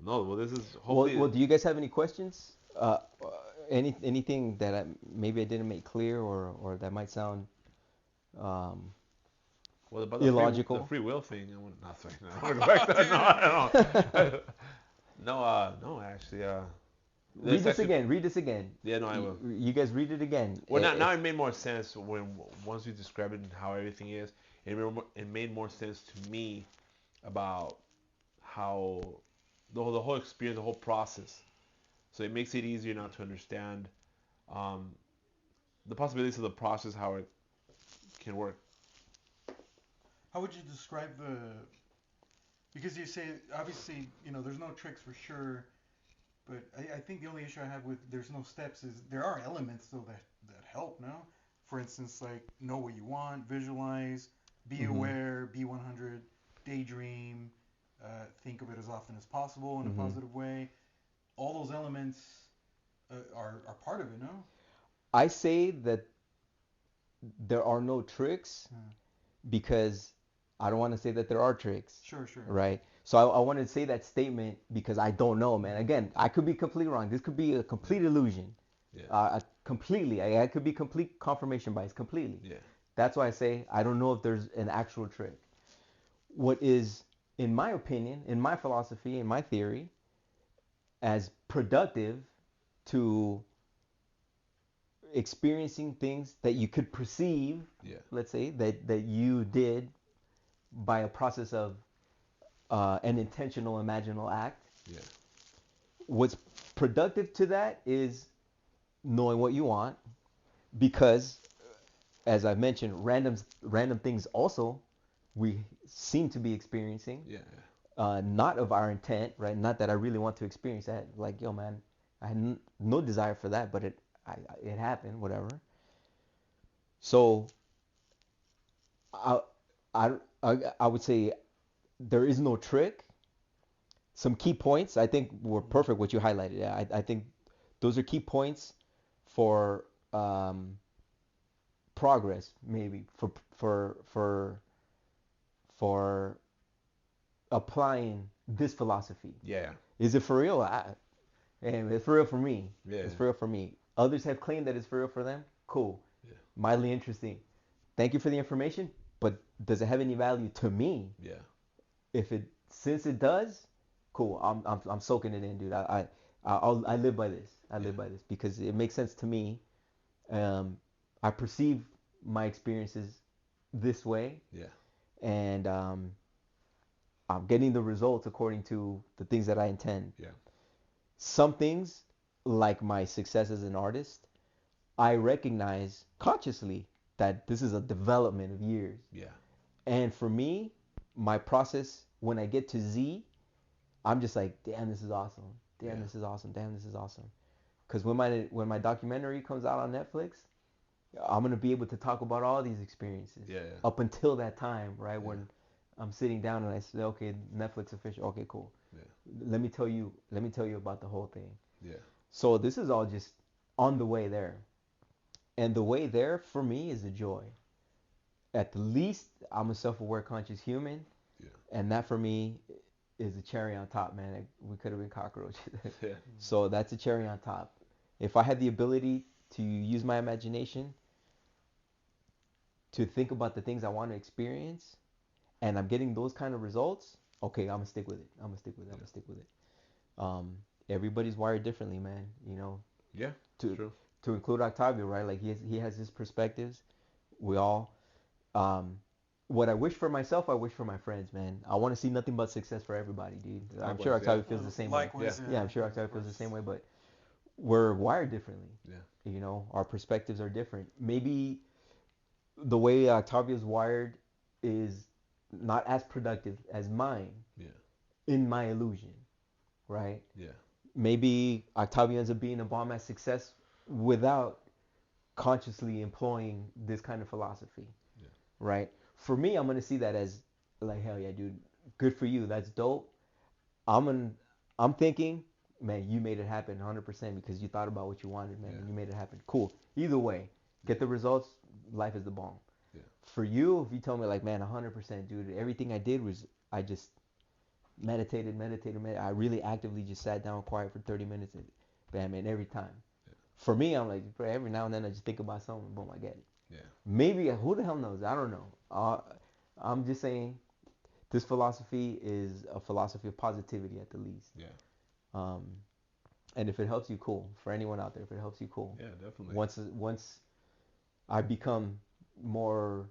No, well, this is hopefully. Well, do you guys have any questions? Anything that maybe I didn't make clear, or that might sound well, about illogical? The free will thing. I want nothing. No, actually. Read this again. Yeah, no, I will. You guys read it again. Well, now it made more sense once you described it and how everything is. It made more sense to me about how the whole experience, the whole process. So it makes it easier now to understand the possibilities of the process, how it can work. How would you describe because you say, obviously, there's no tricks for sure, but I think the only issue I have with there's no steps is there are elements though that help, no? For instance, like know what you want, visualize, be aware, be 100, daydream, think of it as often as possible in a positive way. All those elements are part of it, no? I say that there are no tricks because I don't want to say that there are tricks. Sure. Right? So I want to say that statement because I don't know, man. Again, I could be completely wrong. This could be a complete illusion. Yeah. Completely. I could be complete confirmation bias. Completely. Yeah. That's why I say I don't know if there's an actual trick. What is, in my opinion, in my philosophy, in my theory, as productive to experiencing things that you could perceive, let's say, that you did by a process of an intentional imaginal act. Yeah. What's productive to that is knowing what you want, because, as I mentioned, random things also we seem to be experiencing. Yeah. Not of our intent, right? Not that I really want to experience that. Like, yo, man, I had no desire for that, but it happened, whatever. So I would say there is no trick. Some key points I think were perfect what you highlighted. Yeah, I think those are key points for progress, maybe for applying this philosophy. Yeah. Is it for real? And it's for real for me. Yeah. It's for real for me. Others have claimed that it's for real for them. Cool. Yeah. Mildly interesting. Thank you for the information, but does it have any value to me? Yeah. Since it does, cool. I'm soaking it in, dude. I live by this. I live by this because it makes sense to me. I perceive my experiences this way. Yeah. And I'm getting the results according to the things that I intend. Yeah. Some things, like my success as an artist, I recognize consciously that this is a development of years. Yeah. And for me, my process, when I get to Z, I'm just like, damn, this is awesome. Damn, this is awesome. Damn, this is awesome. Because when my documentary comes out on Netflix, I'm gonna be able to talk about all these experiences. Yeah. Up until that time, right, when I'm sitting down and I say, okay, Netflix official. Okay, cool. Yeah. Let me tell you about the whole thing. Yeah. So this is all just on the way there. And the way there for me is the joy. at the least, I'm a self-aware, conscious human, and that for me is a cherry on top, man. Like, we could have been cockroaches. So that's a cherry on top. If I had the ability to use my imagination to think about the things I want to experience, and I'm getting those kind of results, okay, I'm gonna stick with it. I'm gonna stick with it. I'm gonna stick with it. Everybody's wired differently, man. You know. Yeah. True. To include Octavio, right? Like he has his perspectives. We all. What I wish for myself, I wish for my friends, man. I want to see nothing but success for everybody, dude. I'm sure Octavio feels the same way. Yeah, I'm sure Octavio feels the same way, but we're wired differently. Yeah. You know, our perspectives are different. Maybe the way Octavio's wired is not as productive as mine. Yeah. In my illusion, right? Yeah. Maybe Octavio ends up being a bomb at success without consciously employing this kind of philosophy. Yeah. Right? For me, I'm gonna see that as like, hell yeah, dude, good for you. That's dope. I'm thinking, man, you made it happen 100% because you thought about what you wanted, man, and you made it happen. Cool. Either way, get the results. Life is the bomb. Yeah. For you, if you tell me like, man, 100%, dude, everything I did was I just meditated. I really actively just sat down quiet for 30 minutes and bam, man, every time. Yeah. For me, I'm like, every now and then I just think about something, boom, I get it. Yeah. Maybe, who the hell knows? I don't know. I'm just saying this philosophy is a philosophy of positivity at the least. Yeah. And if it helps you, cool. For anyone out there, if it helps you, cool. Yeah, definitely. Once I become more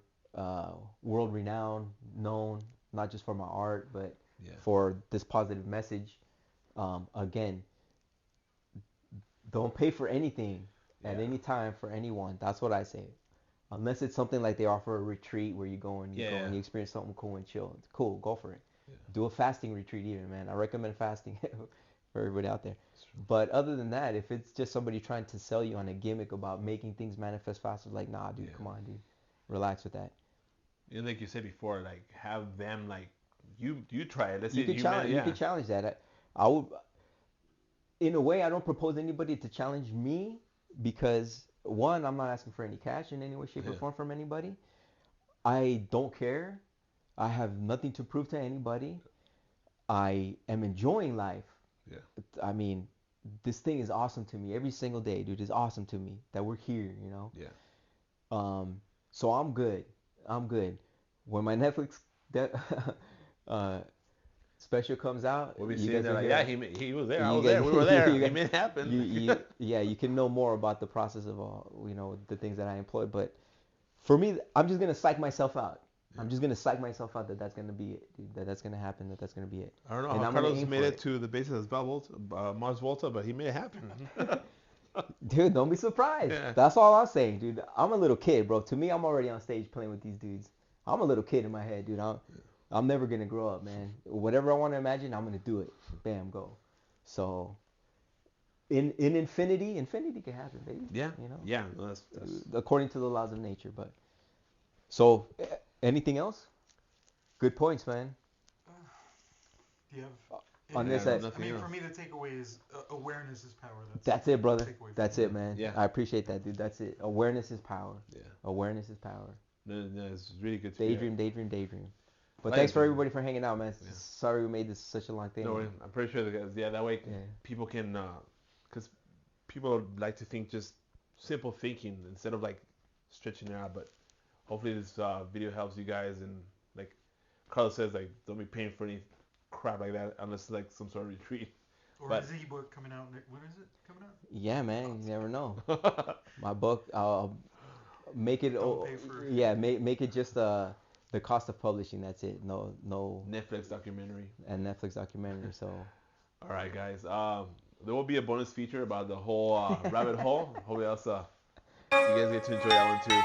world renowned, known, not just for my art, but for this positive message. Again, don't pay for anything at any time for anyone. That's what I say. Unless it's something like they offer a retreat where you go and you and you experience something cool and chill. It's cool, go for it. Yeah. Do a fasting retreat even, man. I recommend fasting for everybody out there. But other than that, if it's just somebody trying to sell you on a gimmick about making things manifest faster, like, nah, dude, come on, dude. Relax with that. And like you said before, like have them like you try it. Let's you say you could challenge that. I would, in a way, I don't propose anybody to challenge me because one, I'm not asking for any cash in any way, shape, or form from anybody. I don't care. I have nothing to prove to anybody. I am enjoying life. Yeah. I mean, this thing is awesome to me. Every single day, dude, is awesome to me that we're here, you know? Yeah. So I'm good. When my Netflix special comes out, we'll be seeing there like, yeah, he was there. I was there. We were there. He made it happen. You can know more about the process of the things that I employ. But for me, I'm just gonna psych myself out. I'm just gonna psych myself out that that's gonna be it, dude. That's gonna happen. That's gonna be it. I don't know how Carlos made it to the base of Mars Volta, but he made it happen. Dude, don't be surprised. Yeah. That's all I'm saying, dude. I'm a little kid, bro. To me, I'm already on stage playing with these dudes. I'm a little kid in my head, dude. I'm never gonna grow up, man. Whatever I want to imagine, I'm gonna do it. Bam, go. So, in infinity can happen, baby. Yeah. You know. Yeah. That's according to the laws of nature, but. So, anything else? Good points, man. Do you have? On this side. I mean, for me, the takeaway is awareness is power. That's it, brother. That's it, man. Yeah. I appreciate that, dude. That's it. Awareness is power. Yeah. Awareness is power. No, it's really good. Daydream. But thanks for everybody for hanging out, man. Yeah. Sorry we made this such a long thing. No, I'm pretty sure that way people can, because people like to think just simple thinking instead of like stretching it out. But hopefully this video helps you guys, and like Carlos says, like don't be paying for any crap like that unless like some sort of retreat. Or is the book coming out? When is it coming out? Yeah, man, you never know. My book, I'll make it. Make it just the cost of publishing. That's it. No. Netflix documentary. And Netflix documentary. So. All right, guys. There will be a bonus feature about the whole rabbit hole. Hopefully, else you guys get to enjoy that one too.